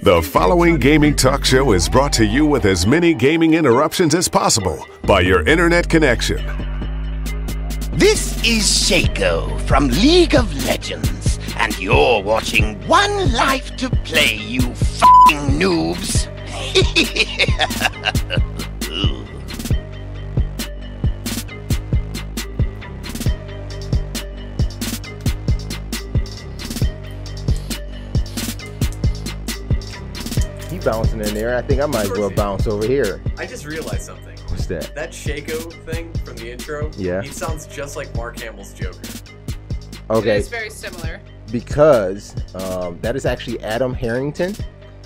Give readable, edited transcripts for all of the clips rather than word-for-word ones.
The following gaming talk show is brought to you with as many gaming interruptions as possible by your internet connection. This is Shaco from League of Legends, and you're watching One Life to Play, you f***ing noobs. He bouncing in there. I think I might as well bounce over here. I just realized something. What's that? That Shaco thing from the intro, Yeah. he sounds just like Mark Hamill's Joker. Okay. It is very similar. Because that is actually Adam Harrington.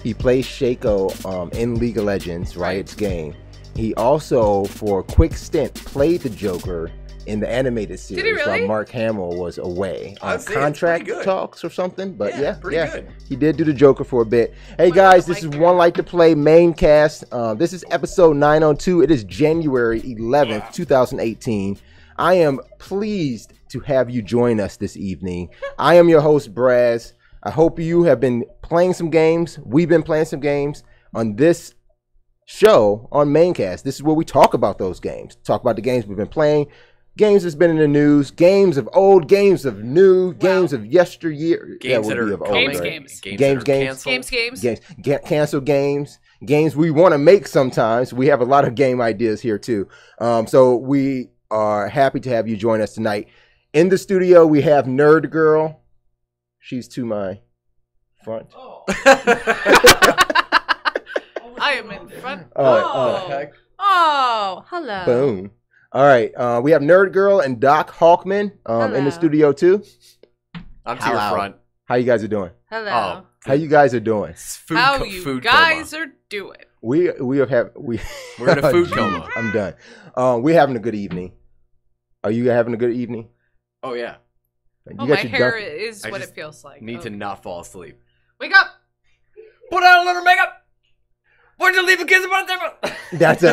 He plays Shaco in League of Legends, Riot's game. He also, for a quick stint, played the Joker in the animated series Did he really? while Mark Hamill was away on I'd say it's contract pretty good. talks or something. But yeah, pretty good. He did do the Joker for a bit. Hey guys, this is One Life to Play Maincast. This is episode 902. It is January 11th, 2018. I am pleased to have you join us this evening. I am your host, Braz. I hope you have been playing some games. We've been playing some games on this show on Maincast. This is where we talk about those games. Talk about the games we've been playing. Games that's been in the news, games of old, games of new, games of yesteryear. Games that are of old, Games, right? games. Cancel games, games we want to make sometimes. We have a lot of game ideas here too. So we are happy to have you join us tonight. In the studio, we have Nerd Girl. She's to my front. Oh. I am in front. Oh, hello. Boom. All right. We have Nerd Girl and Doc Hawkman in the studio too. I'm to your front. How you guys are doing? Hello. Oh, How you guys are doing? How you guys are doing? We're in a food coma. I'm done. We're having a good evening. Are you having a good evening? Oh yeah. Oh, my hair is what it feels like. Need to not fall asleep. Wake up! Put on a little makeup. Where'd you leave a kiss about that? That's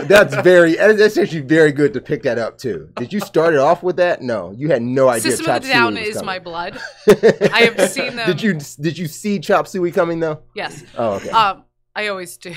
actually very good to pick that up too. Did you start it off with that? No, you had no idea. System of the Down is my blood. I have seen them. Did you see Chop Suey coming though? Yes. Oh, okay. I always do.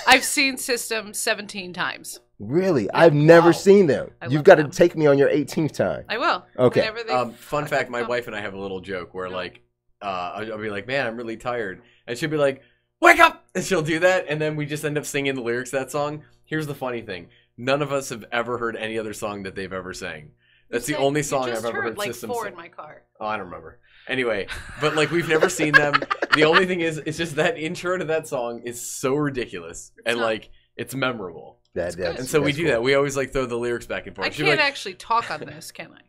I've seen System 17 times. Really? Yeah. I've never seen them. You've got to them. take me on your 18th time. I will. Okay. Fun fact: my wife and I have a little joke where like, I'll be like, "Man, I'm really tired," and she'll be like, "Wake up!" and she'll do that, and then we just end up singing the lyrics of that song. Here's the funny thing: none of us have ever heard any other song that they've ever sang. That's the only song I've ever heard. Like System 4 sing. in my car. Oh, I don't remember. Anyway, but like we've never seen them. The only thing is, it's just that intro to that song is so ridiculous and like it's memorable. And so we do that. We always like throw the lyrics back and forth. I can't actually talk on this, can I?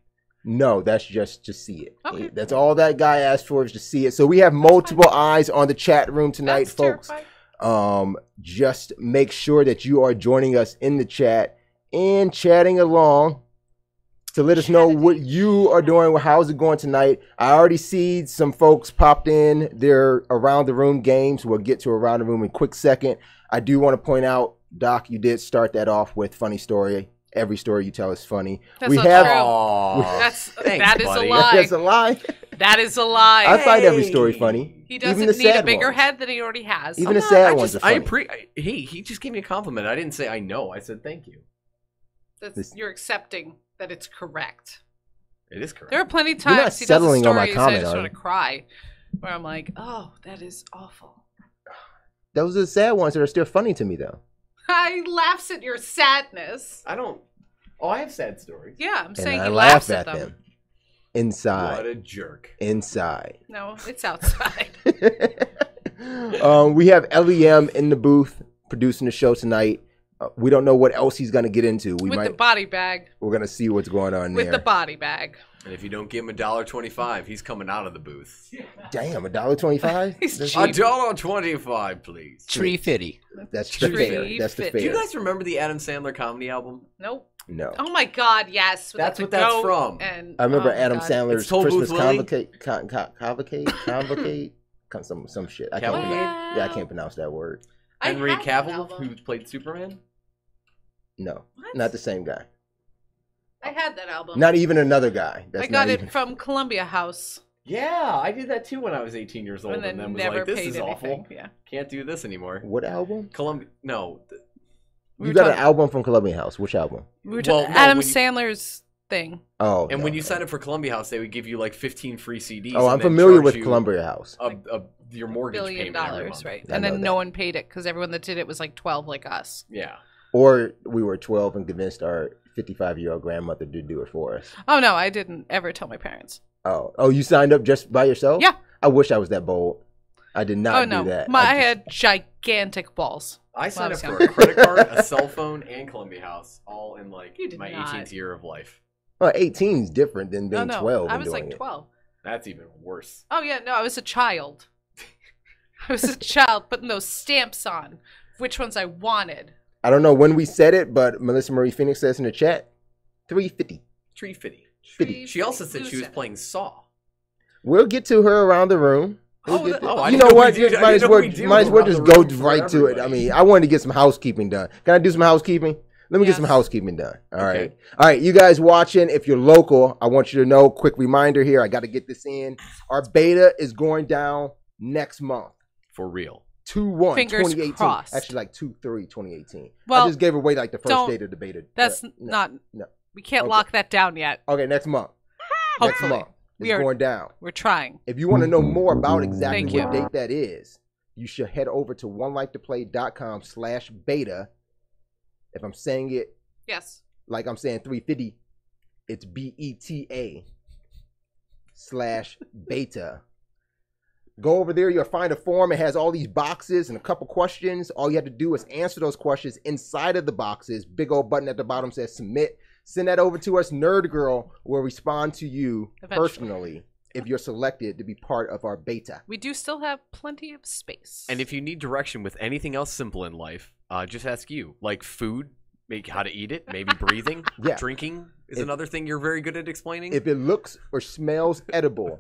No, that's just to see it. Okay. That's all that guy asked for is to see it. So we have multiple eyes on the chat room tonight, folks. Terrifying. Just make sure that you are joining us in the chat and chatting along to let us know what you are doing. How's it going tonight? I already see some folks popped in. They're around the room games. We'll get to around the room in a quick second. I do want to point out, Doc, you did start that off with funny story. Every story you tell is funny. That's not true. That is a lie. That's a lie. That is a lie. I find every story funny. He doesn't need a bigger head than he already has. Even the sad ones are funny. He just gave me a compliment. I didn't say I know. I said thank you. You're accepting that it's correct. It is correct. There are plenty of times he does stories I just want to cry, where I'm like, oh, that is awful. Those are the sad ones that are still funny to me, though. I laughs at your sadness. I don't. Oh, I have sad stories. Yeah, I'm saying I he laughs laugh at them. Inside. What a jerk. Inside. No, it's outside. We have LEM in the booth producing the show tonight. We don't know what else he's going to get into. With the body bag. We're going to see what's going on there. With the body bag. And if you don't give him $1.25, he's coming out of the booth. Damn, $1.25? He's cheap. $1.25, please. Tree fitty. That's the fair. That's the fair. Do you guys remember the Adam Sandler comedy album? Nope. No. Oh my God, yes. That's what that's from. And, I remember Adam Sandler's Christmas convocate, some shit. I can't pronounce that word. Henry Cavill, who played Superman? No, not the same guy. I had that album. Not even another guy. I got it from Columbia House. Yeah, I did that too when I was 18 years old, and then was like, "This is awful. Yeah. Can't do this anymore." What album? No. You got an album from Columbia House. Which album? Adam Sandler's thing. Oh, and when you signed up for Columbia House, they would give you like 15 free CDs. Oh, I'm familiar with Columbia House. Your mortgage $1 payment billion, right? And then no one paid it because everyone that did it was like 12, like us. Yeah. Or we were 12 and convinced our 55-year-old grandmother to do it for us. Oh no, I didn't ever tell my parents. Oh, you signed up just by yourself? Yeah. I wish I was that bold. I did not do that. I had gigantic balls. I signed up for a credit card, a cell phone, and Columbia House, all in like my 18th year of life. Well, 18 is different than being 12. I was like 12. That's even worse. Oh yeah, no, I was a child. I was a child putting those stamps on which ones I wanted. I don't know when we said it, but Melissa Marie Phoenix says in the chat, 350. 350. She also said she was playing Saw. We'll get to her around the room. You know what? Might as well just go right to it. I mean, I wanted to get some housekeeping done. Can I do some housekeeping? Let me get some housekeeping done. All right. All right. You guys watching, if you're local, I want you to know, quick reminder here. I got to get this in. Our beta is going down next month. For real. 2/1/2018. Crossed. Actually, like 2/3/2018. Well, I just gave away like the first date of the beta. That's not. No. We can't lock that down yet. Okay, next month. Hopefully. Next month. It's going down. We're trying. If you want to know more about exactly what date that is, you should head over to onelifetoplay.com/beta. If I'm saying it like I'm saying 350, it's BETA/beta. Go over there, you'll find a form. It has all these boxes and a couple questions. All you have to do is answer those questions inside of the boxes. Big old button at the bottom says submit. Send that over to us. Nerd Girl will respond to you personally if you're selected to be part of our beta. We do still have plenty of space. And if you need direction with anything else simple in life, just ask you. Like food, maybe how to eat it, maybe breathing, drinking is another thing you're very good at explaining. If it looks or smells edible,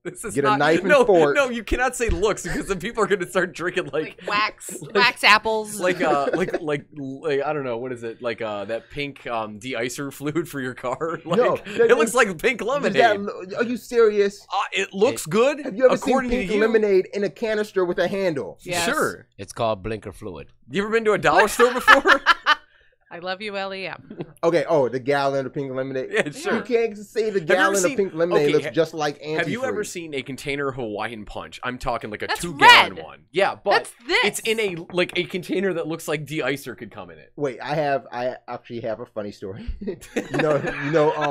get a knife and fork. No, you cannot say looks because then people are going to start drinking like wax apples. Like I don't know, what is it? Like that pink de-icer fluid for your car. Like, it looks like pink lemonade. Are you serious? It looks good. Have you ever seen pink lemonade in a canister with a handle? Yes. Sure. It's called blinker fluid. You ever been to a dollar store before? I love you, LEM. Okay, the gallon of pink lemonade. Yeah, sure. You can't say the gallon of pink lemonade looks just like antifreeze. Have you ever seen a container Hawaiian Punch? I'm talking like a 2-gallon one. Yeah, but it's in a container that looks like de-icer could come in it. Wait, I actually have a funny story. you know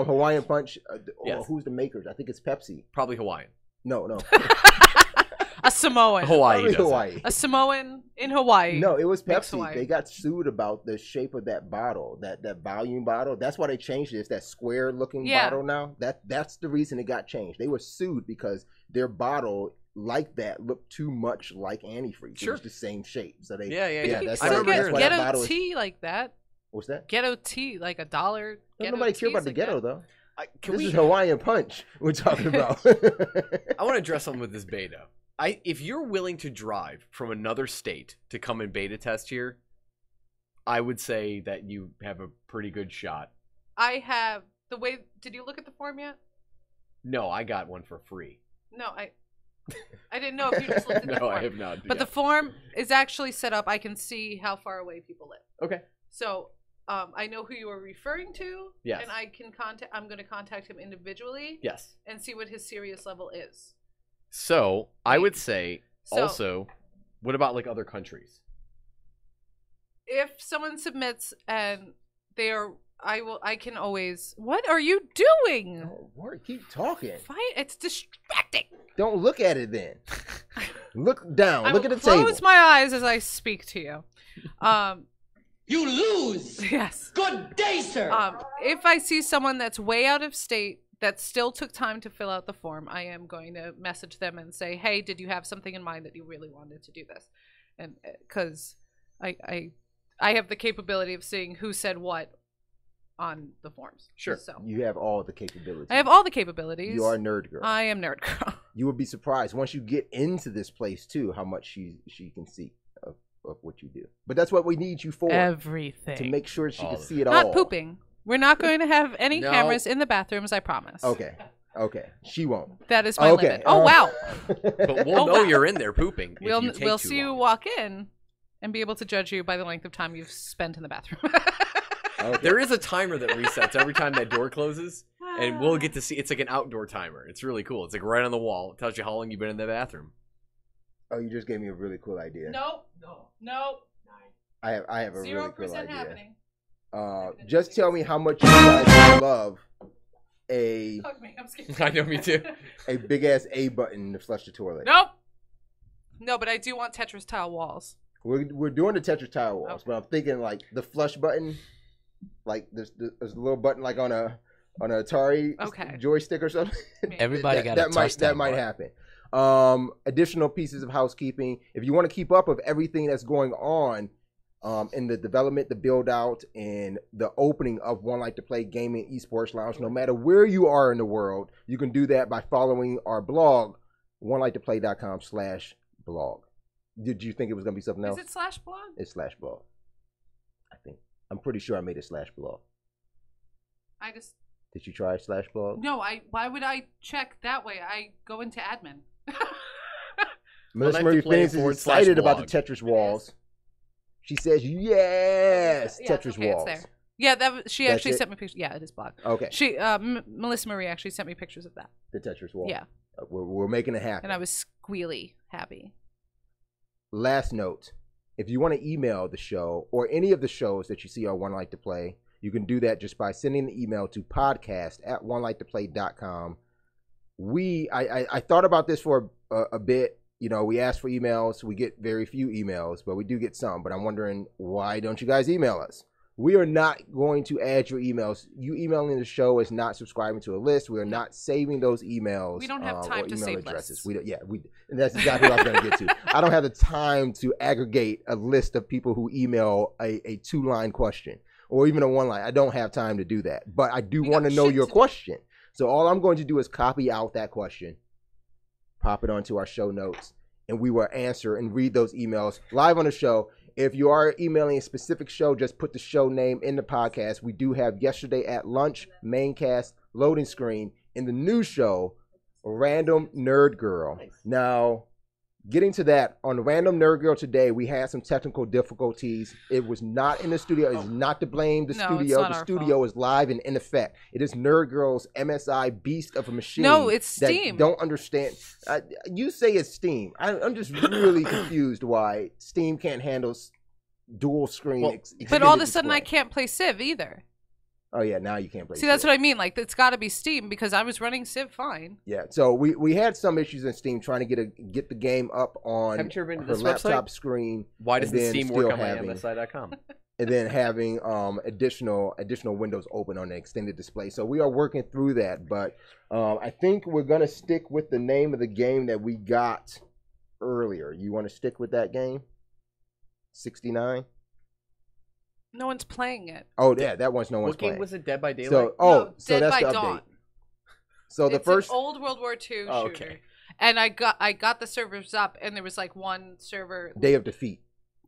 Hawaiian Punch. Yes. Who's the makers? I think it's Pepsi. Probably Hawaiian. No. A Samoan. Hawaii. A Samoan in Hawaii. No, it was Pepsi. They got sued about the shape of that bottle, that volume bottle. That's why they changed it. It's that square looking bottle now. That's the reason it got changed. They were sued because their bottle like that looked too much like antifreeze. Sure. It was the same shape. So they That's why ghetto tea like that. What's that? Ghetto tea like $1. Doesn't nobody care about the ghetto though. This is Hawaiian Hawaiian Punch we're talking about. I want to address something with this beta. If you're willing to drive from another state to come and beta test here, I would say that you have a pretty good shot. Did you look at the form yet? No, I got one for free. No, I didn't know if you just looked at the form. No, I have not. But the form is actually set up. I can see how far away people live. Okay. So I know who you are referring to. Yes. And I'm going to contact him individually. Yes. And see what his serious level is. So I would say also, what about like other countries? If someone submits and I can always. What are you doing? Keep talking. It's distracting. Don't look at it then. Look down. Look at the table. Close my eyes as I speak to you. You lose. Yes. Good day, sir. If I see someone that's way out of state that still took time to fill out the form, I am going to message them and say, hey, did you have something in mind that you really wanted to do this? And because I have the capability of seeing who said what on the forms. Sure. So you have all the capabilities. I have all the capabilities. You are Nerd Girl. I am Nerd Girl. You would be surprised once you get into this place too how much she can see of what you do. But that's what we need you for. Everything. To make sure she can see it all. Not pooping. We're not going to have any cameras in the bathrooms, I promise. Okay. Okay, she won't. That is my Okay, limit. Oh wow. But we'll Oh, know wow. you're in there pooping. If We'll you take we'll too see you long. walk in and be able to judge you by the length of time you've spent in the bathroom. Okay. There is a timer that resets every time that door closes, and we'll get to see. It's like an outdoor timer. It's really cool. It's like right on the wall. It tells you how long you've been in the bathroom. Oh, you just gave me a really cool idea. Nope. Nope. I have a really 0% cool idea. happening. Just tell me how much you guys love a Hug me. I'm scared. I know, me too. big ass A button to flush the toilet. Nope. No, but I do want Tetris tile walls. We're doing the Tetris tile walls, Okay. but I'm thinking like the flush button, like there's a little button like on a Atari Okay. joystick or something. Everybody got a that touchdown might button. happen. Additional pieces of housekeeping. If you want to keep up with everything that's going on in the development, the build out, and the opening of One Like to Play Gaming Esports Lounge, no matter where you are in the world, you can do that by following our blog, onelikeToplay.com/blog. Did you think it was going to be something else? Is it slash blog? It's /blog. I think. I'm pretty sure I made it /blog. I just Did you try /blog? no. Why would I check that way? I go into admin. Melissa Well, Marie that's the Phoenix is /blog. excited about the Tetris walls. She says, yes, Yeah, Tetris okay, it's walls. there. Yeah, she That's actually it? sent me pictures. Yeah, it is blog. Okay, She Melissa Marie actually sent me pictures of that. the Tetris wall. Yeah, We're making it happen. and I was squealy happy. Last note, if you want to email the show or any of the shows that you see on One Like to Play, you can do that just by sending an email to podcast@oneliketoplay.com. I thought about this for a bit. You know, we ask for emails. We get very few emails, but we do get some. But I'm wondering, why don't you guys email us? We are not going to add your emails. You emailing the show is not subscribing to a list. We are not saving those emails. We don't have time or to email save addresses. lists. And that's exactly what I was going to get to. I don't have the time to aggregate a list of people who email a 2-line question or even a 1-line. I don't have time to do that. But I do We want got to know shit your to do. question. So all I'm going to do is copy out that question, pop it onto our show notes, and we will answer and read those emails live on the show. If you are emailing a specific show, just put the show name in the podcast. We do have Yesterday at Lunch, Maincast, Loading Screen, in the new show, Random Nerd Girl. Now, getting to that, on Random Nerd Girl today, we had some technical difficulties. It was not in the studio. It's not to blame the No, studio. it's not The our studio fault. is live and in effect. It is Nerd Girl's MSI beast of a machine. No, it's that Steam. Don't understand. You say it's Steam. I'm just really confused why Steam can't handle dual screen. Well, But all of a extended sudden, I display. can't play Civ either. Oh yeah, now you can't play. See, that's Civ. what I mean. Like, it's got to be Steam because I was running Civ fine. Yeah, so we had some issues in Steam trying to get the game up on Haven't you ever been to her this laptop website? screen. Why and doesn't then Steam still work on my having- MSI.com? And then having additional windows open on the extended display. So we are working through that, but I think we're gonna stick with the name of the game that we got earlier. You want to stick with that game? 69. No one's playing it. Oh yeah, that one's no one's What game playing. was it? Dead by Daylight? So No, so Dead that's by the Dawn. update. So the It's first an old World War II Oh, shooter. okay. And I got the servers up, and there was like one server. Day of Defeat.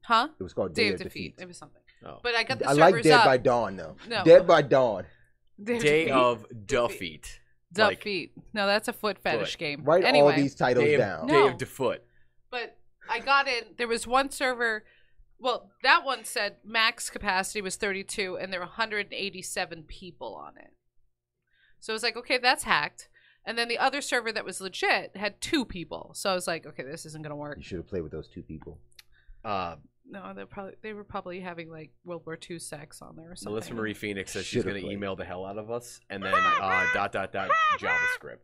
Huh? It was called Day of Defeat. It was something. Oh. But I got the I servers like Dead up. by Dawn though. No. Dead by Dawn. Day of Defeat. Like, Defeat. No, that's a foot fetish Foot. game. Write anyway, all these titles Day of, down. No. Day of Defoot. But I got in. There was one server. Well, that one said max capacity was 32, and there were 187 people on it. So I was like, okay, that's hacked. And then the other server that was legit had 2 people. So I was like, okay, this isn't gonna work. You should have played with those 2 people. No, they were probably having like World War II sex on there or something. Melissa Marie Phoenix says she's Should've going to played. email the hell out of us, and then JavaScript.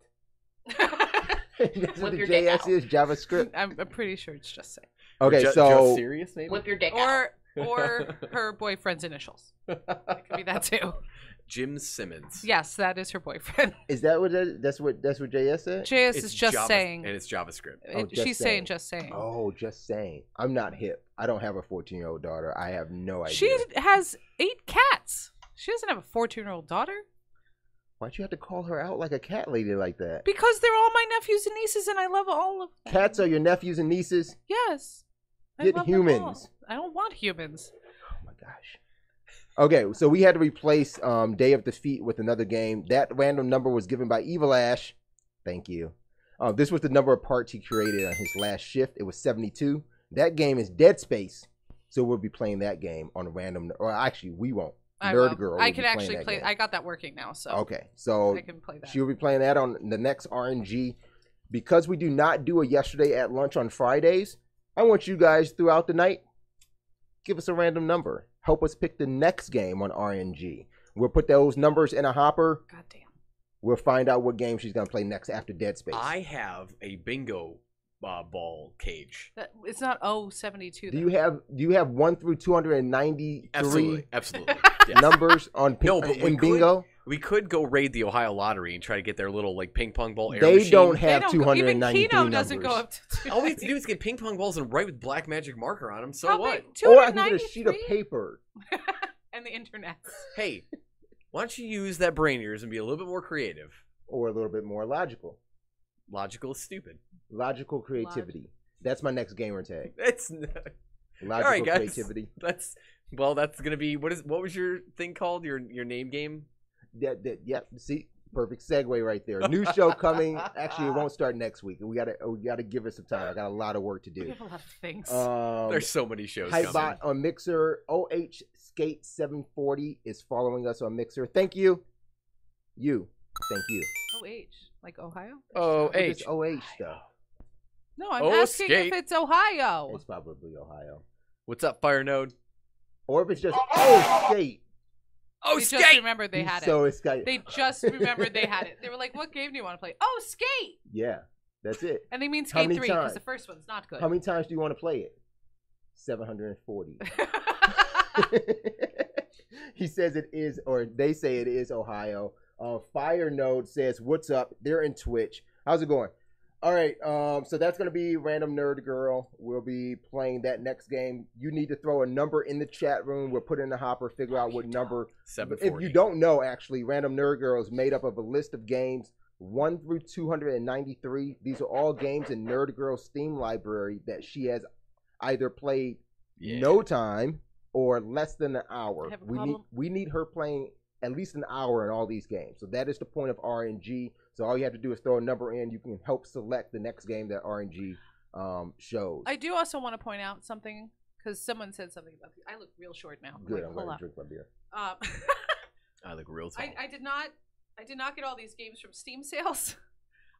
That's what the your dick JS out. is, JavaScript. I'm pretty sure it's just saying. Okay, Just so serious, maybe? Whip your dick out. Or her boyfriend's initials. It could be that too. Jim Simmons. Yes, that is her boyfriend. is that what that's what JS said? JS It's is just Java- saying. And it's JavaScript. Oh, just She's saying. saying just saying. Oh, just saying. I'm not hip. I don't have a 14-year-old daughter. I have no idea. She has 8 cats. She doesn't have a 14-year-old daughter. Why'd you have to call her out like a cat lady like that? Because they're all my nephews and nieces, and I love all of them. Cats are your nephews and nieces? Yes. I Get love them all. humans. I don't want humans. Oh my gosh. Okay, so we had to replace Day of Defeat with another game. That random number was given by Evil Ash. Thank you. This was the number of parts he created on his last shift. It was 72. That game is Dead Space, so we'll be playing that game on a random. Or actually, we won't. Nerd Girl. I can actually play. I got that working now, so okay. So I can play that. She'll be playing that on the next RNG. Because we do not do a yesterday at lunch on Fridays, I want you guys throughout the night, give us a random number. Help us pick the next game on RNG. We'll put those numbers in a hopper. Goddamn. We'll find out what game she's going to play next after Dead Space. I have a bingo ball cage. It's not 072. Do you have 1 through 293 Absolutely. numbers on in bingo? We could go raid the Ohio Lottery and try to get their little like ping pong ball air They machine. don't have 293 even Keno numbers. doesn't go up to All we have to do is get ping pong balls and write with black magic marker on them. So How what? big? Or I can get a sheet of 293? paper. And the internet. Hey, why don't you use that brain of yours and be a little bit more creative? Or a little bit more logical. Logical is stupid. Logical creativity. That's my next gamer tag. It's Logical all right, guys. creativity. That's gonna be what was your thing called? Your name game? Yeah, see, perfect segue right there. New show coming. Actually, it won't start next week. We gotta give it some time. I got a lot of work to We do. have a lot of things. There's so many shows coming. Hypebot on Mixer. OH Skate 740 is following us on Mixer. Thank you. Thank you. OH. Like Ohio? OH. It's OH stuff. No, I'm Oh, asking skate. if it's Ohio. It's probably Ohio. What's up, Fire Node? Or if it's just Skate. Oh, They skate! just remembered they had So it. it's Skate. They just remembered they had it. They were like, what game do you want to play? Oh, Skate! Yeah, that's it. And they mean How Skate many 3 because times? the first one's not good. How many times do you want to play it? 740. He says it is, or they say it is Ohio. Fire Node says, "What's up?" They're in Twitch. How's it going? All right. So that's gonna be Random Nerd Girl. We'll be playing that next game. You need to throw a number in the chat room. We'll put it in the hopper. Figure out what number. 740. If you don't know, actually, Random Nerd Girl is made up of a list of games 1 through 293. These are all games in Nerd Girl's Steam library that she has either played no time or less than an hour. Have a problem? We need her playing at least an hour in all these games. So that is the point of RNG. So all you have to do is throw a number in. You can help select the next game that RNG shows. I do also want to point out something because someone said something about I look real short now. Good. Like, I'm hold going up. to drink my beer. I look real tall. I did not get all these games from Steam sales.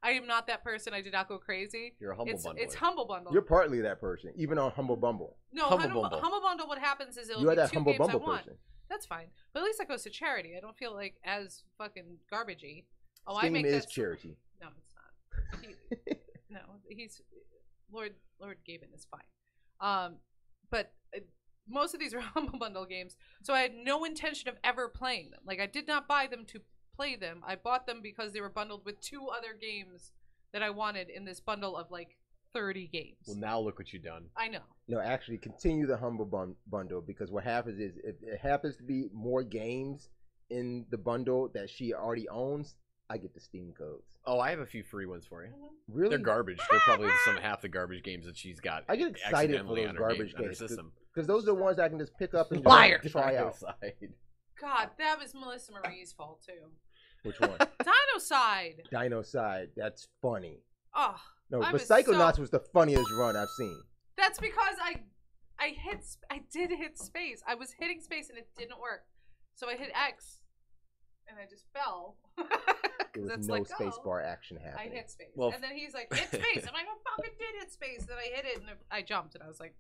I am not that person. I did not go crazy. You're a humble bundle. It's Humble Bundle. You're partly that person, even on Humble Bumble. No, Humble Bundle. Humble Bundle. What happens is it'll You are be that 2 Humble games I Bumble want. person. That's fine, but at least that goes to charity. I don't feel like as fucking garbagey. Oh, Steam I make is that charity. No, it's not. No, he's Lord Gaben is fine. But most of these are Humble Bundle games, so I had no intention of ever playing them. Like I did not buy them to play them. I bought them because they were bundled with 2 other games that I wanted in this bundle of like 30 games. Well, now look what you've done. I know. No, actually, continue the Humble Bundle because what happens is if it happens to be more games in the bundle that she already owns, I get the Steam codes. Oh, I have a few free ones for you. Really? They're garbage. They're probably half the garbage games that she's got. I get excited for accidentally those on her garbage on her games system. because those are the ones I can just pick up and Liar. just try out. God, that was Melissa Marie's fault too. Which one? Dinocide. Dinocide. That's funny. Oh, No, I but was Psychonauts so- was the funniest run I've seen. That's because I did hit space. I was hitting space and it didn't work. So I hit X and I just fell. There was That's no like, space oh, bar action I happening. hit space. Well, and then he's like, hit space. I'm like, I fucking did hit space. Then I hit it and I jumped and I was like,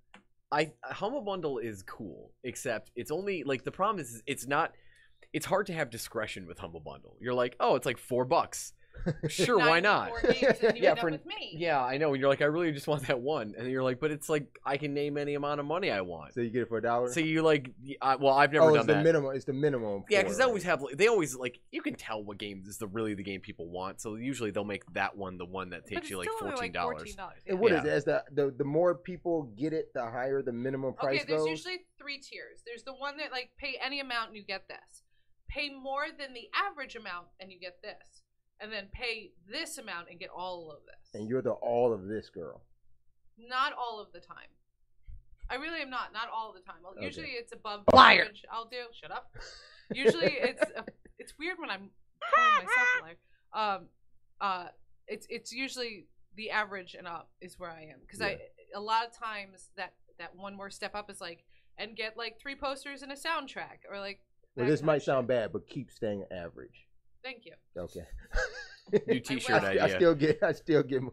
Humble Bundle is cool, except it's only like the problem is it's hard to have discretion with Humble Bundle. You're like, oh, it's like $4. Sure, why not? 94 games and you Yeah, end up for- with me. Yeah, I know. And you're like, I really just want that one, and you're like, but it's like I can name any amount of money I want. So you get it for $1? So you like, well, I've never oh, done it's the that. minimum. It's the minimum. Yeah, for because it, they always have. They always like you can tell what game is really the game people want. So usually they'll make that one the one that But takes it's you like still only, $14. And what Yeah. is it? As the more people get it, the higher the minimum price Okay, there's goes. usually 3 tiers. There's the one that like pay any amount and you get this. Pay more than the average amount and you get this. And then pay this amount and get all of this. And you're the all of this girl. Not all of the time. I really am not. Not all the time. Okay. Usually it's above Liar. average. I'll do. Shut up. Usually it's weird when I'm calling myself a liar. It's usually the average and up is where I am because a lot of times that one more step up is like and get like 3 posters and a soundtrack or like. Well, this might sound bad, but keep staying average. Thank you. Okay. New T-shirt idea. I still get.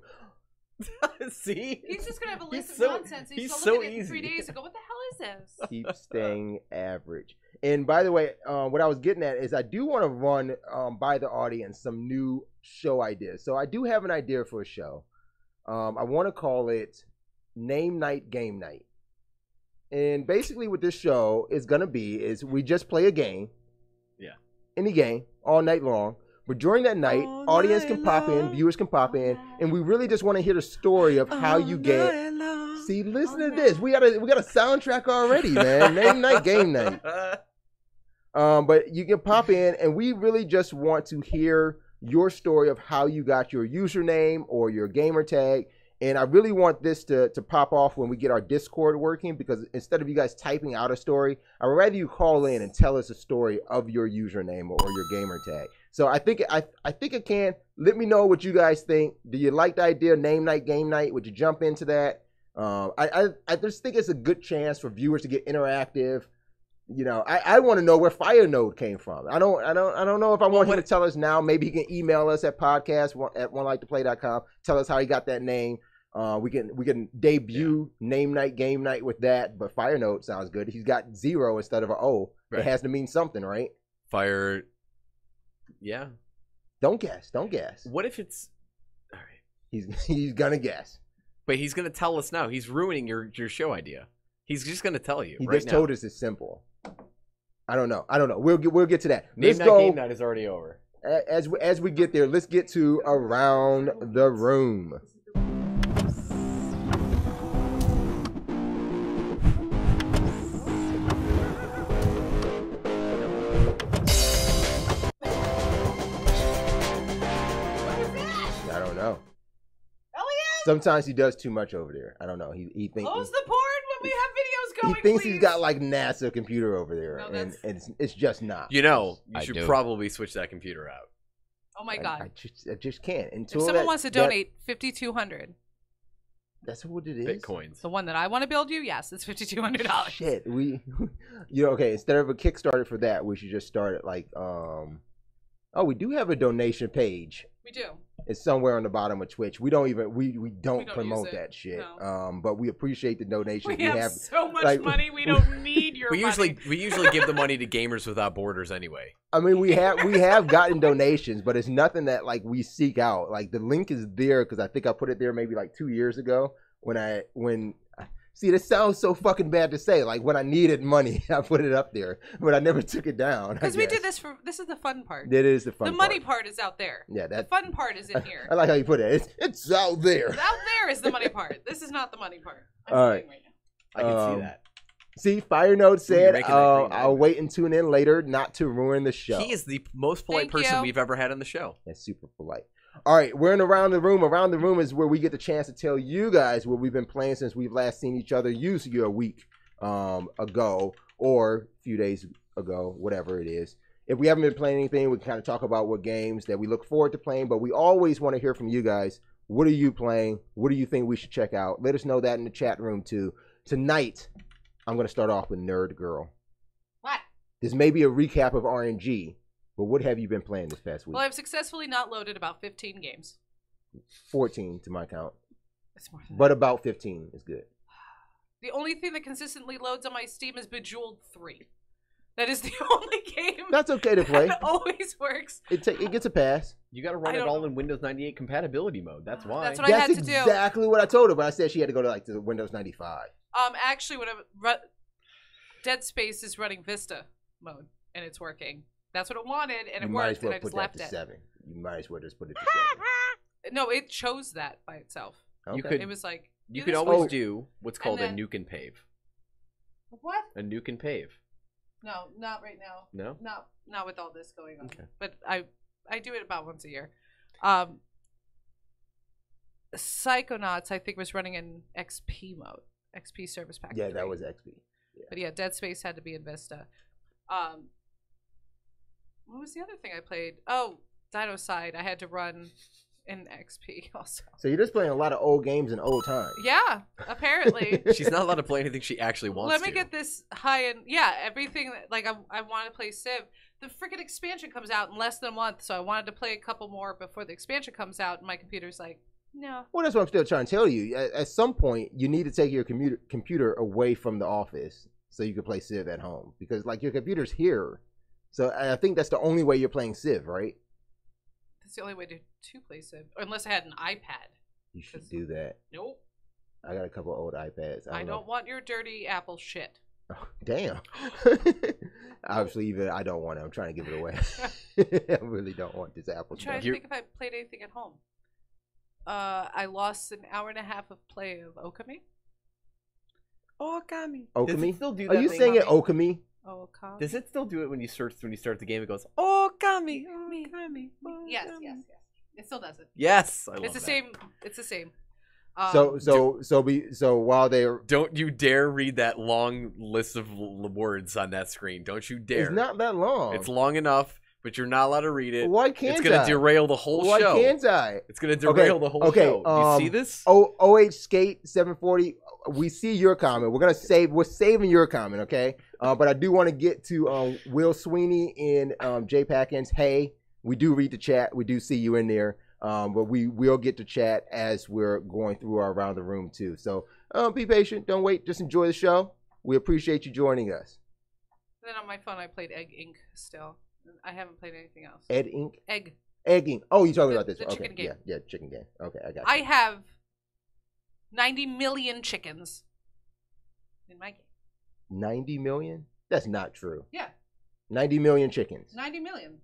See? He's just gonna have a list of so- nonsense. he's He's so looking at it easy. 3 days ago. What the hell is this? Keep staying average. And by the way, what I was getting at is I do want to run by the audience some new show ideas. So I do have an idea for a show. I want to call it Name Night Game Night. And basically what this show is going to be is we just play a game. Yeah. Any game all night long. But during that night, audience can pop in, viewers can pop in, and we really just want to hear the story of how you get. See, listen to this. We got a soundtrack already, man. Name Night Game Night. But you can pop in, and we really just want to hear your story of how you got your username or your gamer tag. And I really want this to pop off when we get our Discord working, because instead of you guys typing out a story, I'd rather you call in and tell us a story of your username or your gamer tag. So I think it can. Let me know what you guys think. Do you like the idea of Name Night Game Night? Would you jump into that? I just think it's a good chance for viewers to get interactive. You know, I want to know where Fire Node came from. I don't know if I want him to tell us now. Maybe he can email us at podcast@onelikeToplay.com. Tell us how he got that name. We can debut Name Night Game Night with that. But Fire Node sounds good. He's got 0 instead of an O. Right. It has to mean something, right? Fire. Yeah. Don't guess. What if it's all right? He's gonna guess. But he's gonna tell us now. He's ruining your show idea. He's just gonna tell you. He right just now. told us it's simple. I don't know. We'll get to that. Name Night Game Night is already over. As we get there, let's get to Around the Room. I don't know. Elliot! Sometimes he does too much over there. I don't know. He thinks. Close the porn when we have videos going. He thinks please. he's got like NASA computer over there, No, and it's just not. You know, you I should do. probably switch that computer out. Oh my god! I just can't. If Until someone wants to donate $5,200, that's what it is. Bitcoins. the one that I want to build you, yes, it's $5,200. Shit, okay. Instead of a Kickstarter for that, we should just start at like we do have a donation page. We do. It's somewhere on the bottom of Twitch. We don't don't promote use it. that shit. No. But we appreciate the donations. We have so much like, money. We don't need your We money. usually give the money to Gamers Without Borders anyway. I mean, we have gotten donations, but it's nothing that like we seek out. Like the link is there because I think I put it there maybe like 2 years ago when see, this sounds so fucking bad to say. Like when I needed money, I put it up there, but I never took it down. Because we do this this is the fun part. That is the fun. The money part is out there. Yeah, the fun part is in here. I like how you put it. It's out there. Out there is the money part. This is not the money part. All right. I can see that. See, Fire Node said, making that green I'll wait and tune in later not to ruin the show. He is the most polite Thank person you. we've ever had on the show. That's super polite. All right, we're in Around the Room. Around the Room is where we get the chance to tell you guys what we've been playing since we've last seen each other, usually a week ago or a few days ago, whatever it is. If we haven't been playing anything, we can kind of talk about what games that we look forward to playing, but we always want to hear from you guys. What are you playing? What do you think we should check out? Let us know that in the chat room, too. Tonight, I'm going to start off with Nerd Girl. What? This may be a recap of RNG, but what have you been playing this past week? Well, I've successfully not loaded about 15 games. 14 to my count, It's more than but about 15 is good. The only thing that consistently loads on my Steam is Bejeweled 3. That is the only game That's okay to play. that always works. It gets a pass. You got to run I it don't all know. in Windows 98 compatibility mode. That's why. That's what I had That's to do. exactly what I told her, but I said she had to go to like to Windows 95. Actually, Dead Space is running Vista mode, and it's working. That's what it wanted, and You it might worked, as well and I put just that left to it. 7. You might as well just put it to 7. No, it chose that by itself. Okay. You could- It was like You do could this always one. do what's called then- a nuke and pave. What? A nuke and pave. No, not right now. No? Not with all this going on. Okay. But I do it about once a year. Psychonauts, I think, was running in XP mode. XP Service Pack. Yeah, 3. that was XP. Yeah. But yeah, Dead Space had to be in Vista. What was the other thing I played? Oh, Dinocide. I had to run in XP also. So you're just playing a lot of old games in old times. Yeah, apparently. She's not allowed to play anything she actually wants Let to. me get this high end. Yeah, everything. Like I want to play Civ. The freaking expansion comes out in less than a month, so I wanted to play a couple more before the expansion comes out. And my computer's like, no. Well, that's what I'm still trying to tell you. At some point, you need to take your computer away from the office so you can play Civ at home, because like your computer's here. So I think that's the only way you're playing Civ, right? That's the only way to play Civ, unless I had an iPad. You should do that. Nope. I got a couple of old iPads. I don't want your dirty Apple shit. Oh, damn. Obviously, even I don't want it. I'm trying to give it away. I really don't want this Apple I'm trying stuff. to think if I played anything at home. I lost an hour and a half of play of Okami. Okami. Okami? Does it still do Are that you thing? saying it Okami? Okami. Does it still do it when you start the game? It goes Okami. Yes. It still does it. Yes, I love It's the that. same. It's the same. So while they're Don't you dare read that long list of words on that screen. Don't you dare. it's not that long. It's long enough, but you're not allowed to read it. Why can't It's going I? to derail the whole Why show. can't I? It's going to derail the whole show. Do you see this? OH Skate 740. We see your comment. We're saving your comment, okay? But I do want to get to Will Sweeney in J Packins. Hey, we do read the chat. We do see you in there. But we will get to chat as we're going through our around the room too. So be patient. Don't wait. Just enjoy the show. We appreciate you joining us. Then on my phone, I played Egg Inc. Still. I haven't played anything else. Ed Inc. Egg. Egging. Oh, you're talking about this. The Okay. chicken game. Yeah, chicken game. Okay, I got you. I have 90 million chickens in my game. 90 million? That's not true. Yeah, 90 million chickens. 90 million.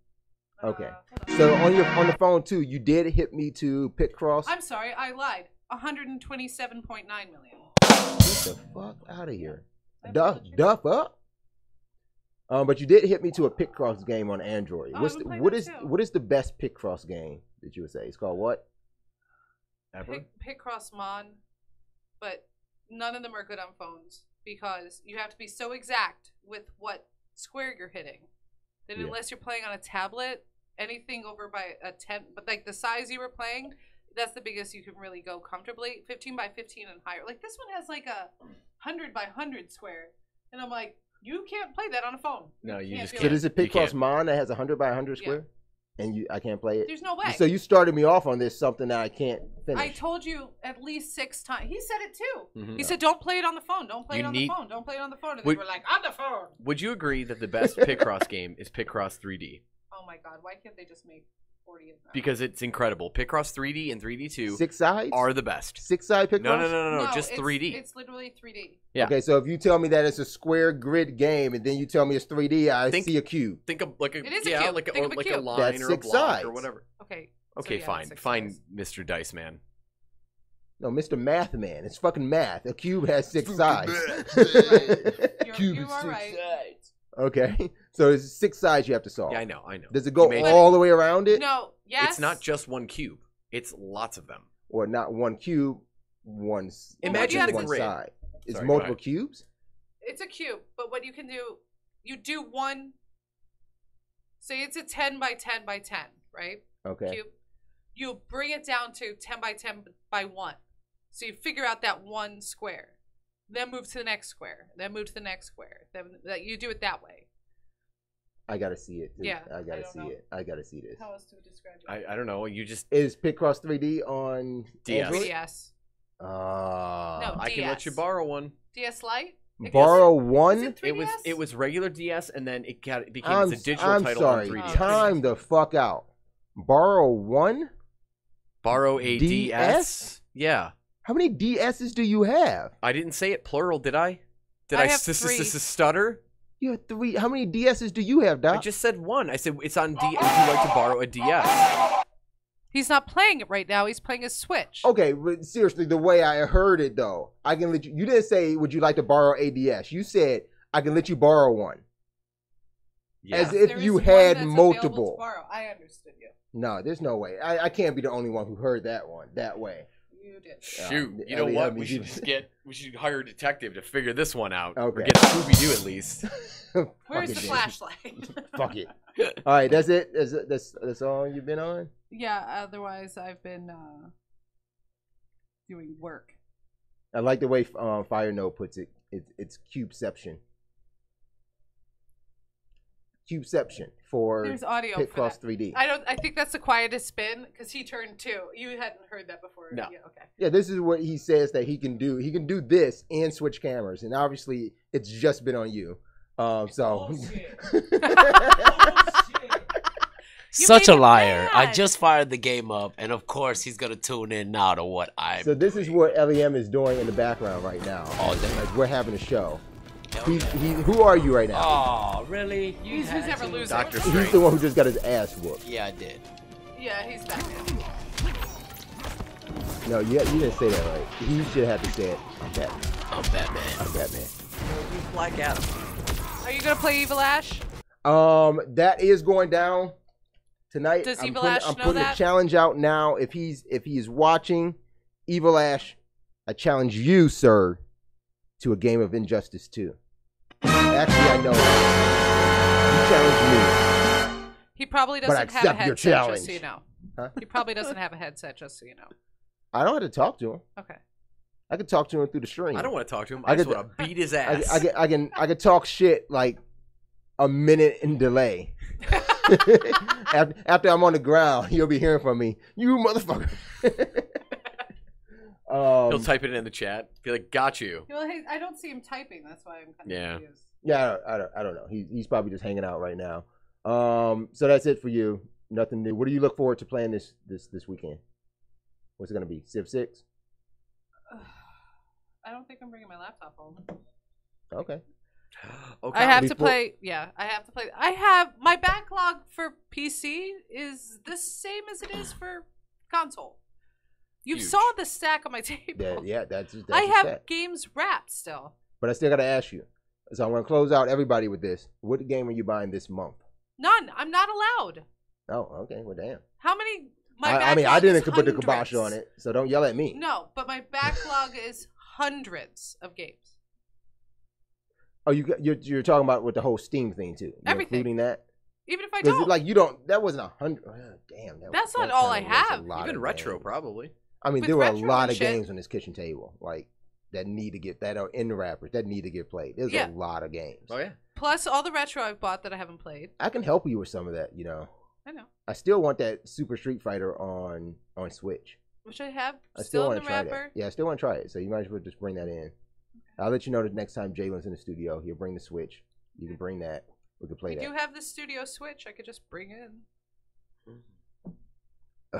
Okay. Hold on. So on the phone too, you did hit me to Pit Cross. I'm sorry, I lied. 127.9 million. Get the fuck out of here. Duff up. But you did hit me to a Pit Cross game on Android. Oh, What is the best Pit Cross game that you would say? It's called what? Pit Cross Mon, but none of them are good on phones because you have to be so exact with what square you're hitting that unless you're playing on a tablet, anything over by a 10, but like the size you were playing, that's the biggest you can really go comfortably. 15 by 15 and higher. Like this one has like a 100 by 100 square, and I'm like, you can't play that on a phone. No, you just do So it. there's a Pit You Cross can't. Mon that has 100 by 100 square, and I can't play it. There's no way. So you started me off on this something that I can't finish. I told you at least 6 times. He said it too. Mhm. He said, "Don't play it on the phone. Don't play You it on need- the phone. Don't play it on the phone." And Would- they were like, "On the phone." Would you agree that the best Picross game is Picross 3D? Oh my God! Why can't they just make 40 of them? Because it's incredible. Picross 3D and 3D2 Six sides are the best. Six side Pit No, Cross? no, just it's- 3D. It's literally 3D. Yeah. Okay, so if you tell me that it's a square grid game and then you tell me it's 3D, I Think- see a cube. Think of like a It is a yeah, cube. like a, Think or of a like a cube. line That's or a 6 block sides. or whatever. Okay. Okay, so yeah, fine, it's 6 fine, sides. Mr. Dice Man. No, Mr. Math Man. It's fucking math. A cube has 6 sides. You are right. Okay, so it's 6 sides you have to solve. Yeah, I know. Does it go You made- all the way around it? No. Yes. It's not just one cube. It's lots of them. Or not one cube, Imagine the one grid. side. It's Sorry, multiple go ahead. cubes? It's a cube, but what you can do, you do one. Say it's a 10 by 10 by 10, right? Okay. Cube. You bring it down to 10 by 10 by 1. So you figure out that one square. Then move to the next square. Then move to the next square. Then you do it that way. I gotta see it. Dude. Yeah, I gotta don't see know. it. I gotta see this. How else to describe it? I don't know. You just Is Picross 3D on DS. Android? 3DS. Uh, No. I can let you DS. borrow one. DS Lite? borrow Is one? it 3DS? It was regular DS and then it became I'm, a digital I'm title sorry. on 3DS. Time the fuck out. Borrow one? Borrow a DS? DS? Yeah. How many DSs do you have? I didn't say it plural, did I? Did I I have 3. stutter? You have 3. How many DSs do you have, Doc? I just said one. I said it's on D. Would you like to borrow a DS? He's not playing it right now. He's playing his Switch. Okay, but seriously, the way I heard it though, I can let you. You didn't say, "Would you like to borrow a DS?" You said, "I can let you borrow one." Yeah. As if There is you one had that's available to multiple. borrow. I understood you. No, there's no way. I can't be the only one who heard that one that way. You did. Shoot, you know what? We should hire a detective to figure this one out. Okay. Or get Scooby-Doo at least. Where's the flashlight? Fuck it. All right, that's it. That's all you've been on. Yeah. Otherwise, I've been doing work. I like the way Fire Note puts it. It's cubeception. Cubeception for There's audio Pit for Cross that. 3D. I think that's the quietest spin because he turned 2. You hadn't heard that before. No. Yeah. Okay. Yeah, this is what he says that he can do. He can do this and switch cameras, and obviously it's just been on you. Such a made him liar. I mad. just fired the game up, and of course he's gonna tune in now to what I'm So this is what LEM is doing in the background right now. all day. Like we're having a show. Hell yeah. Who are you right now? Oh, really? You Who's had never to? losing? Dr. He's Strange. the one who just got his ass whooped. Yeah, I did. Yeah, he's back now. No, you didn't say that right. He should have to say it. I'm Batman. I'm Batman. I'm Batman. He's Black Adam. Are you gonna play Evil Ash? That is going down tonight. Does I'm Evil putting, Ash I'm know putting that? a challenge out now. If he is watching Evil Ash, I challenge you, sir, to a game of Injustice 2. Actually, I know you challenged me. He probably But I doesn't have a accept your headset, challenge. just so you know. Huh? He probably doesn't have a headset, just so you know. I don't have to talk to him. Okay. I can talk to him through the stream. I don't want to talk to him. I I just could- want to beat his ass. I can talk shit like a minute in delay. after I'm on the ground, you'll be hearing from me. You motherfucker. He'll type it in the chat. Be like, got you. Well, hey, I don't see him typing. That's why I'm kind of Yeah. confused. Yeah, I don't know. He's probably just hanging out right now. So that's it for you. Nothing new. What do you look forward to playing this weekend? What's it gonna be? Civ 6? I don't think I'm bringing my laptop home. Okay. Okay. I have to Before- play. Yeah, I have to play. I have my backlog for PC is the same as it is for console. You Huge. saw the stack on my table. That's I a have stat. games wrapped still. But I still gotta ask you. So I'm gonna close out everybody with this. What game are you buying this month? None. I'm not allowed. Oh, okay. Well, damn. How many? I mean, I backlog didn't is put the kibosh hundreds. on it, so don't yell at me. No, but my backlog is hundreds of games. Oh, you're talking about with the whole Steam thing too. You're Everything. including that. Even if I 'Cause don't. like you don't. That wasn't 100. Oh, damn. That's not that all I kinda was a have. lot Even of retro, games. probably. I mean, With there were a retro lot and of shit. games on this kitchen table, like that are in the wrappers that need to get played. There's Yeah. a lot of games. Oh, yeah. Plus all the retro I've bought that I haven't played. I can help you with some of that. You know, I know. I still want that Super Street Fighter on Switch. Which I have I still want in to the try wrapper. that. Yeah, I still want to try it. So you might as well just bring that in. I'll let you know the next time Jalen's in the studio. He'll bring the Switch. You can bring that. We can play We that. do have the Studio Switch I could just bring in.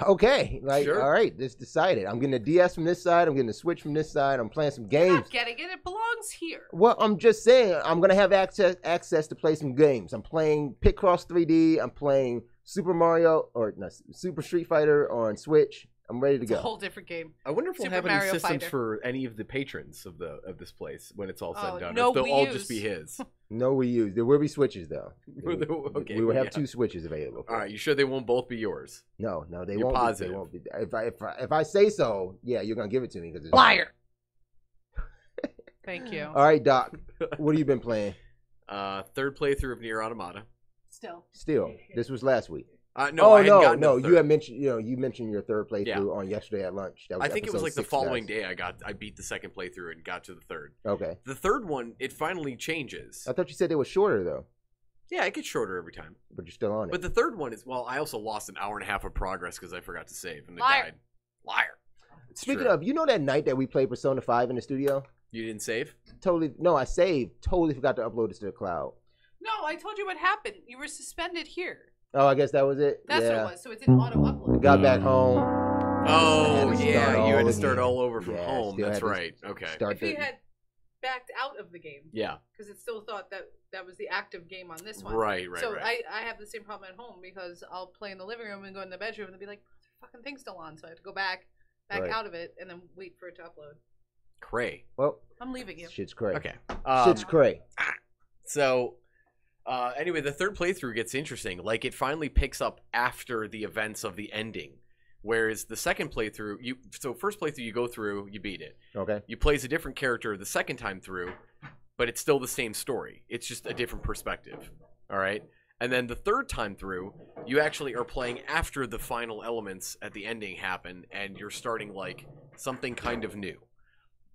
Okay, like Sure. all right, this decided. I'm getting the DS from this side. I'm getting the Switch from this side. I'm playing some I'm games. not getting it. It belongs here. Well, I'm just saying I'm gonna have access to play some games. I'm playing Pit Cross 3D. I'm playing Super Mario or no, Super Street Fighter on Switch. I'm ready to It's a go. whole different game. I wonder if we'll Super have any Mario systems Fighter. for any of the patrons of this place when it's all said Oh, and done. no If they'll Wii all Us. just be his. No Wii U's. There will be Switches though. Okay, we will have yeah. 2 Switches available. All right, you sure they won't both be yours? No, they You're won't. positive. They won't be. If I say so, yeah, you're gonna give it to me because Liar. Thank you. All right, Doc. What have you been playing? Third playthrough of Nier Automata. Still. This was last week. No, I hadn't no. gotten to the You third. had mentioned. You mentioned your third playthrough Yeah. on yesterday at lunch. That was I think it was episode like the 6, following guys. day I beat the second playthrough and got to the third. Okay. The third one, it finally changes. I thought you said they were shorter though, Yeah, it gets shorter every time. but you're still on it. But the third one is, well, I also lost an hour and a half of progress because I forgot to save and it Liar. died. Liar. It's Speaking true. of, you know that night that we played Persona 5 in the studio? You didn't save? I saved. Totally forgot to upload it to the cloud. No, I told you what happened. You were suspended here. Oh, I guess that was it. That's yeah. what it was. So it didn't auto upload. Got back home. Oh, had to yeah, start you had all to start again. all over from Yeah, home. still That's had to right. Okay. Start If he the- had backed out of the game, Yeah. because it still thought that was the active game on this one. Right. So right. I have the same problem at home because I'll play in the living room and go in the bedroom and they'll be like, "The fucking thing's still on," so I have to go back Right. out of it and then wait for it to upload. Cray. Well, I'm leaving you. shit's cray. Okay. Shit's cray. So, anyway, the third playthrough gets interesting. Like, it finally picks up after the events of the ending, Whereas the second playthrough, first playthrough you go through, you beat it. Okay. You play as a different character the second time through, but it's still the same story. It's just a different perspective. All right? And then the third time through, you actually are playing after the final elements at the ending happen, and you're starting like something kind of new.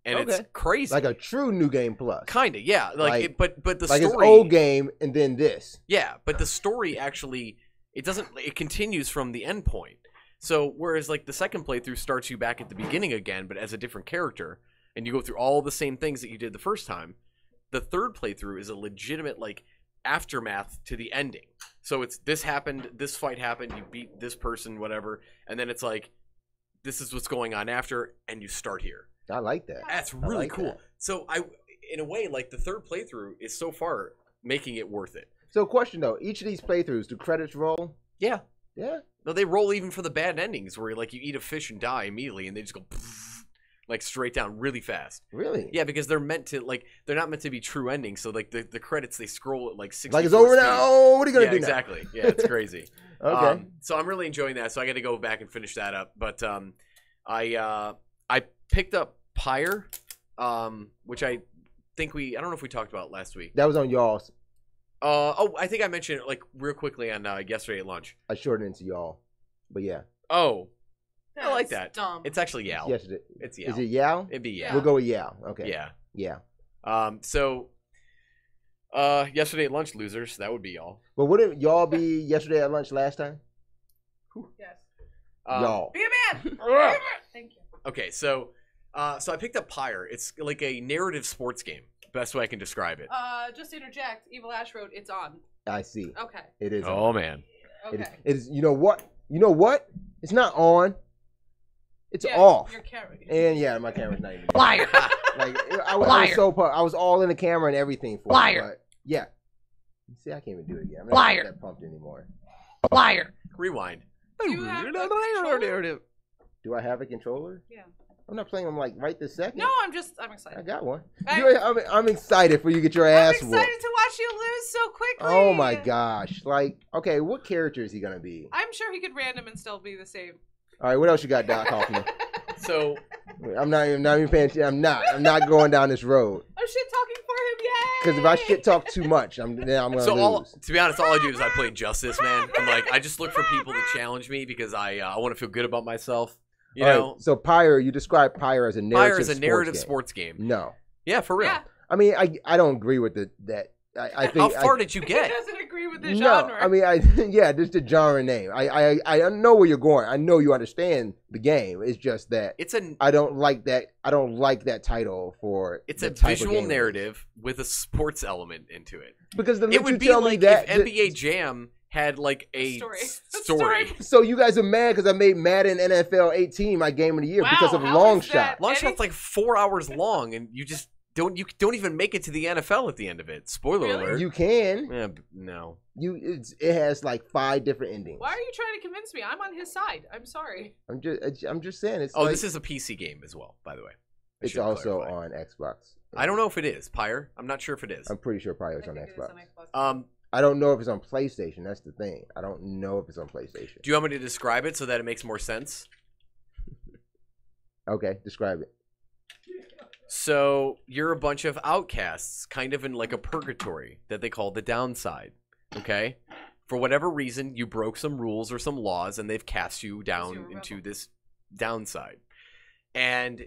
And it's crazy. Like a true New Game Plus. Kinda, yeah. But the like story, it's old game and then this. Yeah, but the story actually it continues from the end point. So whereas like the second playthrough starts you back at the beginning again, but as a different character, and you go through all the same things that you did the first time, the third playthrough is a legitimate like aftermath to the ending. So it's this happened, this fight happened, you beat this person, whatever, and then it's like this is what's going on after, and you start here. I like that. That's really like cool. that. So in a way, like the third playthrough is so far making it worth it. So question though, each of these playthroughs, do credits roll? Yeah. Yeah. No, they roll even for the bad endings where like you eat a fish and die immediately, and they just go like straight down really fast. Really? Yeah, because they're meant to they're not meant to be true endings. So like the credits, they scroll at like 60. Like it's over now. Oh, what are you gonna do exactly. now? Yeah, it's crazy. Okay. So I'm really enjoying that. So I got to go back and finish that up. But I picked up Pyre, which I think I don't know if we talked about last week. That was on y'all's. I think I mentioned it like real quickly on yesterday at lunch. I shortened it to y'all, but yeah. Oh, That's I like that. Dumb. It's actually Yao. Yesterday. It's Yao. Is it Yao? It'd be Yao. We'll go with Yao. Okay. Yeah. Yeah. So, yesterday at lunch, losers. That would be y'all. But wouldn't y'all be yesterday at lunch last time? Yes. Y'all. Be a man. Be a man. Thank you. Okay, so I picked up Pyre. It's like a narrative sports game. Best way I can describe it. Just to interject, Evil Ash wrote it's on. I see. Okay. It is. Oh on. man. Okay. It is. You know what? You know what? It's not on. It's Yeah, off. Your camera. And yeah, my camera's not even. Liar. Like I was all in the camera and everything for Liar. it. But yeah. See, I can't even do it again. I'm Liar. not that pumped anymore. Liar. Rewind. Do you have a controller? Do I have a controller? Yeah. I'm not playing them like right this second. No, I'm excited. I got one. I'm excited for you to get your I'm ass excited whooped. to watch you lose so quickly. Oh my gosh! Like, okay, what character is he gonna be? I'm sure he could random and still be the same. All right, what else you got, Doc Hoffman? So I'm not even paying attention. I'm not going down this road. I'm shit talking for him, yay! Because if I shit talk too much, I'm gonna lose. To be honest, all I do is I play Justice, man. I'm like, I just look for people to challenge me because I want to feel good about myself. You know. Right, so Pyre, you describe Pyre as a narrative. Pyre is a narrative sports game. No. Yeah, for real. Yeah. I mean, I don't agree with that. I think. How far did you He get? doesn't agree with the No, genre. I mean, yeah, just the genre name. I know where you're going. I know you understand the game. It's just that I don't like that. I don't like that title for. It's a visual narrative with a sports element into it. Because it would be like if NBA Jam had like a story. So you guys are mad because I made Madden NFL 18 my game of the year because of Long Shot. Long Shot's like 4 hours long, and you just don't even make it to the NFL at the end of it. Spoiler alert. You can. Yeah, no. It has like 5 different endings. Why are you trying to convince me? I'm on his side. I'm sorry. I'm just saying it's. This is a PC game as well, by the way. It's also on Xbox. I don't know if it is Pyre. I'm not sure if it is. I'm pretty sure Pyre is on Xbox. On I don't know if it's on PlayStation. That's the thing. I don't know if it's on PlayStation. Do you want me to describe it so that it makes more sense? Okay, describe it. So you're a bunch of outcasts, kind of in like a purgatory that they call the downside. Okay? For whatever reason, you broke some rules or some laws, and they've cast you down into this downside. And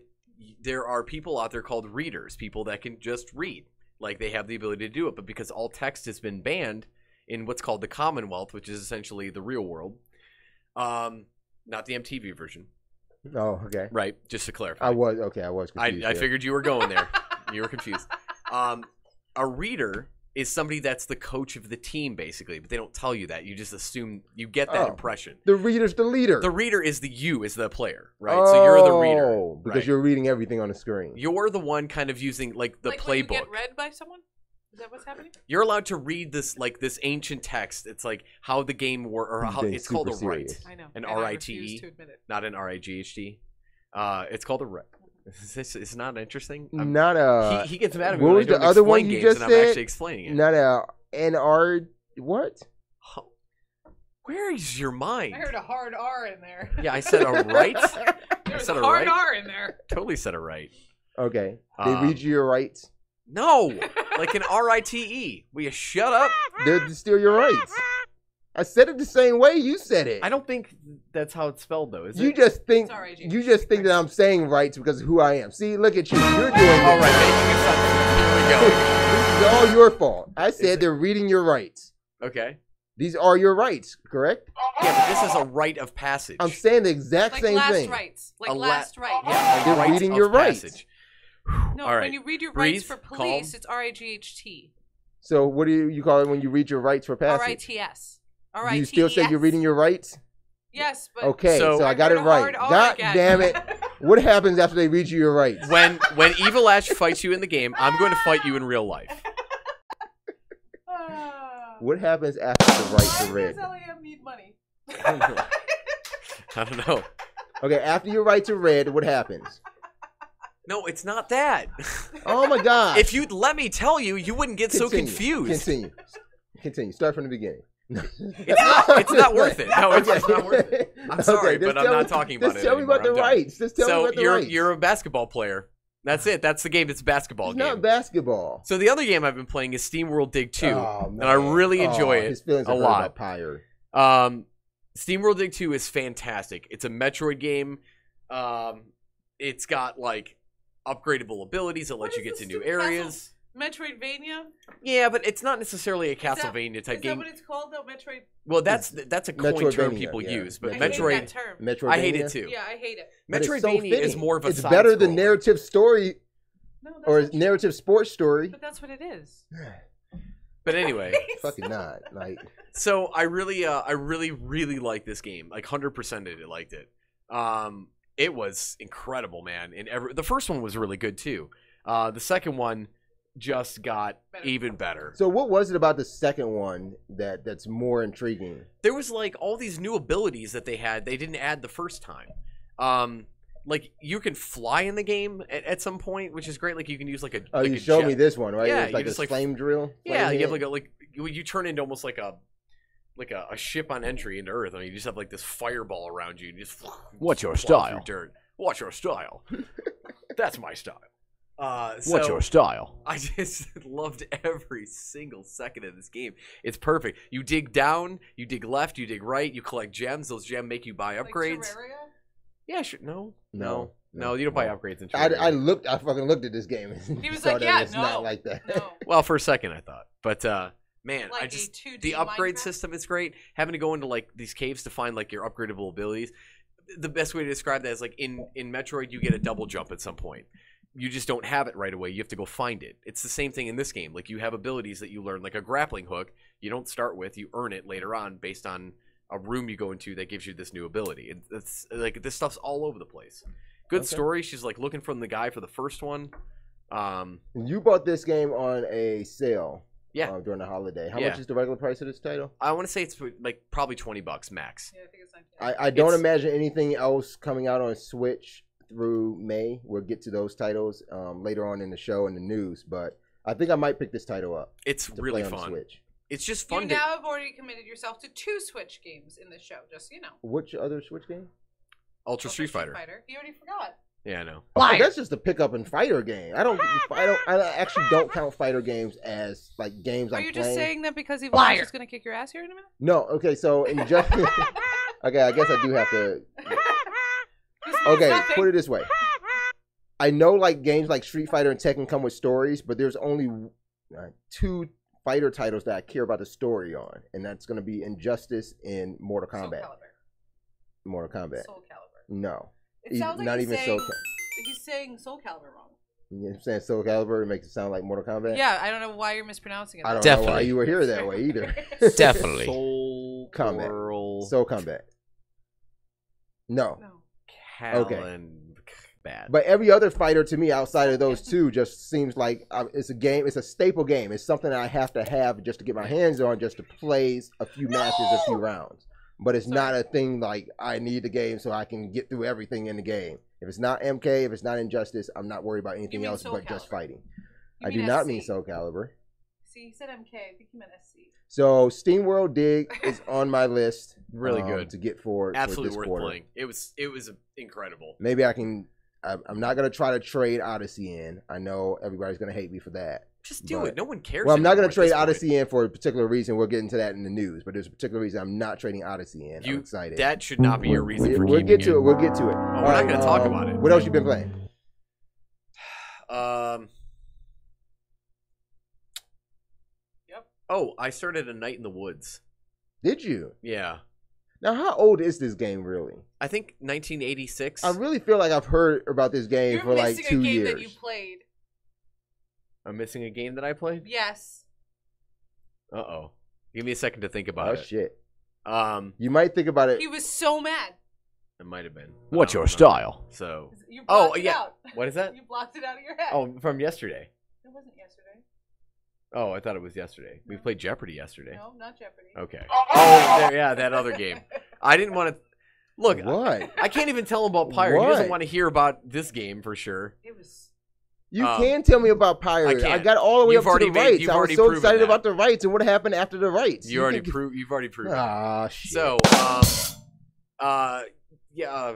there are people out there called readers, people that can just read. Like, they have the ability to do it, but because all text has been banned in what's called the Commonwealth, which is essentially the real world, not the MTV version. Oh, okay. Right, just to clarify. I was confused. I figured you were going there. You were confused. A reader is somebody that's the coach of the team, basically, but they don't tell you that. You just assume you get that impression. The reader's the leader. The reader is is the player, right? So you're the reader. Because you're reading everything on the screen. You're the one kind of using like the playbook. When you get read by someone? Is that what's happening? You're allowed to read this ancient text. It's like how the game works, or how it's called a rite. I know. An I RITE, refuse to admit it. not an RIGHT. It's called a rite. It's not interesting. He gets mad at me. What was the other one you just said? I'm actually explaining it. Not a NR what? Where is your mind? I heard a hard R in there. Yeah, I said a right. There's said a it hard right? R in there. Totally said it right. Okay. They read you your rights. No, like an RITE. Will you shut up? They're still your rights. I said it the same way you said it. I don't think that's how it's spelled, though. Is You it? just think Sorry, James. you just think that I'm saying rights because of who I am. See, look at you. You're doing this. All right, making assumptions. Here we This is all your fault. I said they're reading your rights. go. Okay. These are your rights, correct? Yeah, but this is a rite of passage. I'm saying the exact Like same last thing. rights. Like A last right. Yeah, They're rite reading of your rights. passage. No, All right. when you read your Breathe, rights for police, calm. it's RIGHT. So what do you call it when you read your rights for passage? RITS. Do you still say you're reading your rights? Yes, but Okay, So- so I got it heard a right. hard R God again. damn it. What happens after they read you your rights? When Evil Ash fights you in the game, I'm going to fight you in real life. What happens after the rights are read? Why does LAM need money? I don't know. Okay, after your rights are read, what happens? No, it's not that. Oh my God. If you'd let me tell you, you wouldn't get so confused. Continue. Start from the beginning. It's not worth it. No, it's not worth it. I'm sorry, Okay, but I'm not talking about it Just tell me anymore. about the I'm done. rights. Just tell me So about the rights. you're a basketball player. That's it. That's the game. It's a basketball It's game. not basketball. So the other game I've been playing is Steam World Dig 2, Oh, and I man. really enjoy it His feelings a are hurt lot. about Pyre. Steam World Dig 2 is fantastic. It's a Metroid game. It's got like upgradable abilities that let you get to new areas. Metroidvania? Yeah, but it's not necessarily a Castlevania Is type that game. what it's called though? Metroid? Well, that's a coin term Metroidvania, people yeah. use, but I hate Metroid, that term. Metroidvania. I hate it too. Yeah, I hate it. But it's so Metroidvania is fitting. more of a It's better than side-scroller. narrative story No, that's or not true. narrative sports story. But that's what it is. But anyway, Fucking not. Like, so I really like this game. Like 100% it liked it. It was incredible, man. The first one was really good too. The second one just got even better. so what was it about the second one that's more intriguing? There was like all these new abilities that they didn't add the first time. Like you can fly in the game at some point, which is great. Like you can use like a Oh, like you a showed jet. me this one, right? Yeah, It's like you just, a like, flame drill. Yeah, flame you have hit. like you turn into almost like a ship on entry into Earth. I mean, you just have like this fireball around you. And you just What's your fly style? through dirt. What's your style? That's my style. What's your style? I just loved every single second of this game. It's perfect. You dig down, you dig left, you dig right, you collect gems. Those gems make you buy upgrades. Like Terraria? Yeah, sure. No, No, you don't buy upgrades in I Terraria. I fucking looked at this game. And He was saw like, that yeah, it's no. not like that. No. Well, for a second I thought, but man, Like I a just 2D the upgrade Minecraft? system is great. Having to go into like these caves to find like your upgradable abilities. The best way to describe that is like in Metroid, you get a double jump at some point. You just don't have it right away. You have to go find it. It's the same thing in this game. Like you have abilities that you learn, like a grappling hook. You don't start with. You earn it later on based on a room you go into that gives you this new ability. And it's like this stuff's all over the place. Good story. She's like looking from the guy for the first one. You bought this game on a sale. Yeah. During the holiday. How Yeah. much is the regular price of this title? I want to say it's like probably $20 max. Yeah, I think it's 19. I don't It's- imagine anything else coming out on Switch through May. We'll get to those titles later on in the show and the news, but I think I might pick this title up It's to really play on the fun. Switch. It's just You fun to. now have already committed yourself to 2 Switch games in this show, just so you know. Which other Switch game? Ultra Street Fighter. You already forgot. Yeah, I know. Oh, that's just a pick-up and fighter game. I actually don't count fighter games as like games Are I'm you playing. just saying that because Evil Ash is going to kick your ass here in a minute? No, okay, so in just okay, I guess I do have to. Okay, Nothing. put it this way. I know like games like Street Fighter and Tekken come with stories, but there's only 2 fighter titles that I care about the story on, and that's going to be Injustice and Mortal Kombat. Mortal Kombat. Soul Calibur. No. It sounds like Not he's even saying, Soul he's saying Soul Calibur wrong. You know what I'm saying? Soul Calibur makes it sound like Mortal Kombat. Yeah, I don't know why you're mispronouncing it. I don't that know why Definitely. you were here that way either. Definitely. Soul Combat. Coral. Soul Combat. No. No. Callan. Bad. But every other fighter to me outside of those 2 just seems like it's a game. It's a staple game. It's something that I have to have just to get my hands on, just to play a few matches, a few rounds. But it's not a thing like I need the game so I can get through everything in the game. If it's not MK, if it's not Injustice, I'm not worried about anything mean else Soul but just Calibur. fighting. You I do mean not SC. mean Soul Calibur. See, he said MK. I think he meant SC. So SteamWorld Dig is on my list. Really good to get for absolutely this worth quarter. playing. It was incredible. Maybe I can. I'm not gonna try to trade Odyssey in. I know everybody's gonna hate me for that. Just do it. No one cares. Well, I'm not anymore gonna at trade this point. Odyssey in for a particular reason. We'll get into that in the news. But there's a particular reason I'm not trading Odyssey in. I'm excited. That should not be your reason for We'll keeping get to it. it. We'll get to it. Oh, we're not gonna talk about it. What else you been playing? Yep. Oh, I started A Night in the Woods. Did you? Yeah. Now, how old is this game really? I think 1986. I really feel like I've heard about this game You're for like missing 2 a game years. that you played. I'm missing a game that I played? Yes. Uh-oh. Give me a second to think about it. Shit. You might think about it. He was so mad. It might have been. What's I your don't remember. style? So. You blocked it yeah. out. What is that? You blocked it out of your head. Oh, from yesterday. It wasn't yesterday. Oh, I thought it was yesterday. We played Jeopardy yesterday. No, not Jeopardy. Okay. Oh, yeah, that other game. I didn't want to. Look, What? I can't even tell him about Pirate. He What? doesn't want to hear about this game for sure. It was. You can tell me about Pirate. I got all the way You've up to the already made- rights. you've I was already so proven excited that. about the rights and what happened after the rights. You've already proven. Ah, shit. So, yeah,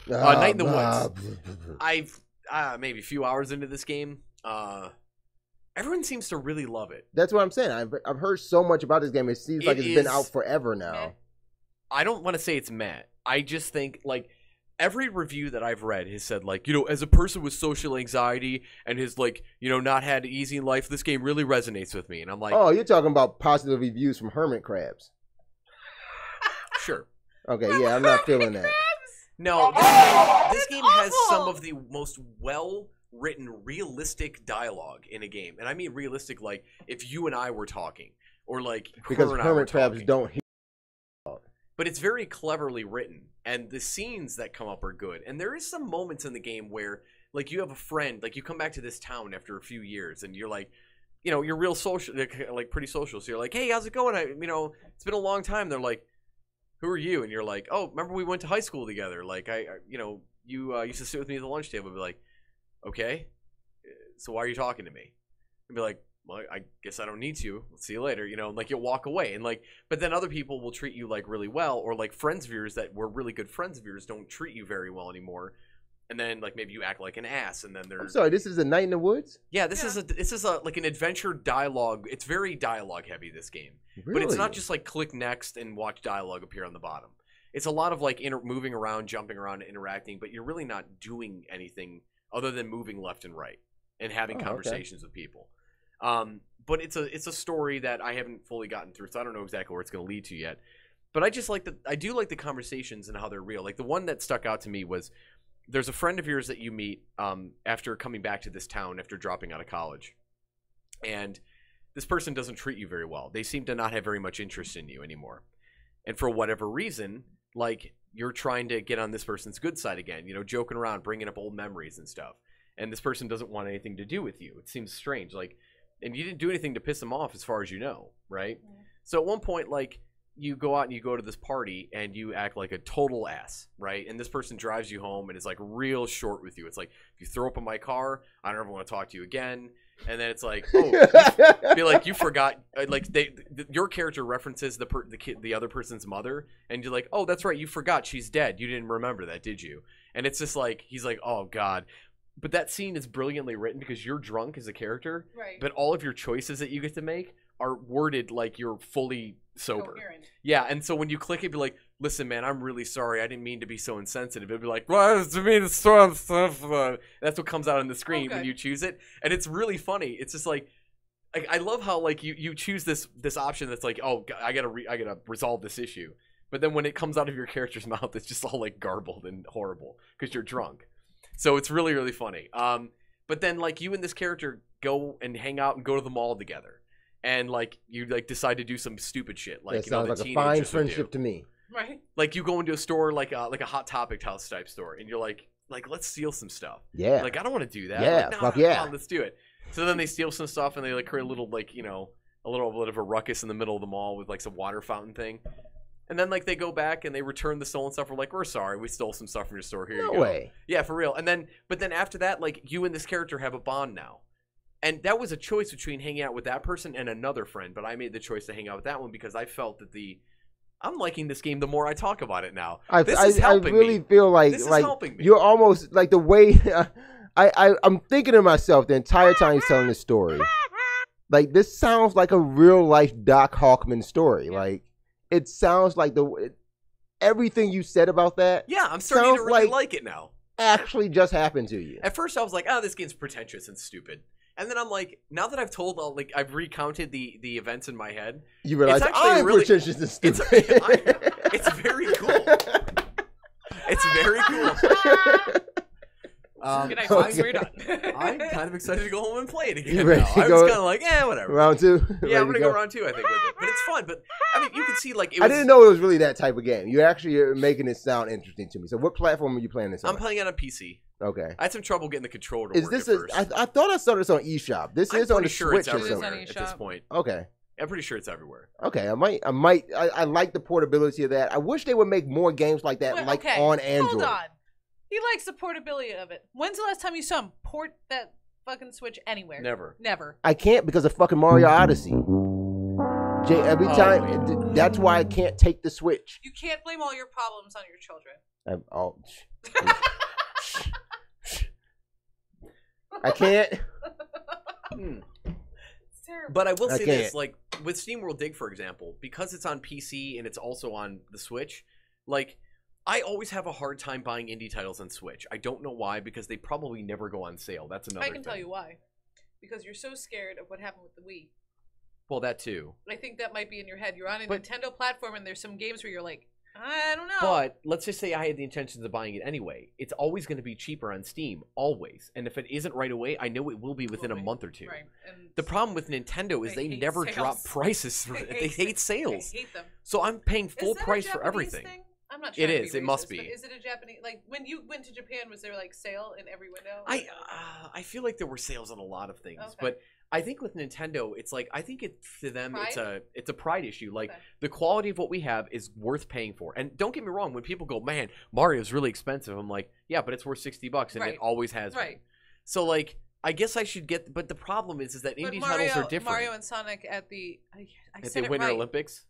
Night in the Woods. I've maybe a few hours into this game. Everyone seems to really love it. That's what I'm saying. I've heard so much about this game. It seems like it's been out forever now. I don't want to say it's meh. I just think like every review that I've read has said like, you know, as a person with social anxiety and has like, you know, not had an easy in life, this game really resonates with me. And I'm like, oh, you're talking about positive reviews from hermit crabs. Sure. Okay, yeah, I'm not feeling that. No, this game has some of the most well-written, realistic dialogue in a game. And I mean realistic like if you and I were talking or like Because her and I were hermit crabs talking. don't hear. But it's very cleverly written, and the scenes that come up are good. And there is some moments in the game where, like, you have a friend, like, you come back to this town after a few years, and you're like, you know, you're real social, like, pretty social. So you're like, hey, how's it going? It's been a long time. They're like, who are you? And you're like, oh, remember we went to high school together. Like, you used to sit with me at the lunch table. I'd be like, okay, so why are you talking to me? I'd be like, well, I guess I don't need to. Let's see you later. You know, like you'll walk away and like, but then other people will treat you like really well, or like friends of yours that were really good friends of yours don't treat you very well anymore. And then like maybe you act like an ass, and then they're. I'm sorry, this is A Night in the Woods? Yeah, this is a like an adventure dialogue. It's very dialogue heavy, this game. Really? But it's not just like click next and watch dialogue appear on the bottom. It's a lot of like moving around, jumping around, interacting, but you're really not doing anything other than moving left and right and having conversations with people. But it's a story that I haven't fully gotten through, so I don't know exactly where it's going to lead to yet. But I just like I do like the conversations and how they're real. Like the one that stuck out to me was there's a friend of yours that you meet after coming back to this town after dropping out of college, and this person doesn't treat you very well. They seem to not have very much interest in you anymore, and for whatever reason, like you're trying to get on this person's good side again, you know, joking around, bringing up old memories and stuff, and this person doesn't want anything to do with you. It seems strange, like. And you didn't do anything to piss them off as far as you know, right? Yeah. So at one point, like, you go out and you go to this party and you act like a total ass, right? And this person drives you home and is, like, real short with you. It's like, if you throw up in my car, I don't ever want to talk to you again. And then it's like, oh, feel like you forgot, like, your character references the other person's mother. And you're like, oh, that's right, you forgot she's dead. You didn't remember that, did you? And it's just like, he's like, oh, God. But that scene is brilliantly written because you're drunk as a character, right? But all of your choices that you get to make are worded like you're fully sober. Coherent. Yeah, and so when you click it, be like, listen, man, I'm really sorry. I didn't mean to be so insensitive. It'd be like, well, to me, the storm stuff. That's what comes out on the screen when you choose it. And it's really funny. It's just like I love how like you choose this option that's like, oh, I gotta resolve this issue. But then when it comes out of your character's mouth, it's just all like garbled and horrible because you're drunk. So it's really, really funny. But then, like, you and this character go and hang out and go to the mall together. And, like, you, like, decide to do some stupid shit. Like, that sounds like a fine friendship to me. Right. Like, you go into a store, like a Hot Topic house type store, and you're like, let's steal some stuff. Yeah. Like, I don't want to do that. Yeah, like, fuck no, yeah. come on, let's do it. So then they steal some stuff, and they, like, create a little, like, you know, a little bit of a ruckus in the middle of the mall with, like, some water fountain thing. And then, like, they go back and they return the stolen stuff. We're like, we're sorry. We stole some stuff from your store. Here you go. No way. Yeah, for real. But then after that, like, you and this character have a bond now. And that was a choice between hanging out with that person and another friend, but I made the choice to hang out with that one because I felt that I'm liking this game the more I talk about it now. This is helping me. I really feel like This is helping me. you're almost like the way I'm thinking to myself the entire time he's telling this story. Like this sounds like a real life Doc Hawkman story. Like it sounds like everything you said about that. Yeah, I'm starting to really like it now. Actually just happened to you. At first I was like, oh, this game's pretentious and stupid. And then I'm like, now that I've recounted the events in my head, you realize I'm pretentious and stupid. It's very cool. It's very cool. Good night, folks. We're done. I'm kind of excited to go home and play it again ready now. to I go was kind of like, whatever. Round 2? Yeah, I'm going to go round 2, I think, with it. But it's fun. But, I mean, you can see, like, I didn't know it was really that type of game. You actually are making it sound interesting to me. So what platform are you playing this on? I'm playing it on PC. Okay. I had some trouble getting the controller to work this at first. I thought I saw this on eShop. This is on the Switch or something. At this point. Okay. I'm pretty sure it's everywhere. Okay, I like the portability of that. I wish they would make more games like that, on Android. Hold on. He likes the portability of it. When's the last time you saw him port that fucking Switch anywhere? Never. I can't because of fucking Mario Odyssey. Every time, that's why I can't take the Switch. You can't blame all your problems on your children. I can't. It's terrible. But I will say this, like with SteamWorld Dig, for example, because it's on PC and it's also on the Switch, like I always have a hard time buying indie titles on Switch. I don't know why, because they probably never go on sale. That's another thing. I can tell you why. Because you're so scared of what happened with the Wii. Well, that too. I think that might be in your head. You're on a Nintendo platform and there's some games where you're like, I don't know. But let's just say I had the intentions of buying it anyway. It's always going to be cheaper on Steam, always. And if it isn't right away, I know it will be within a month or two. Right. And the problem with Nintendo is they never drop prices. They hate sales. They hate them. So I'm paying full price for everything. Thing? I'm not sure. It is. It must be. Is it a Japanese? Like when you went to Japan, was there like sale in every window? I feel like there were sales on a lot of things, but I think with Nintendo, it's like to them it's a pride issue. Like the quality of what we have is worth paying for. And don't get me wrong, when people go, "Man, Mario's really expensive," I'm like, "Yeah, but it's worth $60 and it always has been." So like, I guess I should get. But the problem is that indie titles are different. Mario and Sonic at the Winter Olympics.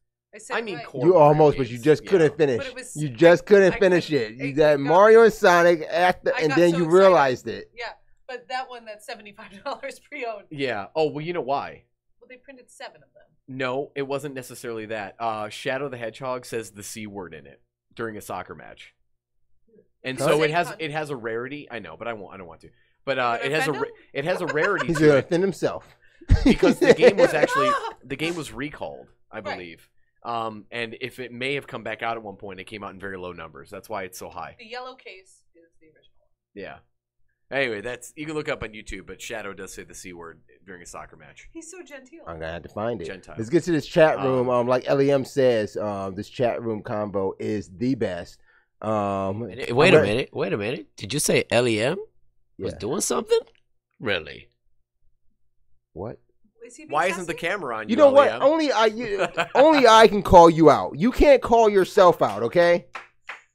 I mean, you almost, but you just couldn't finish. You just couldn't finish it. You got Mario and Sonic and then you realized it. Yeah, but that one, that's $75 pre-owned. Yeah. Oh well, you know why? Well, they printed 7 of them. No, it wasn't necessarily that. Shadow the Hedgehog says the C word in it during a soccer match, and so it has a rarity. I know, but I don't want to. But it has a rarity. He's gonna offend himself because the game was recalled, I believe. And if it may have come back out at one point, it came out in very low numbers. That's why it's so high. The yellow case is the original one. Yeah. Anyway, you can look up on YouTube, but Shadow does say the C word during a soccer match. He's so genteel. I'm gonna have to find it. Gentile. Let's get to this chat room. Like LEM says, this chat room combo is the best. Wait a minute. Did you say LEM was doing something? Really? What? Why isn't the camera on you? You know what? Only I can call you out. You can't call yourself out, okay?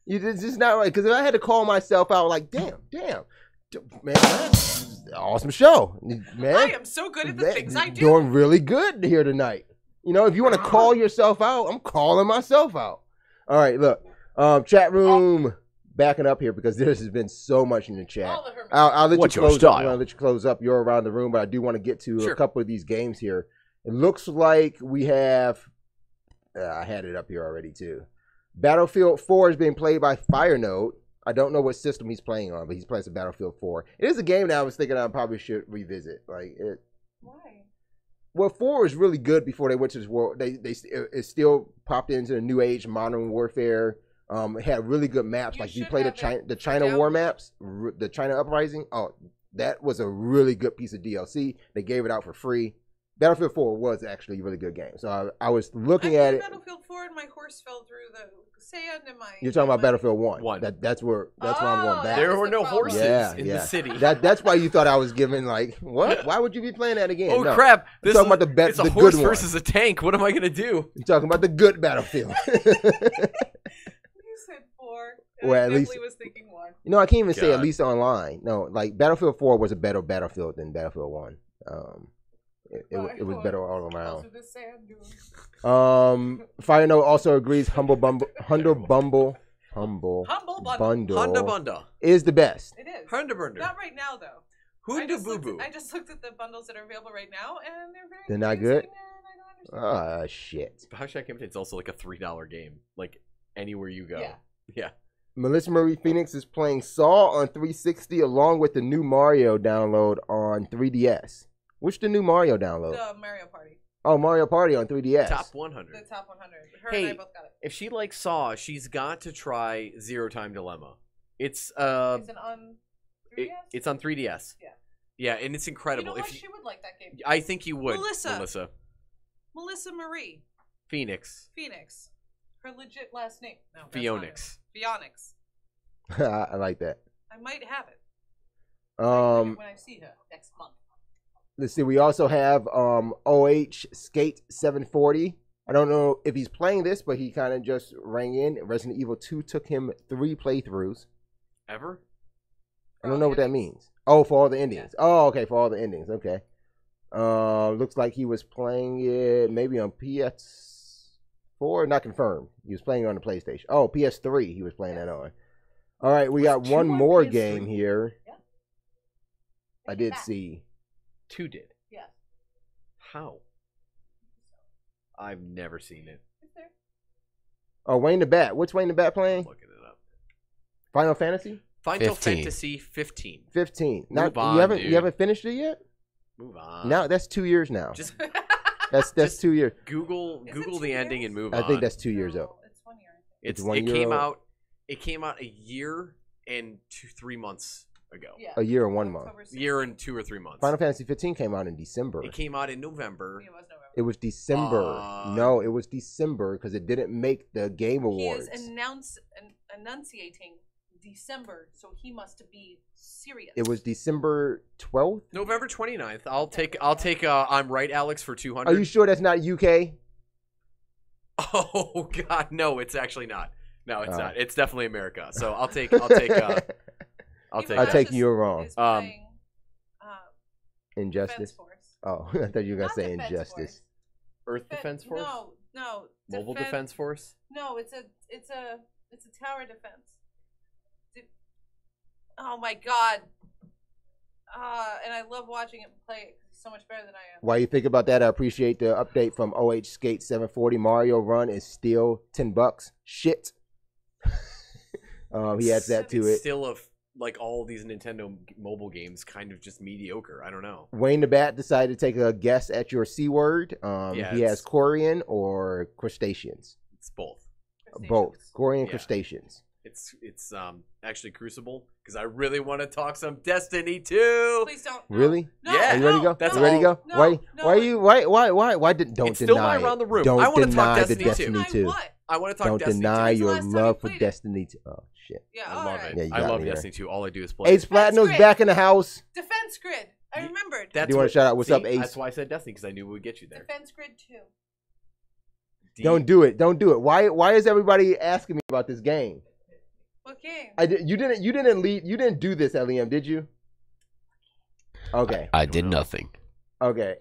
It's just not right. Because if I had to call myself out, like, damn, man, that's an awesome show, man. I am so good at the things I do. Doing really good here tonight. You know, if you want to call yourself out, I'm calling myself out. All right, look, chat room. Backing up here because there has been so much in the chat. I'll let you close up. I'll let you close up. You're around the room, but I do want to get to a couple of these games here. It looks like we have. I had it up here already too. Battlefield 4 is being played by Firenode. I don't know what system he's playing on, but he's playing some Battlefield 4. It is a game that I was thinking I probably should revisit. Like it. Why? Well, 4 was really good before they went to this world. It still popped into the new age, modern warfare. It had really good maps. Like you play the China war maps, the China Uprising. Oh, that was a really good piece of DLC. They gave it out for free. Battlefield 4 was actually a really good game. So I was looking at it. Battlefield 4 and my horse fell through the sand and my. You're talking about Battlefield 1. That's where I'm going back. There were no horses in the city. That's why you thought I was giving like what? Why would you be playing that again? Oh crap! It's a horse versus a tank. What am I gonna do? You're talking about the good Battlefield. Said 4. Well, at least was thinking 1. You know, I can't even say at least online. No, like Battlefield 4 was a better Battlefield than Battlefield 1. It was better all around. Closer to sand dunes. Fire Note also agrees Humble Bundle Humble Bundle. Honda is the best. It is. Honda Bundle. Not right now though. Honda Boo Boo. I just looked at the bundles that are available right now, and They're not good? I don't understand. Shit. Bioshock Infinite is also like a $3 game. Like anywhere you go. Yeah. Melissa Marie Phoenix is playing Saw on 360 along with the new Mario download on 3DS. Which the new Mario download? The Mario Party. Oh, Mario Party on 3DS. Top 100. The top 100. Her Hey, and I both got it. if she likes Saw, she's got to try Zero Time Dilemma. It's Is it on 3DS? it's on 3DS. Yeah. Yeah, and it's incredible. You know what? If She would like that game. I think you would, Melissa Marie Phoenix. Her legit last name. No, that's Phoenix. not it. Phoenix. I like that. I might have it. Um, When I see her next month. let's see. We also have OH Skate 740. I don't know if he's playing this, but he kind of just rang in. Resident Evil 2 took him 3 playthroughs. Ever? I don't know what that means. Oh, for all the endings. Yeah. Oh, okay, for all the endings. Okay. Looks like he was playing it maybe on PS4. Not confirmed. He was playing it on the PlayStation. Oh, PS3 he was playing that on. All right, we got one more game here. Yeah. I did see. 2 did. Yeah. How? I've never seen it. It's there. Oh, Wayne the Bat. What's Wayne the Bat playing? Looking it up. Final Fantasy? Final 15. Fantasy 15. 15. Move on, you haven't finished it yet? Move on. Now that's 2 years now. Just That's just 2 years. Google Is it 2 the ending years? and move on. I think that's 2 years No, old. It's 1 year. It's It 1 year came old. out. It came out a year and 3 months ago. Yeah. A year and 1 month. October 16th. Year and 2 or 3 months. Final Fantasy 15 came out in December. It came out in November. It was November. It was December. No, it was December because it didn't make the Game Awards. He is enunciating December, so he must be serious. It was December 12th. November 29th. I'll take I'm right, Alex, for 200. Are you sure that's not UK? Oh God, no, it's actually not. No, it's Oh. not. It's definitely America. So I'll take Even I take Justice you're wrong. is playing, Injustice. Defense Force. Oh, I thought you were gonna Not say Defense Injustice. Force. Earth Defense Force. No. Mobile Defense Force. No, it's a tower defense. Oh my God. And I love watching him play. He's so much better than I am. While you think about that, I appreciate the update from OH Skate 740. Mario Run is still $10. Shit. He adds that to it. Still like all these Nintendo mobile games, kind of just mediocre. I don't know. Wayne the Bat decided to take a guess at your C word. Yeah, he has Corian or crustaceans. It's both. Both. Corian Yeah. crustaceans. It's actually Crucible because I really want to talk some Destiny 2. Please don't. No. Really? No, Yeah. Are you ready to go? That's You ready to all. go? No, why? no, Why are you? Why don't It's still deny not around the room. Don't I wanna talk deny the Destiny Destiny 2. What? I want to talk Don't Destiny deny 2. When's the your last time you love for played it? Destiny 2. Oh shit. Yeah, I all love right. it. Yeah, you I got love me there. Destiny 2. All I do is play. Ace Platinum's Grid. back in the house. Defense Grid. I remembered. That's Do you wanna what- shout out what's see, up, Ace? That's why I said Destiny because I knew we would get you there. Defense Grid 2. Don't do it. Don't do it. Why is everybody asking me about this game? What game? You didn't do this, LEM, did you? Okay. I did nothing. Okay.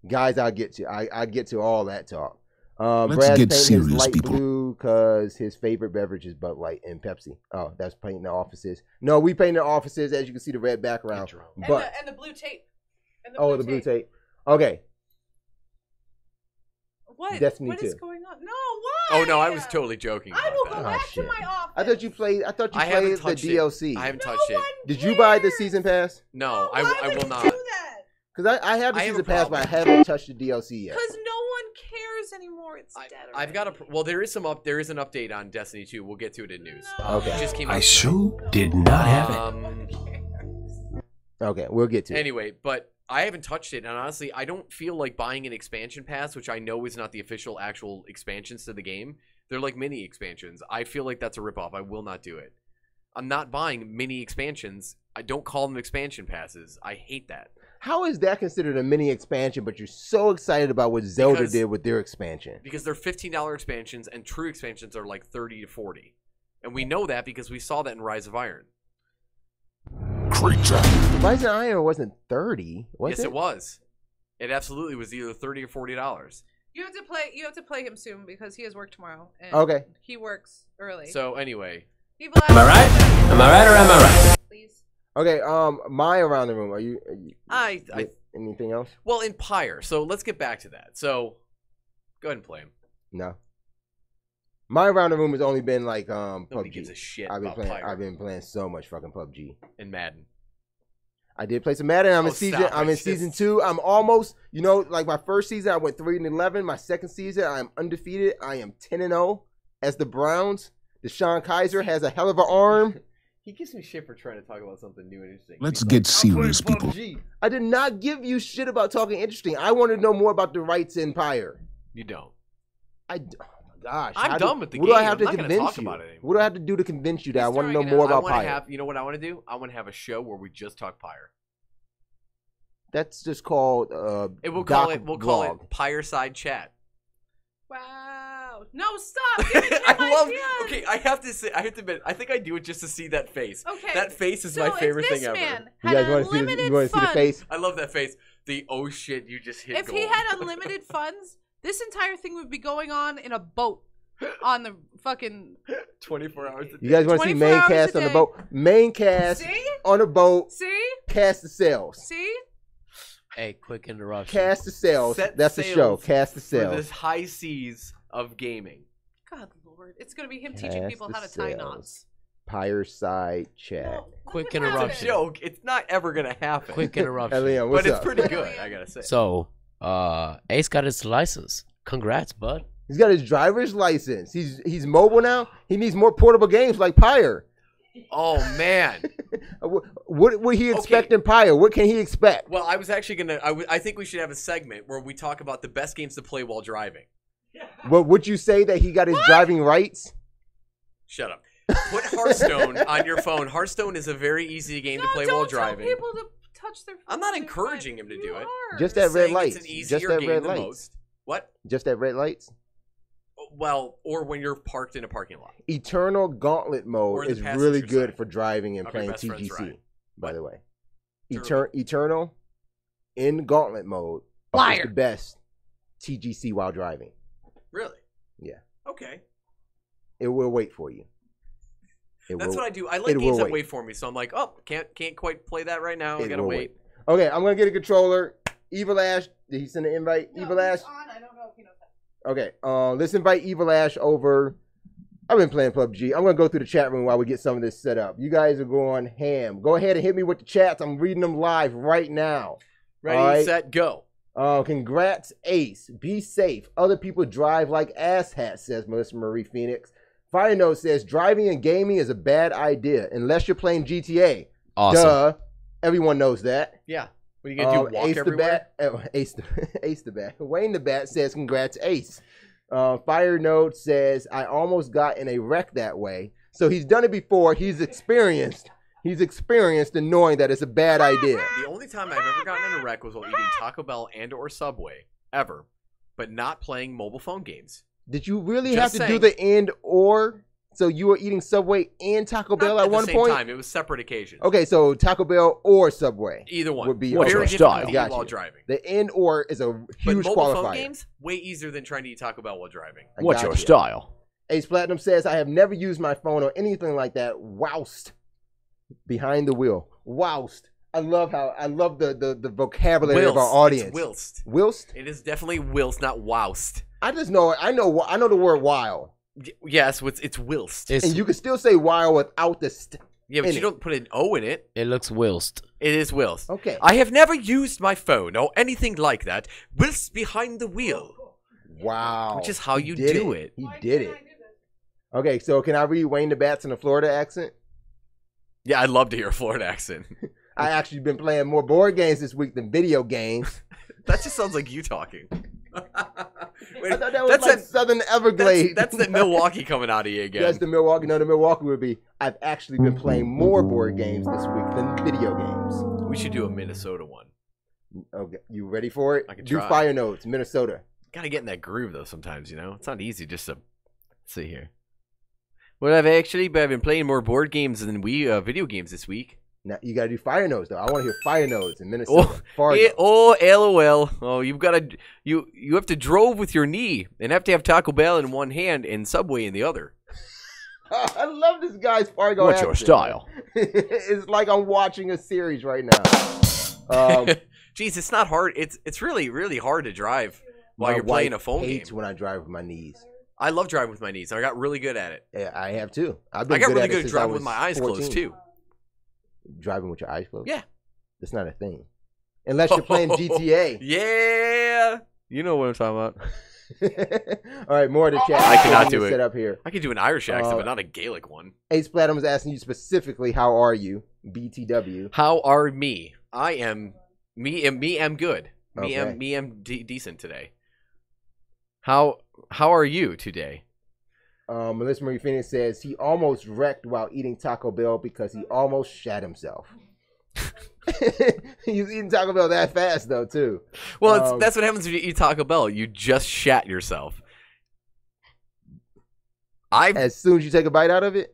Guys, I'll get to I get to all that talk. Let's Brad's get painting his serious, light people. blue because his favorite beverage is Bud Light and Pepsi. Oh, that's painting the offices. No, we painted the offices, as you can see the red background. But And the blue tape. And the blue tape. Okay. What? Destiny What is 2. going on? No, why? Oh no, I was totally joking. I about will that. go Oh, back shit. to my office. I thought you played I haven't the touched DLC. it. I haven't No touched it. one Did you buy the cares. season pass? No, Why I would will you not. do that? Because I have the I have a season pass, but I problem. haven't touched the DLC yet. Because no one cares anymore. It's dead. I've got a well. There is an update on Destiny 2. We'll get to it in news. No. Okay. It just came out. I sure did not have it. Okay, we'll get to it. Anyway, but I haven't touched it, and honestly, I don't feel like buying an expansion pass, which I know is not the official actual expansions to the game. They're like mini expansions. I feel like that's a ripoff. I will not do it. I'm not buying mini expansions. I don't call them expansion passes. I hate that. How is that considered a mini expansion, but you're so excited about what Zelda Because- did with their expansion? Because they're $15 expansions, and true expansions are like 30 to 40. And we know that because we saw that in Rise of Iron. creature. Rising Iron wasn't 30, was Yes, it was. It absolutely was either $30 or $40. You have to play. You have to play him soon because he has work tomorrow. And Okay. He works early. So anyway, Am I right? Am I right or am I right? Please. Okay, my around the room. Are you I anything else? well in Pyre. So let's get back to that. So go ahead and play him. No. My around the room has only been like Nobody PUBG. gives a shit I've been about playing. Pyre. I've been playing so much fucking PUBG. And Madden. I did play some Madden. I'm Oh, in season. stop. I'm in season 2. I'm almost. You know, like my first season, I went 3-11. My second season, I'm undefeated. I am 10-0 as the Browns. Deshaun Kaiser has a hell of an arm. He gives me shit for trying to talk about something new and interesting. Let's He's get like, serious, "I'm playing people." PUBG." I did not give you shit about talking interesting. I want to know more about the rights in Pyre. You don't. Oh my gosh. I'm done with the What do I game. have I'm to not gonna convince talk you? about it anymore. What do I have to do to convince you that I He's want to know throwing it more out. about I want to Pyre? have. You know what I want to do? I want to have a show where we just talk Pyre. That's just called We'll Doc call it Vlog. Pyreside Chat. Wow. No, stop. Give him I love. ideas. Okay, I have to say, I have to admit, I think I do it just to see that face. Okay. That face is So my favorite if this thing ever. man You had guys want to see the, unlimited you want to see the funds- face? I love that face. The oh shit, you just hit If gold. he had unlimited funds, this entire thing would be going on in a boat on the fucking 24 hours a day. You guys want to see 24 hours Maincast a on the day. boat? Maincast See? on a boat. See? Cast the sails. See? Hey, quick interruption. Cast the sails. Set That's the show. sails Cast the For sails. this high seas of gaming. God Lord. It's going to be him teaching Cast people the how to tie sails. knots. Pyreside Chat. No, Quick what would It's a interruption. joke. It's not ever gonna happen. Quick interruption. Eliam, but what's it's up? pretty good. I gotta say. So, Ace got his license. Congrats, bud. He's got his driver's license. He's mobile now. He needs more portable games like Pyre. Oh man. What would he expect in Pyre? What can he expect? Well, I was actually gonna. I think we should have a segment where we talk about the best games to play while driving. Well, would you say that he got his driving rights? Shut up. Put Hearthstone on your phone. Hearthstone is a very easy game to play while driving. Tell people to touch their I'm not phones encouraging and him to you do it. are. Just at red Saying lights. It's an Just easier at game red than lights. most. What? Just at red lights. Well, or when you're parked in a parking lot. Eternal Gauntlet Or mode in the is passenger really good side for driving and of your playing best friend's TGC. ride. By What? the way, Turtle. Eternal in Gauntlet mode is Liar. the best TGC while driving. Really? Yeah, Okay. it will wait for you. That's what I do. I it like will games that wait. wait for me. So I'm like, oh, can't quite play that right now. I It gotta will wait. Okay, I'm gonna get a controller. Evil Ash, did he send an invite? No, Evil Ash. he's on. I don't know if he knows that. Okay, let's invite Evil Ash over. I've been playing PUBG. I'm gonna go through the chat room while we get some of this set up. You guys are going ham. Go ahead and hit me with the chats. I'm reading them live right now. Ready, All right. set, go. Congrats, Ace. Be safe. Other people drive like asshats, says Melissa Marie Phoenix. Fire Note says driving and gaming is a bad idea unless you're playing GTA. Awesome. Duh. Everyone knows that. Yeah. What are you gonna do? Walk Ace everywhere? the Bat. Ace the Bat. Wayne the Bat says congrats, Ace. Fire Note says I almost got in a wreck that way. So he's done it before. He's experienced. He's experienced in knowing that it's a bad idea. The only time I've ever gotten in a wreck was while eating Taco Bell and or Subway, ever, but not playing mobile phone games. Did you really Just have to do saying. the and or? So you were eating Subway and Taco Bell Not at one the same point? time. It was separate occasions. Okay, so Taco Bell or Subway. Either one Would be What's very your difficult style? to eat Got while you. driving. The and or is a But huge mobile qualifier. phone games way easier than trying to eat Taco Bell while driving. I What's got your you. style? Ace Platinum says I have never used my phone or anything like that whilst behind the wheel. Whilst. I love the vocabulary of our audience. It's whilst. Whilst? It is definitely whilst, not whilst. I know the word while. Yes, it's whilst. It's, And you can still say while without the Yeah, but in you it. don't put an O in it. it looks whilst. It is whilst. Okay. I have never used my phone or anything like that whilst behind the wheel. Wow. Which is how He you did do it. He did it. Okay, so can I read Wayne the Bats in a Florida accent? Yeah, I'd love to hear a Florida accent. I actually been playing more board games this week than video games. That just sounds like you talking. Wait, I thought that was like that- Southern Everglades. That's the Milwaukee coming out of you again. That's the Milwaukee. No, the Milwaukee would be. I've actually been playing more board games this week than video games. We should do a Minnesota one. Okay, you ready for it? I can do try. Fire Notes, Minnesota. Gotta get in that groove though. Sometimes it's not easy just to. Let's see here. Well, I've been playing more board games than video games this week. Now you gotta do fire notes though. I want to hear fire notes in Minnesota. LOL. Oh, you've got to you have to drove with your knee and have to have Taco Bell in one hand and Subway in the other. I love this guy's Fargo What's your accent. style? It's like I'm watching a series right now. Jeez, it's not hard. It's really hard to drive while you're playing a phone game. When I drive with my knees. I love driving with my knees. I got really good at it. Yeah, I have too. I got really good at driving with my eyes closed too. Driving with your eyes closed? Yeah. That's not a thing. Unless you're playing GTA. Yeah. You know what I'm talking about. All right, more of the chat. I cannot do it. Set up here. I can do an Irish accent, but not a Gaelic one. Ace Platinum was asking you specifically, how are you? BTW. How are me? I am am good. Okay. Me am decent today. How are you today? Melissa Marie Phoenix says he almost wrecked while eating Taco Bell because he almost shat himself. He's eating Taco Bell that fast though too. Well, that's what happens when you eat Taco Bell. You just shat yourself. As soon as you take a bite out of it,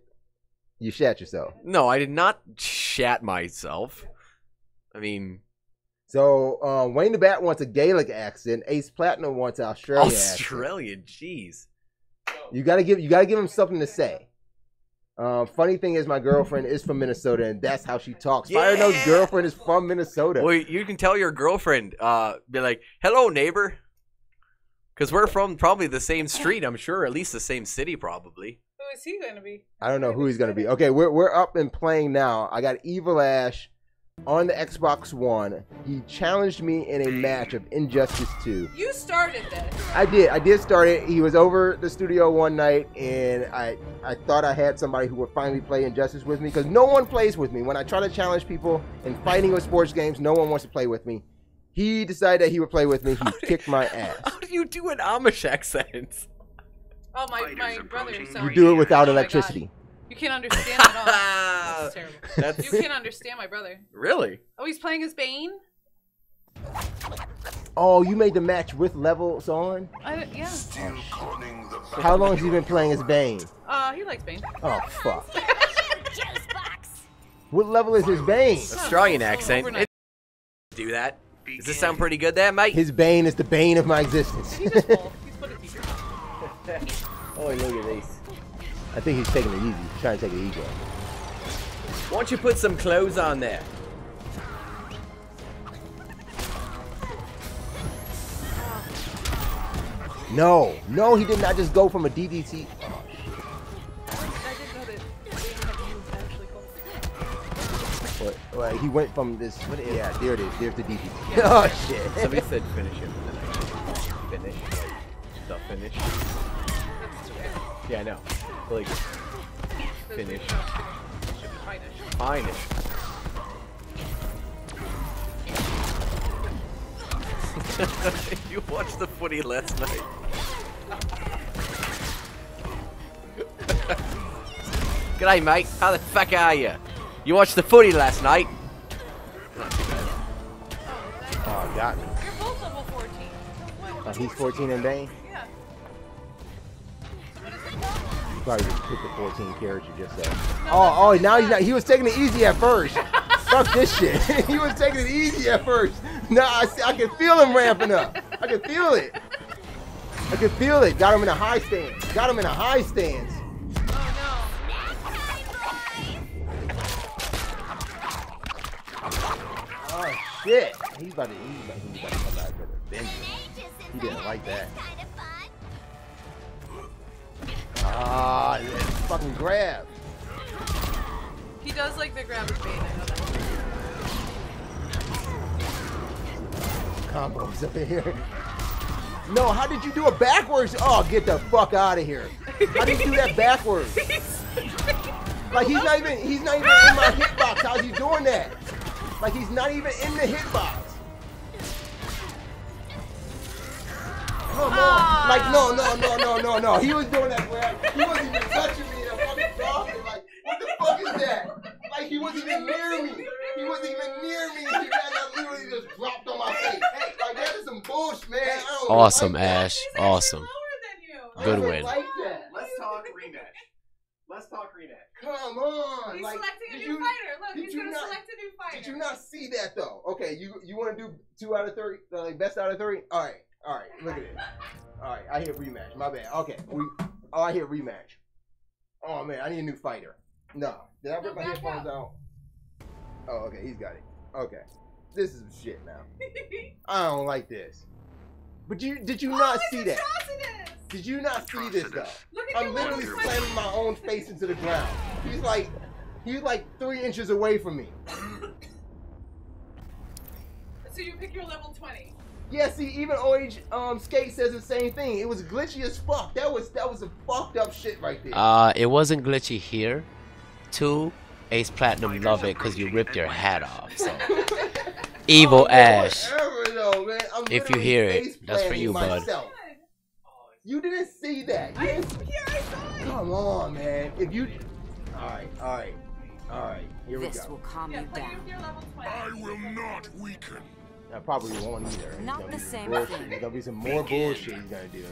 you shat yourself. No, I did not shat myself. I mean, so Wayne the Bat wants a Gaelic accent. Ace Platinum wants an Australian accent. Jeez. You gotta give him something to say. Funny thing is, my girlfriend is from Minnesota, and that's how she talks. Yeah. Fire Nose's girlfriend is from Minnesota. Well, you can tell your girlfriend, be like, "Hello, neighbor," because we're from probably the same street. I'm sure, at least the same city, probably. Who is he going to be? I don't know who he's gonna be. Okay, we're up and playing now. I got Evil Ash on the Xbox One. He challenged me in a match of Injustice 2. You started this. I did start it. He was over the studio one night, and I thought I had somebody who would finally play Injustice with me, because no one plays with me. When I try to challenge people in fighting with sports games, no one wants to play with me. He decided that he would play with me. He kicked my ass. How do you do an Amish accent? Oh, my brother. You do it without electricity. You can't understand at all. That's terrible. You can't understand my brother. Really? Oh, he's playing as Bane? Oh, you made the match with levels on? Yeah. How long has he been playing as Bane? He likes Bane. Oh, fuck. What level is his Bane? Australian accent. Do that. Does this sound pretty good there, mate? His Bane is the bane of my existence. He's just full. He's put a teacher. Oh, look at this. I think he's taking it easy. He's trying to take it easy. Why don't you put some clothes on there? No, he did not just go from a DDT. Oh, I didn't know that Bane had moves actually called. Well, he went from this. Yeah, there it is. There's the DDT. Oh, shit. Somebody said finish him. Finish. The finish. Yeah, I know. Like, finish. Finish. You watched the footy last night. G'day, mate. How the fuck are you? You watched the footy last night? Oh, got me. You're both level 14. Oh, he's 14 in Bane? Yeah. You probably just picked the 14 character just so. Oh, now he's not. He was taking it easy at first. Fuck this shit. He was taking it easy at first. Now I can feel him ramping up. I can feel it. Got him in a high stance. Oh shit. He's about to come back with a vengeance. He didn't like that. Ah, fucking grab. He does like the grab with Bane, I know that. Combos up in here. No, how did you do it backwards? Oh, get the fuck out of here. How did you do that backwards? Like he's not even in my hitbox. How's he doing that? Like he's not even in the hitbox. Come on. Like no. He was doing that grab. He wasn't even touching me in a fucking dolphin. Like, what the fuck is that? Like he wasn't even near me. He literally just dropped on my face. Like that is some bullshit, man. I don't Awesome, like Ash. Awesome. Good win. Like that. Let's talk rematch. talk rematch. Come on. He's like, selecting a did new you- fighter. Look, did he's you gonna not- select a new fighter. Did you not see that though? Okay, you want to do 2 out of 3, like best out of 3? All right. Look at it. All right, I hear rematch. My bad. Okay, I hear rematch. Oh man, I need a new fighter. No, did I rip my headphones out? Oh, okay, he's got it. Okay, this is shit now. I don't like this. But did you not see that? Atrocitus! Did you not see this though? Look at I'm your literally level slamming my own face into the ground. He's like 3 inches away from me. So you pick your level 20. Yeah, see, even OH Skate says the same thing. It was glitchy as fuck. That was some fucked up shit right there. It wasn't glitchy here. 2, Ace Platinum love it because you ripped your hat off. So. Evil Ash. Whatever, though, man. I'm If you literally hear it, face that's for planting you, bud. myself. You didn't see that. You didn't... I saw it. Come on, man. If you... All right. Here we This go. will calm Yeah, you play down. with your level 20. I will not weaken. I probably won't either. It's Not gonna the be some same bullshit. thing. There's gonna be some more bullshit he's gonna do.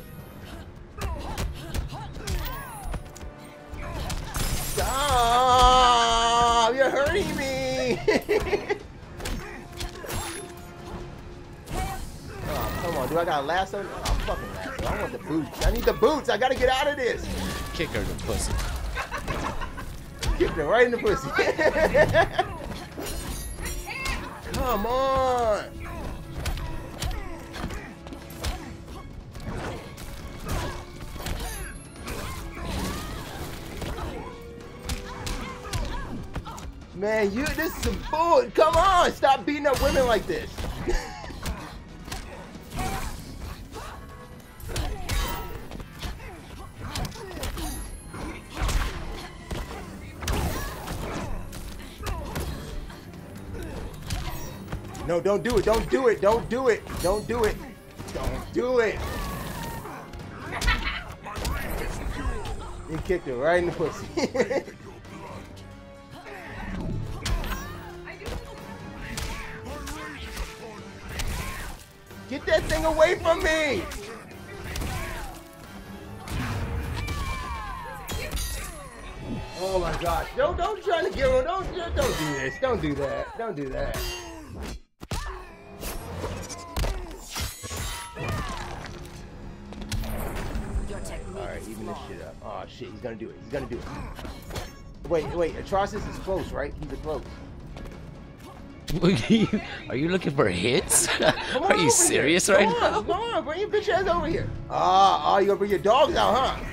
Stop! You're hurting me! Oh, come on, do I got a lasso? Oh, fucking lasso. I want the boots. I need the boots. I gotta get out of this. Kick her in the pussy. Kick her right in the pussy. Come on. Man, this is some bull. Come on, stop beating up women like this. No, don't do it. Don't do it. Don't do it. Don't do it. Don't do it. You kicked her right in the pussy. Get that thing away from me! Oh my gosh. Don't try to get on. Don't do this. Don't do that. Don't do that. Alright, even this shit up. Oh shit, he's gonna do it. He's gonna do it. Wait, Atrocitus is close, right? He's a close. Are you looking for hits? Come on Are you over serious here. right Come now? on, come on, bring your bitch ass over here. Oh, you gonna bring your dogs out, huh?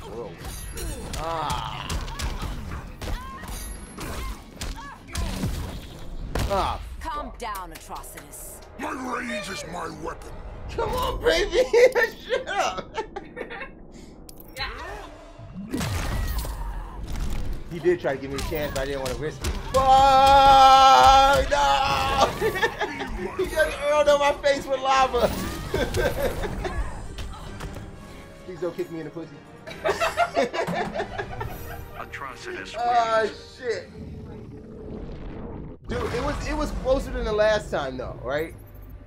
Whoa. Ah. Ah. Calm down, Atrocitus. My rage is my weapon. Come on, baby. Shut up. He did try to give me a chance, but I didn't want to risk it. Fuck! No! He just hurled on my face with lava. Please don't kick me in the pussy. Atrocitus. Oh shit. Dude, it was closer than the last time though, right?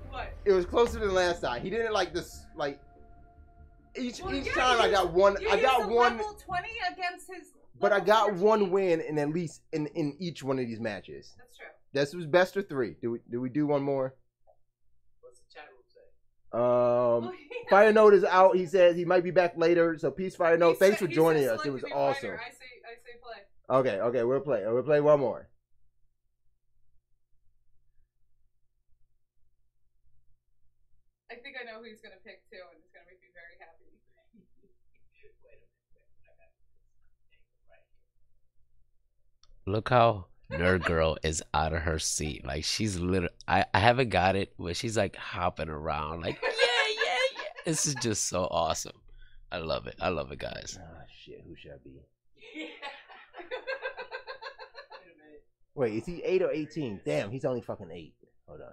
What? It was closer than the last time. He didn't like this like each Well, yeah, time I got one You I got used a one level 20 against his. but I level got 14. one win in at least in each one of these matches. That's true. This was best of 3. Do we do one more? What's the chat room say? Fire Note is out. He says he might be back later. So peace, Fire Note. He Thanks said- for he joining said us. It select was a new awesome. fighter. I say play. Okay, we'll play. We'll play one more. I think I know who he's gonna pick too, and it's gonna make me very happy. Look how Nerd Girl is out of her seat. Like she's literally, I haven't got it, but she's like hopping around, like yeah. This is just so awesome. I love it, guys. Ah, shit. Who should I be? Wait, is he 8 or 18? Damn, he's only fucking 8. Hold on.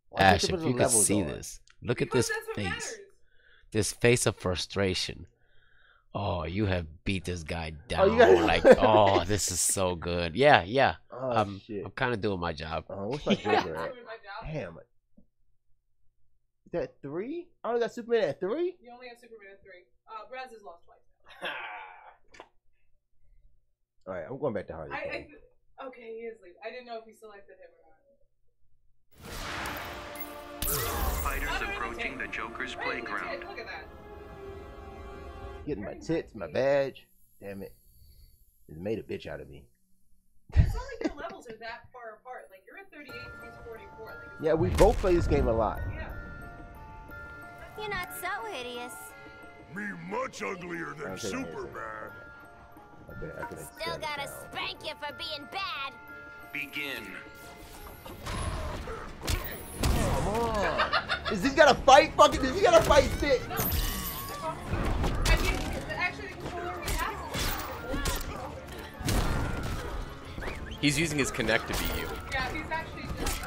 Why Ash, can't they if put you the could levels see on? this, look at Because this that's what face. matters. This face of frustration. Oh, you have beat this guy Oh, down. you got- Like, oh, this is so good. Yeah. I'm kind of doing my job. What's my Joker at? Damn it. Is that 3? I only got Superman at 3? You only have Superman at 3. Braz has lost twice now. Alright, I'm going back to Harley. Okay, he is leaving. I didn't know if he selected him or not. Fighters approaching the Joker's playground. Look at that. Getting my tits, my badge. Damn it. It made a bitch out of me. It's not like your levels are that far apart. Like, you're at 38 and he's 44. Like, Yeah, we both play this game a lot. yeah. You're not so hideous. Me much uglier than Superman. Okay, I can Still gotta spank you for being bad. Begin. Come on. Is he got to fight? Fucking, is he got to fight stick? No. I mean, actually, the controller we have. He's using his Connect to beat you. Yeah, he's actually just.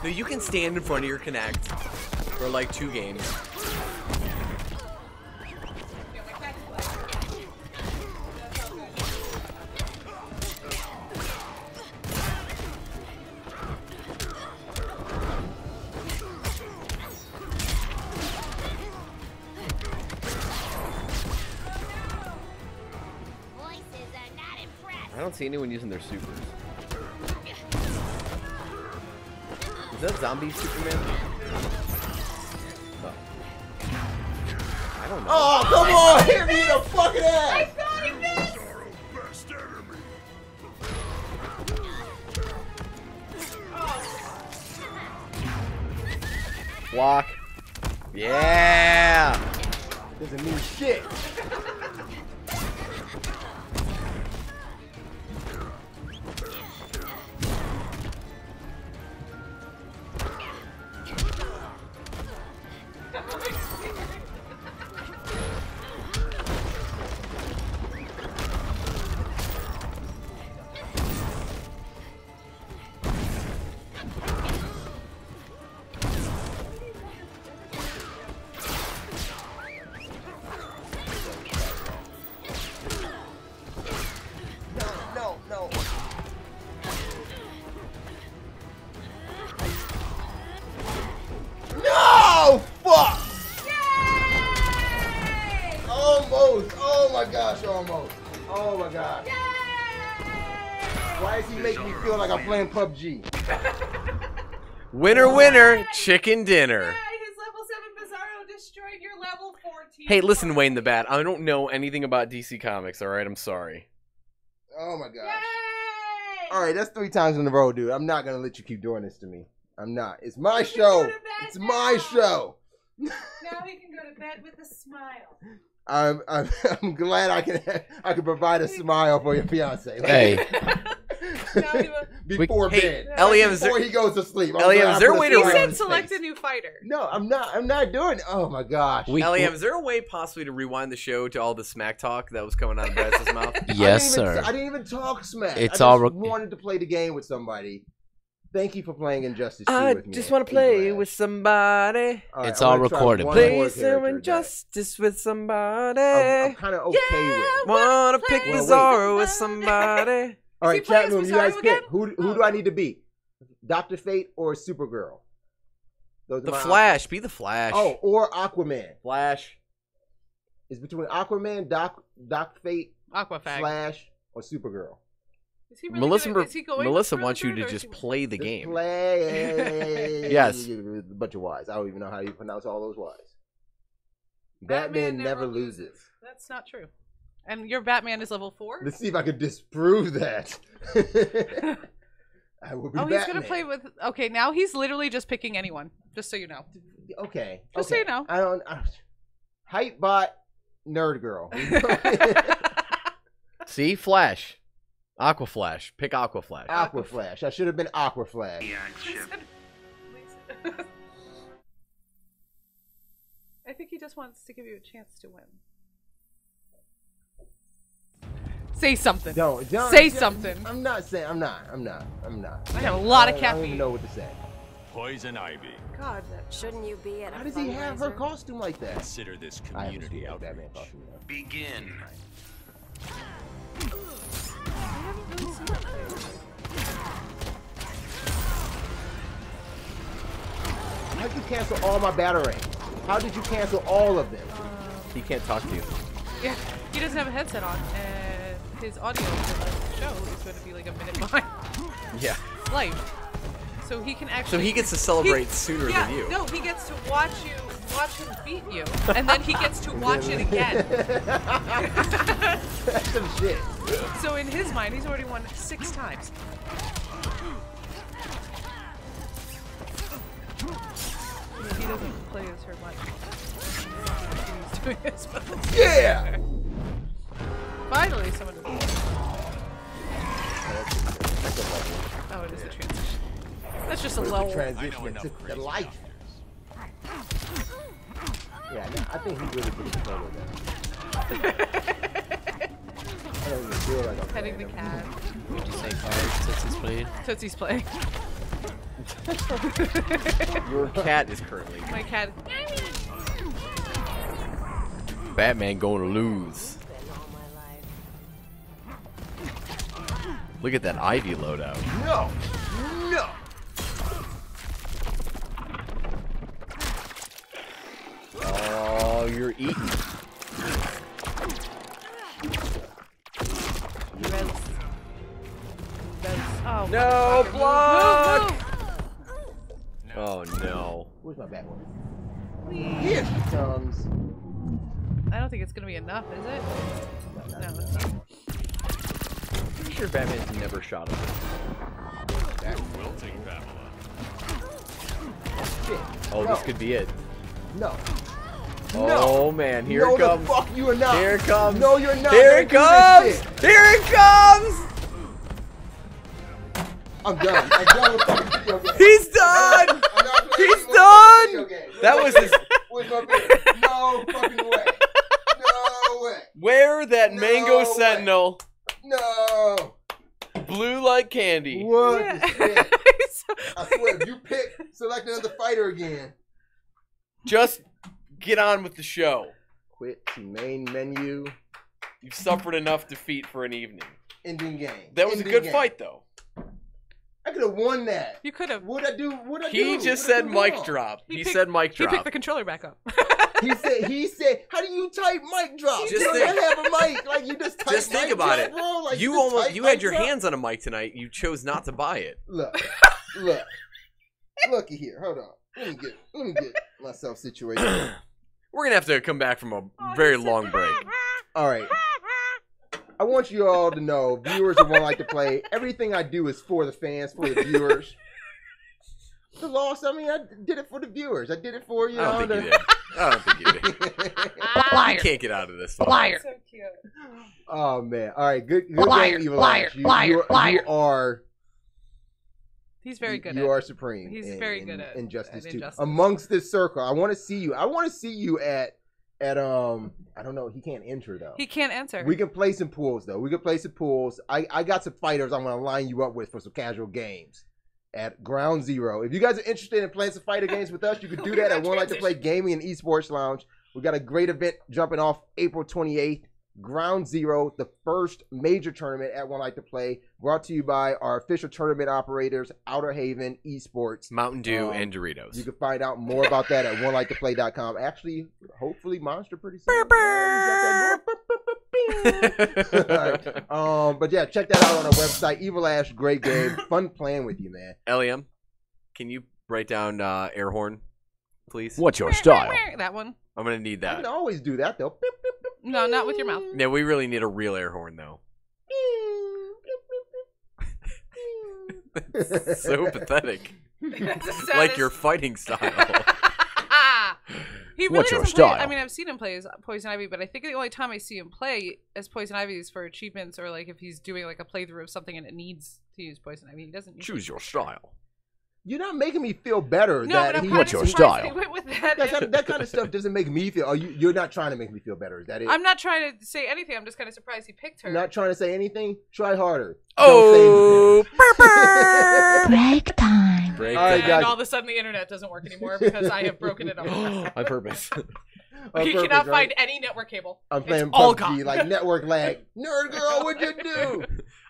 No, you can stand in front of your Connect for like 2 games. Yeah, my cat's like. That's all good. Voices are not impressed. I don't see anyone using their supers. Is that zombie Superman? Oh. I don't know. Oh, come on! Hit me in the fucking ass! thought he missed! Sorrow best enemy. Block. Yeah. Doesn't mean shit. No! Fuck! Yay! Almost. Oh my gosh, almost. Oh my gosh. Yay! Why is he making me feel like I'm playing PUBG? Winner, winner, chicken dinner. Yeah, his level 7 Bizarro destroyed your level 14. Hey, listen, Wayne the Bat. I don't know anything about DC Comics, alright? I'm sorry. Oh my gosh. Yay! Alright, that's 3 times in a row, dude. I'm not gonna let you keep doing this to me. I'm not. It's my show. go to bed It's my show. Now he can go to bed with a smile. I'm glad I can provide a smile for your fiance. Hey, Now he will... Before Hey, bed. Liam, is Before there- he goes to sleep. I'm Liam, glad is I there put a way a to- He smile on said his select face. a new fighter. No, I'm not doing it. Oh my gosh. Liam, is there a way possibly to rewind the show to all the smack talk that was coming out of Brad's mouth? yes, sir. I didn't even talk smack. It's I all just wanted to play the game with somebody. Thank you for playing Injustice 2 with me. just want to play with somebody. All right, It's I all wanna try recorded, one please. more Play some character Injustice with somebody. that I'm kind of okay with. Wanna pick Well, wait. Bizarro with somebody. All right, playing chat room, as you guys Bizarro pick. again? Who do I need to be? Dr. Fate or Supergirl? Those are The my Flash. Be the Flash. options. Oh, or Aquaman. Flash. It's between Aquaman, Doc Fate, Aquafag. Flash, or Supergirl. Is he really Melissa, gonna, is he going Melissa for wants you third, to or is just he- play the Just game. Play. Yes. A bunch of Y's. I don't even know how you pronounce all those Y's. Batman never loses. That's not true. And your Batman is level 4? Let's see if I can disprove that. I will be Oh, he's Batman. gonna play with. Okay, now he's literally just picking anyone. Just so you know. Okay. Just so okay. you know. I don't. Hypebot, Nerd Girl. See? Flash. Aqua Flash. Pick Aqua Flash. Aqua Flash. I should have been Aqua Flash. I think he just wants to give you a chance to win. Say something. Don't Say something. I'm not saying. I'm not. I have a lot of I don't caffeine. even know what to say. Poison Ivy. God, Shouldn't you be at a How does he have her fundraiser? costume like that? Consider this I haven't seen community that outreach. Batman costume. Though. Begin. How'd you cancel all my batarang? How did you cancel all of them? He can't talk to you. Yeah, he doesn't have a headset on, and his audio for the show is going to be like a minute behind. Yeah. Live. So he can actually. So he gets to celebrate sooner than you. No, he gets to watch him beat you, and then he gets to watch it again. That's some shit. So in his mind, he's already won 6 times. He doesn't play as her much. He's doing this much. Yeah! Finally, someone does it. Oh, it is the transition. That's just a level. Transition to the light. Yeah, no, I think he really put control of that. I don't even feel like I'm Petting the cat. Would you say cards? Tootsie's playing? Tootsie's playing. Your cat is currently. My cat. Batman going to lose. Look at that Ivy loadout. No! No! Oh, you're eating. Oh, No, block! Move, Oh no. Where's my bat one? Here she comes. I don't think it's gonna be enough, is it? No, it's not. Pretty sure Batman's never shot him. We'll take Babylon. Shit. Oh, No. this could be it. No. Oh man, here no, it comes. the fuck you are not. Here it comes. No, you're not. Here it Don't do comes. this shit. Here it comes. I'm done. I'm done with fucking video games. He's done. I'm not playing He's any more done. video games. That was his. Where's my beer? No fucking way. No way. Wear that No mango way. sentinel. No. Blue like candy. What Yeah. the shit? I swear, if you pick, select another fighter again. Just get on with the show. Quit to main menu. You've suffered enough defeat for an evening. Ending game. That was a Ending good game. fight, though. I could have won that. You could have. What'd I do? What'd I do? He just What'd I said do mic wrong? drop. He picked- said mic He drop. picked the controller back up. He said, how do you type mic drop? Just You don't think- have a mic. Like, you just type Just think mic about drop, it. Bro. Like, You just almost type you mic had your drop. hands on a mic tonight. You chose not to buy it. Look. Looky here. Hold on. Let me get myself situated. We're gonna have to come back from a very long break. All right. I want you all to know, viewers who won't like to play, everything I do is for the fans, for the viewers. The loss, I mean, I did it for the viewers. I did it for, you I know. don't think you did. I don't think you did. You can't get out of this. So cute. Oh, man. All right. Good Liar, game, Evil liar, Ash. You liar. are... He's very good. You at are it. supreme. He's in- very in good at Injustice at 2. Injustice. Amongst this circle, I want to see you. I want to see you at I don't know. He can't enter though. He can't answer. We can play some pools though. We can play some pools. I got some fighters I'm gonna line you up with for some casual games at Ground Zero. If you guys are interested in playing some fighter games with us, you can do that at One Like to Play Gaming and Esports Lounge. We got a great event jumping off April 28th. Ground Zero, the first major tournament at One Like to Play, brought to you by our official tournament operators, Outer Haven Esports. Mountain Dew and Doritos. You can find out more about that at oneliketoplay.com. Actually, hopefully, Monster pretty soon. Alright. But yeah, check that out on our website. Evil Ash, great game. Fun playing with you, man. Liam, can you write down air horn, please? What's your style? That one. I'm gonna need I that. can always do that though. No, not with your mouth. Yeah, we really need a real air horn though. So pathetic. Like your fighting style. He really What's your doesn't play. style? I mean, I've seen him play as Poison Ivy, but I think the only time I see him play as Poison Ivy is for achievements or like if he's doing like a playthrough of something and it needs to use Poison Ivy. He doesn't. Choose your style. You're not making me feel better. No, that but I'm he- kind What's of your surprised style? They went with that. that kind of stuff doesn't make me feel. You're not trying to make me feel better. Is that it? I'm not trying to say anything. I'm just kind of surprised he picked her. You're not trying to say anything. Try harder. Oh, Break time. break All right, time. guys. And all of a sudden the internet doesn't work anymore because I have broken it all. On purpose. Oh, You perfect, cannot right? find any network cable. I'm playing It's all PUBG, gone. like network lag. Nerd girl, what'd you do?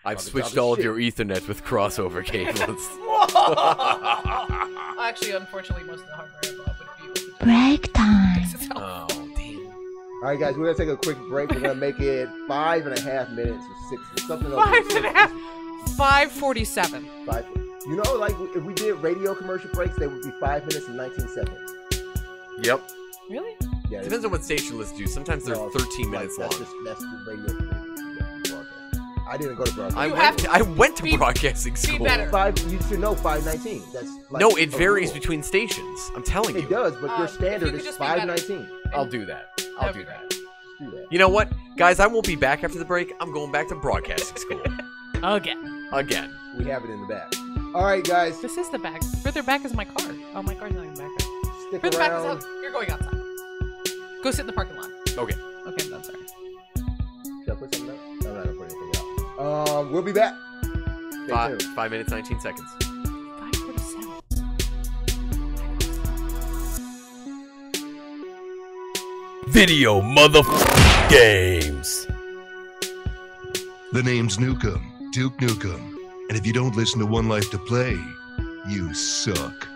I've Talking switched about all of shit. your Ethernet with crossover cables. Actually, unfortunately, most of the hardware I bought would be able to do Break time. fix itself. Oh, damn. All right, guys, we're gonna take a quick break. We're gonna make it 5.5 minutes or 6, something over 5.5. 5:47. 5. You know, like if we did radio commercial breaks, they would be 5 minutes and 19 seconds. Yep. Really? Yeah, Depends on what station lists do. Sometimes they're 13 minutes long. That's the radio broadcast. I didn't go to broadcast. I went to be- broadcasting be school. better. You should know 519. That's like No, it a varies rule. between stations. I'm telling you. It does, but your if standard you could is just be better. 519. I'll do that. I'll Okay. do that. Do that. You know what? Guys, I won't be back after the break. I'm going back to broadcasting school. Again. Again. We have it in the back. All right, guys, This is the back. Further back is my car. Oh, my car's not even back there. stick Further back is around. out. You're going outside. Go sit in the parking lot. Okay. Okay, I'm done. Sorry. Should I put something up? No, I'm not gonna put anything up. We'll be back. Stay tuned. 5 minutes, 19 seconds. 5:47. Video games. The name's Nukem, Duke Nukem. And if you don't listen to One Life to Play, you suck.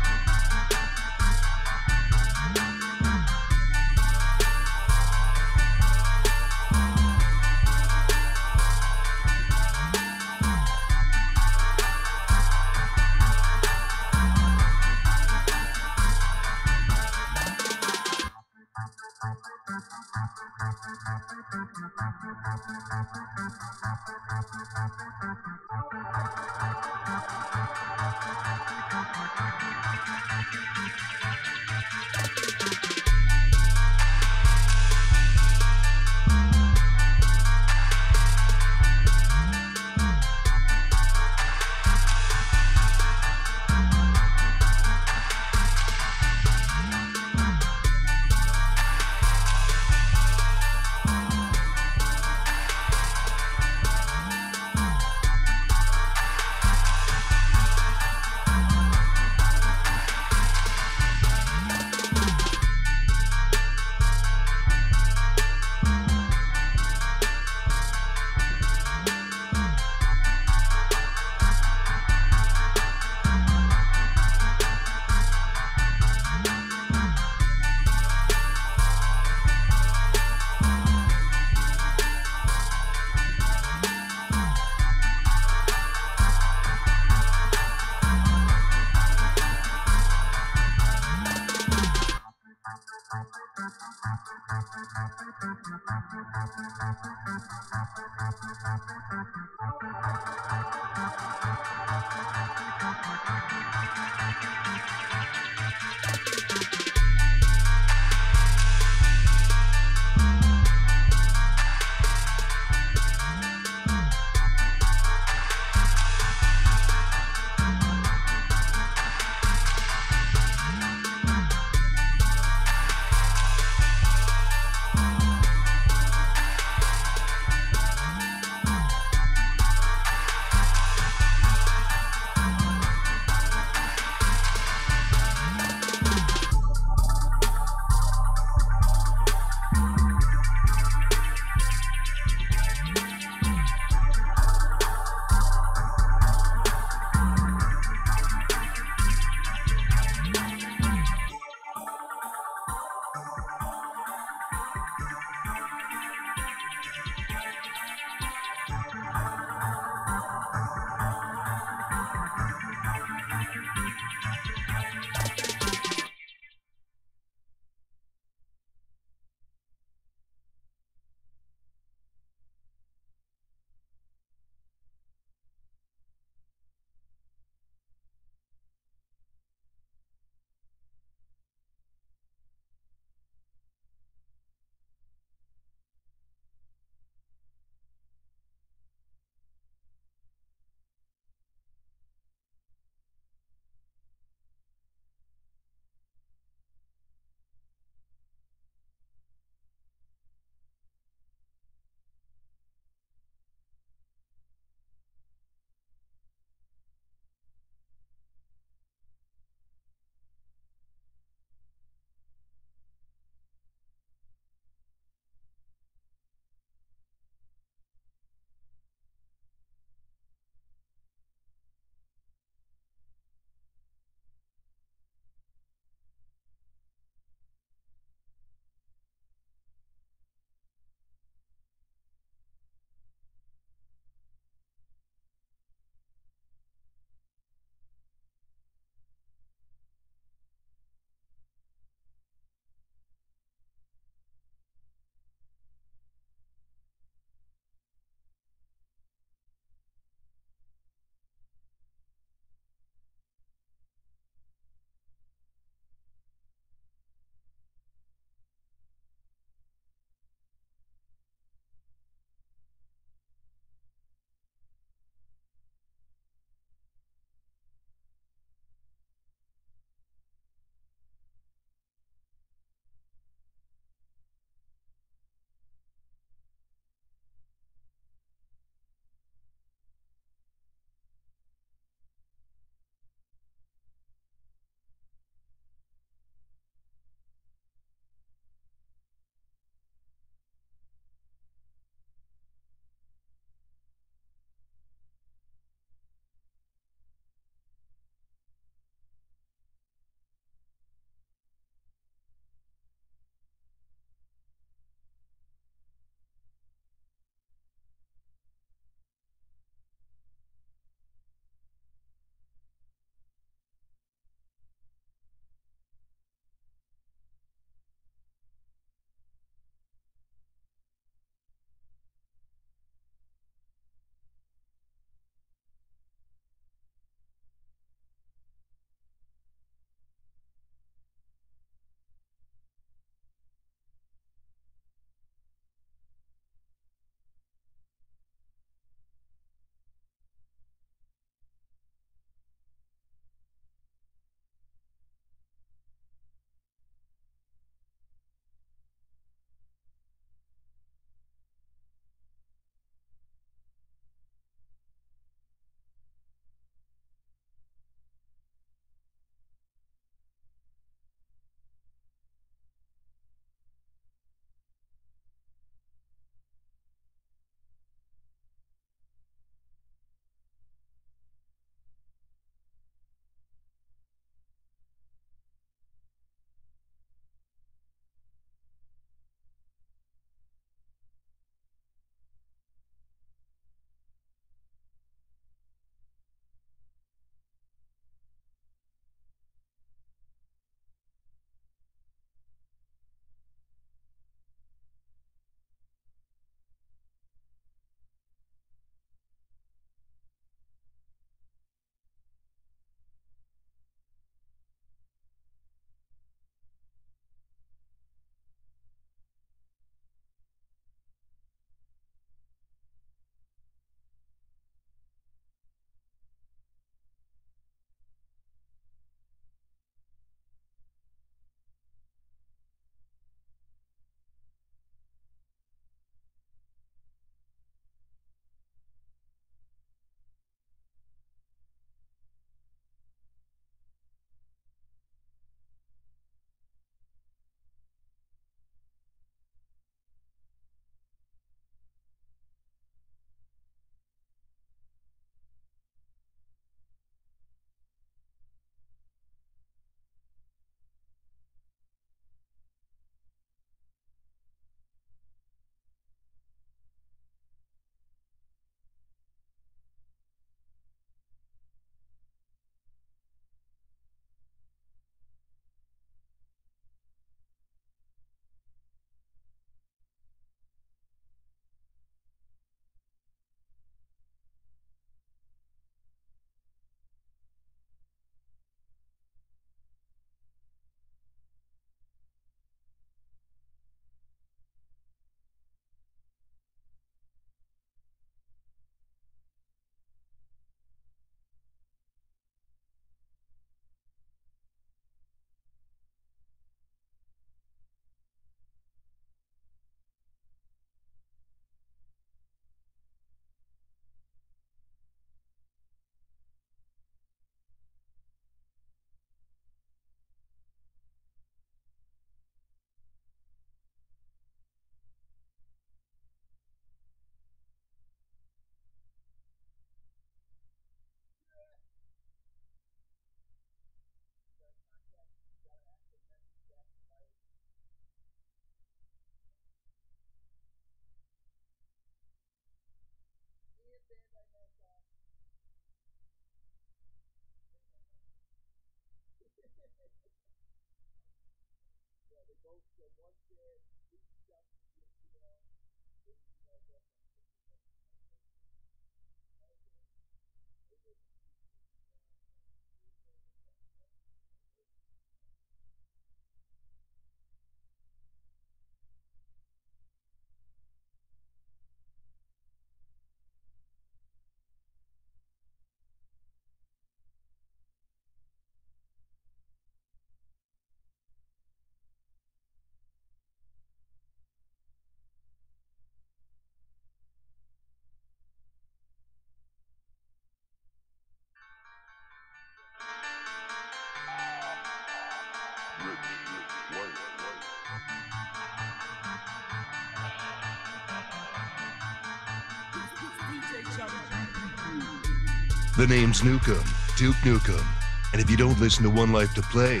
The name's Nukem, Duke Nukem. And if you don't listen to One Life to Play,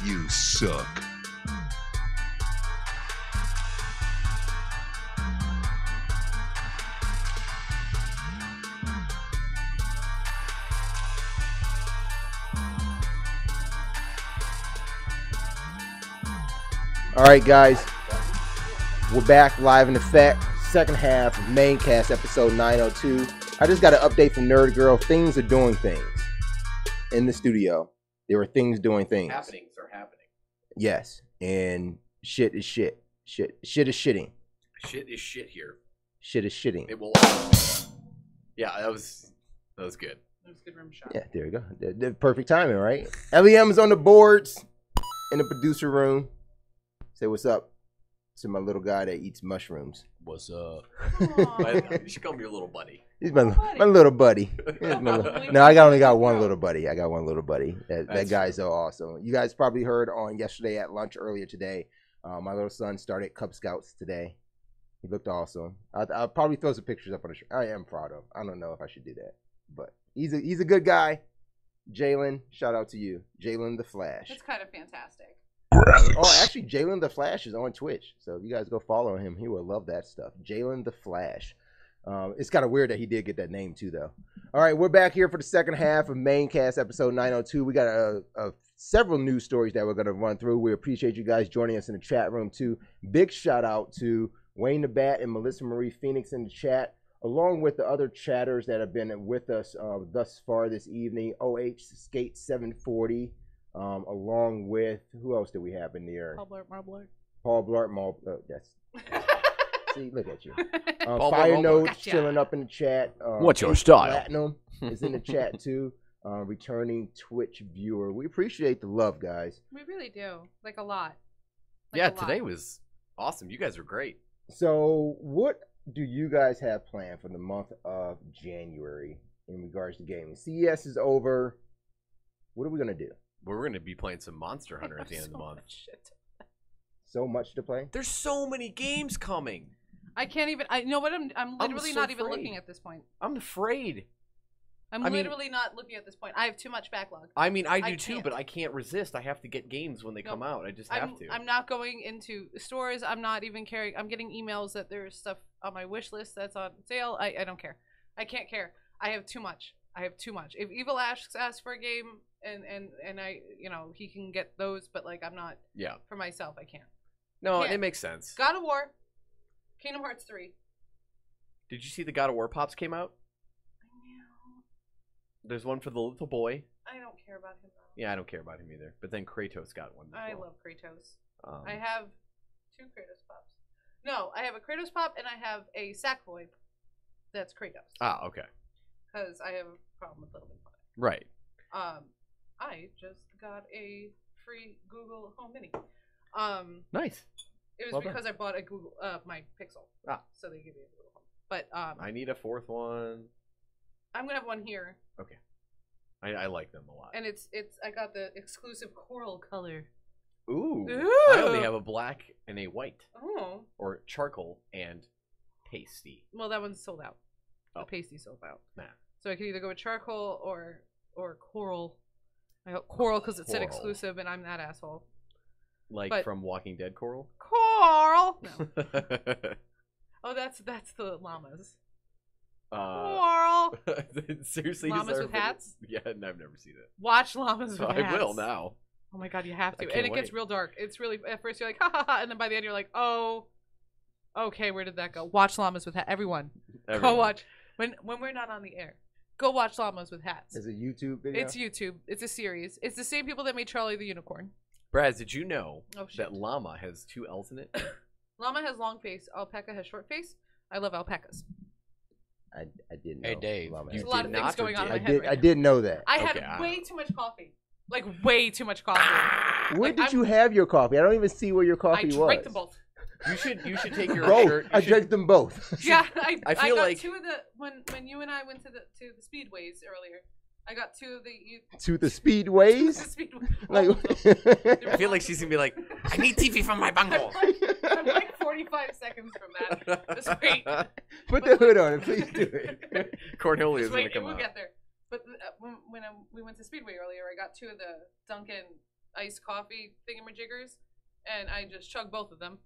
you suck. All right, guys, we're back live in effect. Second half of Maincast episode 902. I just got an update from Nerd Girl. Things are doing things in the studio. There are things doing things. Happenings are happening. Yes, and shit is shit. Shit is shitting. Shit is shit here. Shit is shitting. It will. Yeah, that was good. That was a good rim shot. Yeah, there you go. The perfect timing, right? LEM is on the boards in the producer room. Say what's up to my little guy that eats mushrooms. What's up? You should call me your little buddy. He's my little buddy. No, I only got one little buddy. I got one little buddy. That guy's so awesome. You guys probably heard on yesterday at lunch earlier today. My little son started Cub Scouts today. He looked awesome. I'll probably throw some pictures up on the show. I am proud of him. I don't know if I should do that, but he's a good guy. Jalen, shout out to you, Jalen the Flash. It's kind of fantastic. Oh, actually, Jalen the Flash is on Twitch, so if you guys go follow him, he will love that stuff. Jalen the Flash. It's kind of weird that he did get that name too, though. All right, we're back here for the second half of Maincast episode 902. We got several news stories that we're going to run through. We appreciate you guys joining us in the chat room too. Big shout out to Wayne the Bat and Melissa Marie Phoenix in the chat, along with the other chatters that have been with us thus far this evening. OH Skate 740. Along with, who else do we have in there? Paul Blart, that's see, look at you. Fire Notes chilling up in the chat. What's your style? Platinum is in the chat too. Returning Twitch viewer. We appreciate the love, guys. We really do. Like a lot. Today was awesome. You guys were great. So, what do you guys have planned for the month of January in regards to gaming? CES is over. What are we going to do? We're going to be playing some Monster Hunter at the end of the month. So much to play? There's so many games coming. I can't even. I know what I'm literally not even looking at this point. I'm afraid. I'm literally not looking at this point. I have too much backlog. I mean, I do too, but I can't resist. I have to get games when they come out. I just have to. I'm not going into stores. I'm not even caring. I'm getting emails that there's stuff on my wish list that's on sale. I don't care. I can't care. I have too much. If Evil asks for a game and I, he can get those, but like I'm not. Yeah. For myself, I can't. No, it makes sense. God of War, Kingdom Hearts 3. Did you see the God of War pops came out? There's one for the little boy. I don't care about him though. Yeah, I don't care about him either. But then Kratos got one. I love Kratos. I have 2 Kratos pops. No, I have a Kratos pop and I have a Sackboy. That's Kratos. Ah, okay. Because I have a problem with Little Big Planet. Right. I just got a free Google Home Mini. Nice. It was because I bought a Google my Pixel. Ah. So they give you a Google Home. But I need a 4th one. I'm gonna have one here. Okay. I like them a lot. And it's I got the exclusive coral color. Ooh. Ooh. I only have a black and a white. Oh. Or charcoal and pasty. Well, that one's sold out. Oh. The pasty sold out. Nah. So I could either go with charcoal or coral. I got coral because it said exclusive, and I'm that asshole. Like from Walking Dead coral? Coral. No. Oh, that's the llamas. Moral. Seriously, Llamas is there with a video? hats? Yeah, and I've never seen it. Watch llamas with hats. I will now. Oh my god, you have to. I And can't it gets wait. real dark. It's really, at first you're like, ha ha ha, and then by the end you're like, oh, okay, where did that go? Watch llamas with hats. Everyone. Go watch. When we're not on the air, go watch llamas with hats. Is it YouTube video? It's YouTube. It's a series. It's the same people that made Charlie the Unicorn. Braz, did you know Oh, shit. that llama has 2 L's in it? Llama has long face. Alpaca has short face. I love alpacas. I didn't know. Hey, Dave, Llama There's had a lot two. of things going on in my I head did. right I now. did know that. I had Okay, way too much coffee. Like, way too much coffee. Where Like, did you have your coffee? I don't even see where your I coffee was. drank them both. You should take your Both. shirt. I drank them both. Yeah, I feel got like- 2 of the when you and I went to the speedways earlier. I got 2 of the To the speedways. Like, I feel like she's gonna be like, I need TV from my bungle. I'm like 45 seconds from that. Just wait. Put the hood on it, please do it. Cornelius Just is gonna wait, come we'll out. get there. But when we went to Speedway earlier, I got 2 of the Dunkin' iced coffee thingamajiggers, and I just chugged both of them.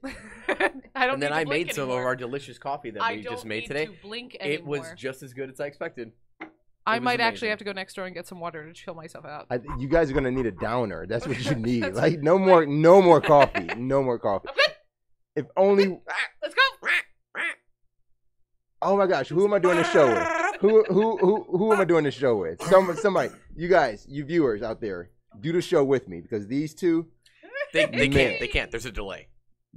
I don't. And then need to I blink made some of anymore. our delicious coffee that I we don't just made need today. to blink It was anymore. just as good as I expected. I It was might actually amazing. have to go next door and get some water to chill myself out. You guys are gonna need a downer. That's what you need. That's Like no more coffee. No more coffee. I'm good. If only. Let's go. Oh my gosh, who am I doing the show with? Who am I doing the show with? Somebody. You guys, you viewers out there, do the show with me because these two, They Man. can't. They can't. There's a delay.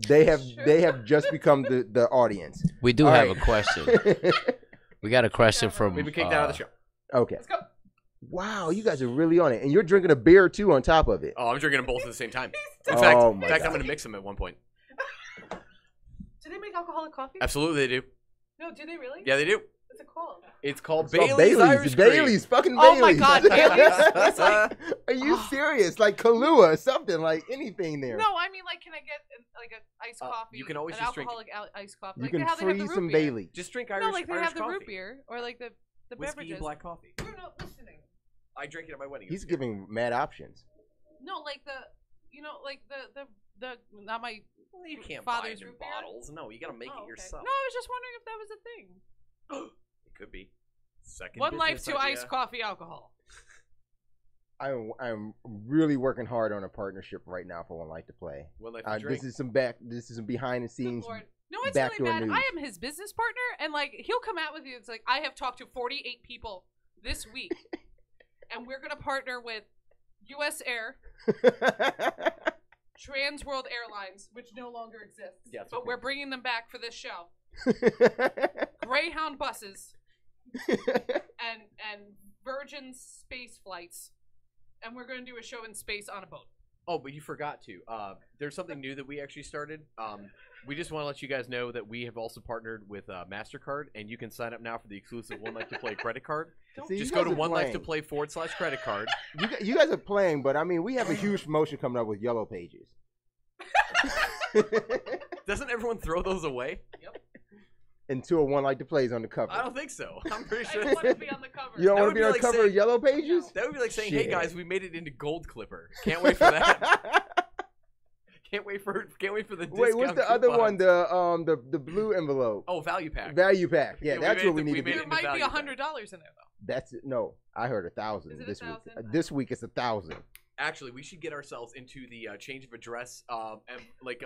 they have just become the audience. We do All have right. a question. We got a question from. We've been kicked out of the show. Okay. Let's go. Wow, you guys are really on it, and you're drinking a beer too on top of it. Oh, I'm drinking them both at the same time. In Oh fact, my I'm God. going to mix them at one point. Do they make alcoholic coffee? Absolutely, they do. No, do they really? Yeah, they do. What's it called? It's called It's called Bailey's Irish Cream. Bailey's, fucking Oh Bailey's. my God, Bailey's. It's like- Are you serious? Like Kahlua or something, like anything there. No, I mean, like, can I get like an iced coffee? you can always an just drink- alcoholic iced coffee. You Like can how they have the freeze root some beer. Bailey. Just drink Irish, No, like they Irish have the coffee. root beer or like the Whiskey beverages. black coffee. You're not listening. I drank it at my wedding. He's It was good. giving mad options. No, like like the not my Well, you can't buy father's it in root beer. bottles. No, you got to make Oh, it okay. yourself. No, I was just wondering if that was a thing. It could be. Second One life business to idea. iced coffee alcohol. I'm really working hard on a partnership right now for One Life to Play. One life to drink. This is some behind the Good scenes. Lord. No, it's backdoor really bad. news. I am his business partner, and like he'll come out with you. It's like I have talked to 48 people this week, and we're gonna partner with U.S. Air, Trans World Airlines, which no longer exists. Yes, of but we're course. bringing them back for this show. Greyhound buses and Virgin space flights, and we're gonna do a show in space on a boat. Oh, but you forgot to. There's something new that we actually started. We just want to let you guys know that we have also partnered with MasterCard, and you can sign up now for the exclusive One Life to Play credit card. See, Just you go guys to are One Life to playing. Play /credit card. You guys are playing, but I mean, we have a huge promotion coming up with Yellow Pages. Doesn't everyone throw those away? Until One Life to Play is on the cover. I don't think so. I'm pretty I sure. don't want to be on the cover. You don't That want would to be be on the like cover saying- of Yellow Pages? That would be like saying, "Hey Shit. guys, we made it into Gold Clipper. Can't wait for that. Can't wait for the discount Wait, what's the other one? coupons." The blue envelope. Oh, value pack. Value pack. Yeah, Yeah, that's what we need to made be. it There into might be value pack. $100 in there though. That's no. I heard 1,000 Is it this week. 1,000? This week it's 1,000. Actually, we should get ourselves into the change of address, and like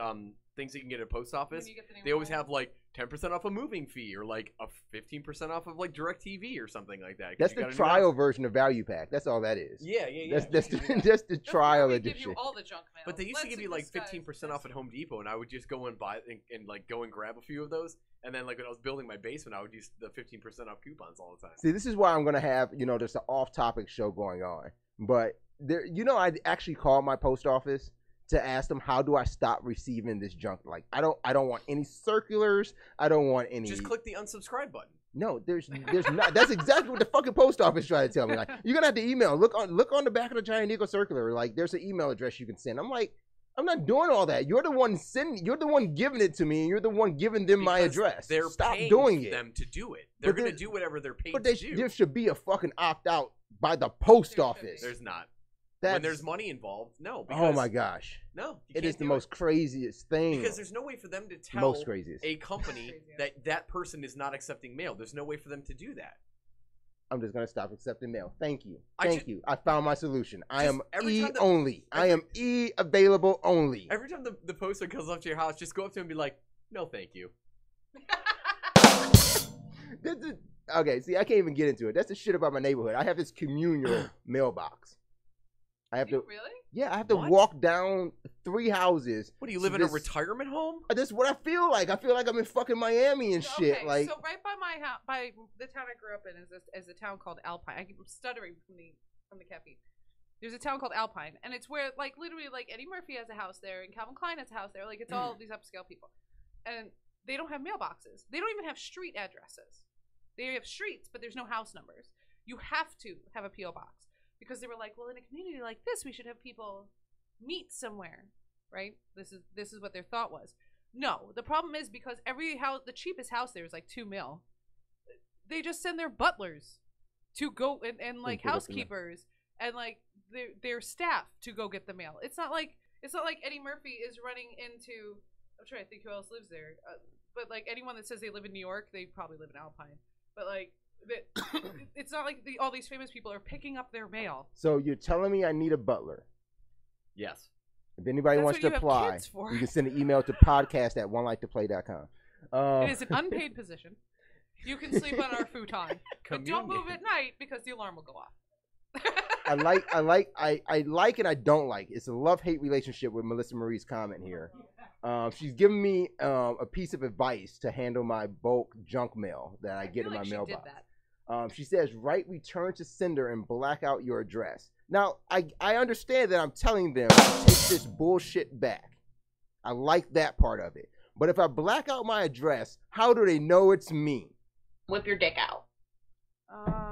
things that you can get at a post office. When you get the new They always home. have like 10% off a moving fee, or like a 15% off of like DirecTV or something like that. 'cause That's you the got a new trial house. version of value pack. That's all that is. Yeah. That's We should do that. that's the That's trial where we give edition. you all the junk mail. But they used to give you like Blessing 15% off at Home Depot, and I would just go and buy and like go and grab a few of those. And then like when I was building my basement, I would use the 15% off coupons all the time. See, this is why I'm gonna have just an off-topic show going on. But there, I actually called my post office to ask them how do I stop receiving this junk. Like I don't want any circulars. I don't want any. Just click the unsubscribe button. No, there's not. That's exactly what the fucking post office tried to tell me. Like you're gonna have to email. Look on the back of the Giant Eagle circular. Like there's an email address you can send. I'm like, I'm not doing all that. You're the one sending. You're the one giving it to me, and you're the one giving them my Because address. They're Stop paying doing it. them to do it. They're But going to there's- do whatever they're paid But to do. there should be a fucking opt out by the post There should office. There's not. When there's money involved, no. Oh my gosh. No. It is the most craziest thing. Because there's no way for them to tell craziest. a company that person is not accepting mail. There's no way for them to do that. I'm just gonna stop accepting mail. Thank you. Thank you. I found my solution. I am only. I am available only. Every time the postman comes up to your house, just go up to him and be like, "No, thank you." Okay, see, I can't even get into it. That's the shit about my neighborhood. I have this communal mailbox. I have to really? Yeah, I have to walk down 3 houses. What do you live in a retirement home? That's what I feel like. I feel like I'm in fucking Miami and shit. Okay, like, so right by my house, by the town I grew up in, is a town called Alpine. I keep stuttering from the caffeine. There's a town called Alpine, and it's where like literally like Eddie Murphy has a house there, and Calvin Klein has a house there. Like it's all these upscale people, and they don't have mailboxes. They don't even have street addresses. They have streets, but there's no house numbers. You have to have a PO box. Because they were like, well, in a community like this, we should have people meet somewhere, right? This is what their thought was. No, the problem is because every house, the cheapest house there is like $2 million. They just send their butlers to go and like housekeepers and like their staff to go get the mail. It's not like Eddie Murphy is running into. I'm trying to think who else lives there, but like anyone that says they live in New York, they probably live in Alpine. But like. It's not like all these famous people are picking up their mail. So you're telling me I need a butler? Yes. If anybody wants to apply, you can send an email to podcast@onelifetoplay.com. It is an unpaid position. You can sleep on our futon, but don't move at night because the alarm will go off. I like and I don't like. It's a love-hate relationship with Melissa Marie's comment here. She's giving me a piece of advice to handle my bulk junk mail that I get in my mailbox. She says, write return to sender and black out your address. Now, I understand that I'm telling them to take this bullshit back. I like that part of it. But if I black out my address, how do they know it's me? Whip your dick out.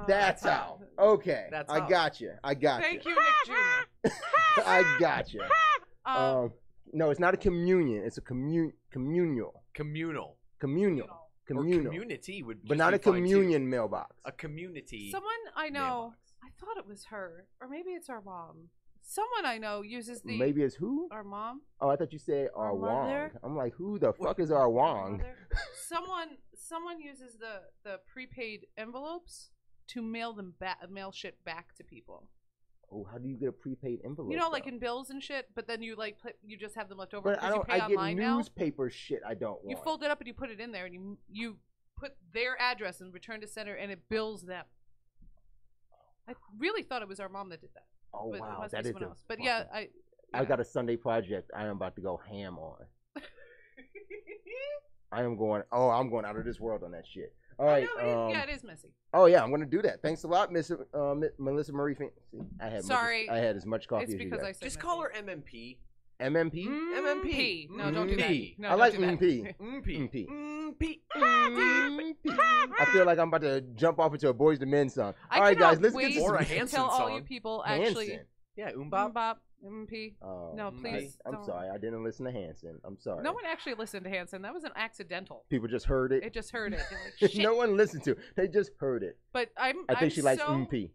That's how. Okay. That's I got you. Thank you, Nick Jr. I got you. No, it's not a communion. It's a communal. Community would, but not a communion mailbox. A community. Someone I know. Mailbox. I thought it was her, or maybe it's our mom. Someone I know uses the. Maybe it's who? Our mom. Oh, I thought you said our Wong. I'm like, who the fuck is our Wong? Someone uses the prepaid envelopes to mail shit back to people. Oh, how do you get a prepaid envelope? You know, like in bills and shit, but then you you just have them left over. But I get newspaper shit I don't want. You fold it up and you put it in there, and you put their address and return to sender, and it bills them. I really thought it was our mom that did that. Oh but wow, it that is someone else. But yeah, I got a Sunday project I am about to go ham on. I'm going out of this world on that shit. All right. It is messy. Oh yeah, I'm gonna do that. Thanks a lot, Miss Melissa Marie. I had as much coffee as you guys. Just call her MMP. MMP? MMP. No, don't do that. No, I like MP. I feel like I'm about to jump off into a Boys to Men song. All right, guys, let's get to or a Hanson song. Tell all you people actually. Hanson. Yeah, Umbop. MP. Oh, no, please. I'm sorry. I didn't listen to Hanson. I'm sorry. No one actually listened to Hanson. That was an accidental. People just heard it. It just heard it. Like, no one listened to it. They just heard it. But I think she likes MP.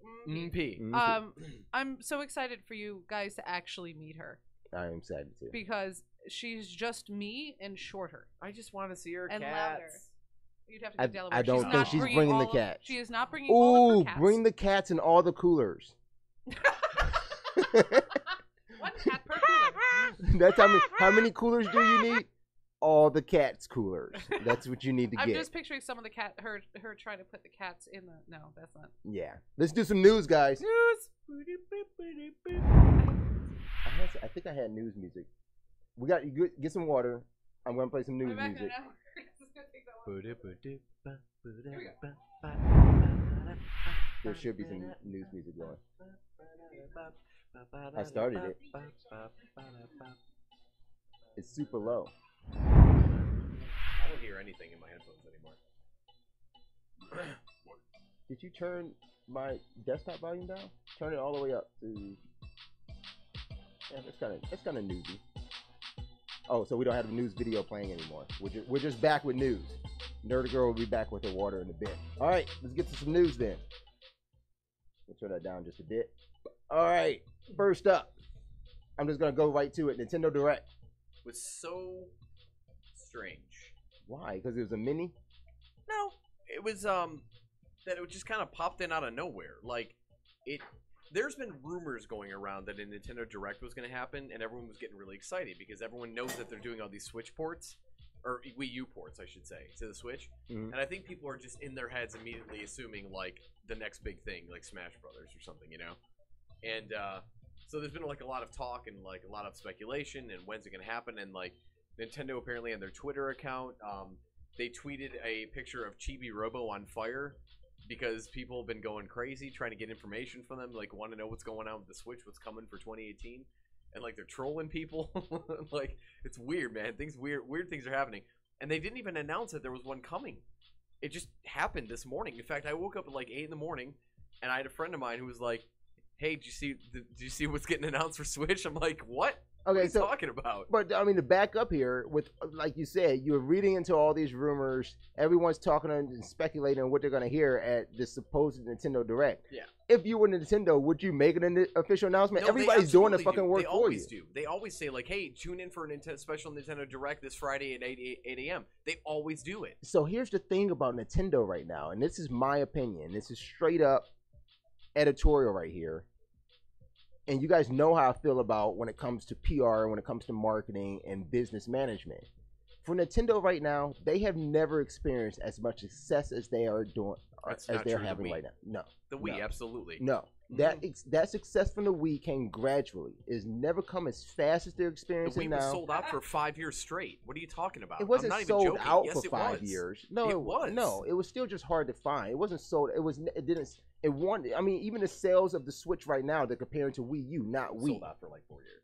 I'm so excited for you guys to actually meet her. I am excited too. Because she's just me and shorter. I just want to see her and cats. Louder. You'd have to go to Delaware. I don't think she's bringing the cats. She is not bringing all of her cats. Bring the cats in all the coolers. One cat per cooler. That's how many coolers do you need? All the cats coolers. That's what you need to get. I'm just picturing some of the her trying to put the cats in the. No, that's not. Yeah. Let's do some news, guys. News. I think I had news music. We got you get some water. I'm gonna play some news music. There should be some news music going. I started it. It's super low. I don't hear anything in my headphones anymore. Did you turn my desktop volume down? Turn it all the way up to. Yeah, that's kind of newsy. Oh, so we don't have the news video playing anymore. We're just back with news. Nerd Girl will be back with her water in a bit. All right, let's get to some news then. Let's turn that down just a bit. All right, first up, I'm just gonna go right to it. Nintendo Direct. Was so strange. Why? Because it was a mini. No, it was that it just kind of popped in out of nowhere. Like it. There's been rumors going around that a Nintendo Direct was going to happen, and everyone was getting really excited because everyone knows that they're doing all these Switch ports, or Wii U ports, I should say, to the Switch. Mm-hmm. And I think people are just in their heads immediately assuming like the next big thing, like Smash Brothers or something, you know. And so there's been like a lot of talk and like a lot of speculation and when's it going to happen. And like Nintendo apparently on their Twitter account, they tweeted a picture of Chibi Robo on fire. Because people have been going crazy trying to get information from them, like want to know what's going on with the Switch, what's coming for 2018, and like they're trolling people. Like it's weird, man. Weird things are happening, and they didn't even announce that there was one coming. It just happened this morning. In fact, I woke up at like 8 in the morning, and I had a friend of mine who was like, "Hey, did you see what's getting announced for Switch?" I'm like, "What? Okay, what are you talking about?" But I mean, to back up here, with like you said, you're reading into all these rumors. Everyone's talking and speculating on what they're going to hear at this supposed Nintendo Direct. Yeah. If you were Nintendo, would you make an official announcement? No, Everybody's doing the fucking work they for always you. do. They always say like, "Hey, tune in for a special Nintendo Direct this Friday at 8 a.m." They always do it. So here's the thing about Nintendo right now, and this is my opinion. This is straight up editorial right here. And you guys know how I feel about when it comes to PR, when it comes to marketing and business management. For Nintendo right now, they have never experienced as much success as they are doing, That's as not they're true. having The Wii. right now. No, The Wii, no, absolutely. no. That success from the Wii came gradually. It's never come as fast as they're The experiencing Wii now. was sold out for 5 years straight. What are you talking about? It wasn't I'm not even sold joking. out Yes, for it 5 was. years. No, it was. No, it was still just hard to find. It wasn't sold. It didn't. It won. I mean, even the sales of the Switch right now, they're comparing to Wii U, not Wii. Sold out for like 4 years.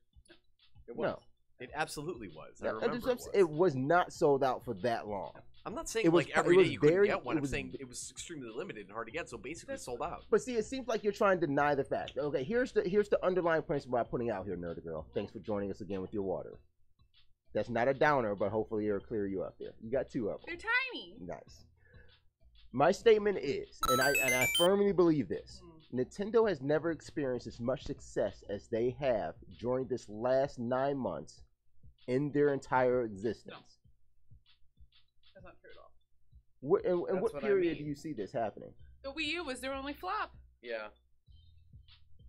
It was. No. It absolutely was. I No, remember it was not sold out for that long. I'm not saying It was- like every it was day you couldn't very- get one. it I'm was- saying it was extremely limited and hard to get, so basically sold out. But see, it seems like you're trying to deny the fact. Okay, here's the underlying principle I'm putting out here, Nerdy Girl. Thanks for joining us again with your water. That's not a downer, but hopefully it'll clear you up there. You got 2 of them. They're tiny. Nice. My statement is, and I firmly believe this, Nintendo has never experienced as much success as they have during this last 9 months in their entire existence. That's not true at all. In That's what what I period mean. do you see this happening? The Wii U was their only flop. Yeah.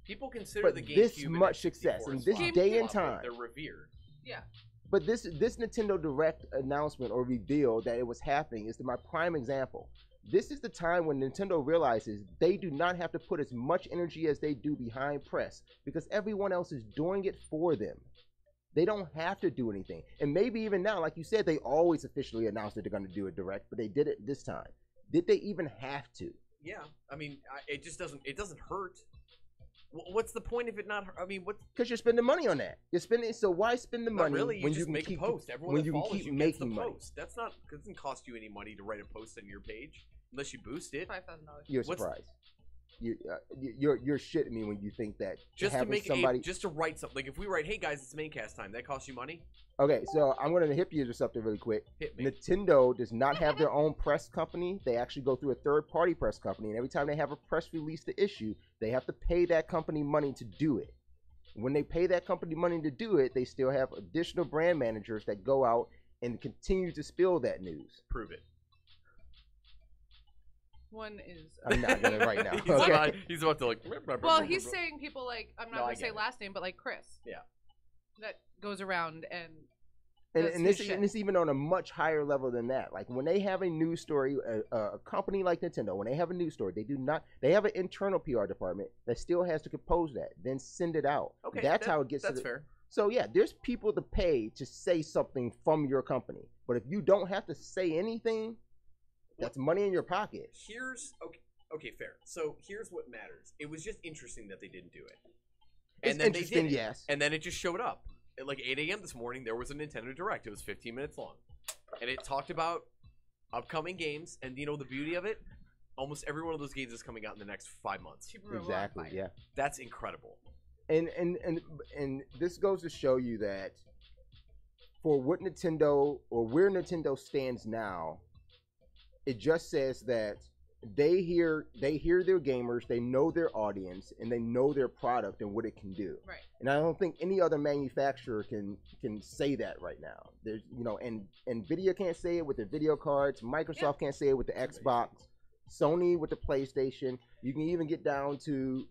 People consider But the GameCube this and much N64 success in as this flop. day and Flop, time. they're revered. Yeah. But this Nintendo Direct announcement or reveal that it was happening is my prime example. This is the time when Nintendo realizes they do not have to put as much energy as they do behind press because everyone else is doing it for them. They don't have to do anything. And maybe even now, like you said, they always officially announced that they're going to do it direct, but they did it this time. Did they even have to? Yeah, I mean, it just doesn't. It doesn't hurt. What's the point of it not? I mean, what? Because you're spending money on that. You're spending. So why spend the Not money really. You when just you can make keep a post. Everyone when that you can follows keep you gets the making money? post. That's not. It doesn't cost you any money to write a post on your page unless you boost it. $5,000. You're What's- surprised. You're shitting me when you think that Just to having make somebody. just to write something. Like if we write, "Hey guys, it's Maincast time," that costs you money. Okay, so I'm going to hit you with something really quick. Hit me. Nintendo does not have their own press company. They actually go through a third-party press company, and every time they have a press release to issue, they have to pay that company money to do it. When they pay that company money to do it, they still have additional brand managers that go out and continue to spill that news. Prove it. One is. I'm not going to right now. He's, Okay? about, he's about to like. Well, he's saying people like, I'm not No, I going to say get it. last name, but like Chris. Yeah. That goes around and. And, does and his this shit. and it's even on a much higher level than that. Like when they have a news story, a company like Nintendo, when they have a news story, they have an internal PR department that still has to compose that, then send it out. Okay, that's how it gets. That's to the, fair. So yeah, there's people to pay to say something from your company, but if you don't have to say anything, that's money in your pocket. Here's okay, fair. So here's what matters. It was just interesting that they didn't do it. It's And then interesting, they did it. yes. And then it just showed up. At like 8 a.m. this morning, there was a Nintendo Direct. It was 15 minutes long. And it talked about upcoming games. And you know the beauty of it? Almost every one of those games is coming out in the next 5 months. Exactly. Yeah. That's incredible. And this goes to show you that for what Nintendo or where Nintendo stands now, it just says that they hear their gamers, they know their audience, and they know their product and what it can do. Right. And I don't think any other manufacturer can say that right now. There's and Nvidia can't say it with the video cards. Microsoft can't say it with the Xbox. Sony with the PlayStation. You can even get down to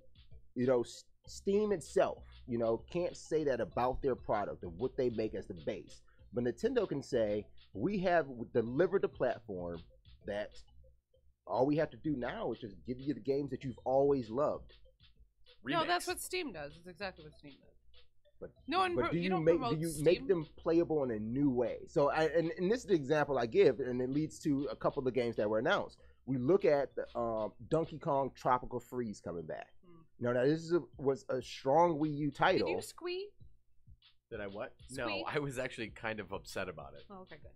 Steam itself. Can't say that about their product of what they make as the base. But Nintendo can say, we have delivered a platform that all we have to do now is just give you the games that you've always loved. No, that's what Steam does. It's exactly what Steam does. But do you you make them playable in a new way? So, and this is the example I give, and it leads to a couple of the games that were announced. We look at the Donkey Kong Tropical Freeze coming back. Now this was a strong Wii U title. Did you squee? Did I what? Squeak? No, I was actually kind of upset about it. Oh, okay, good.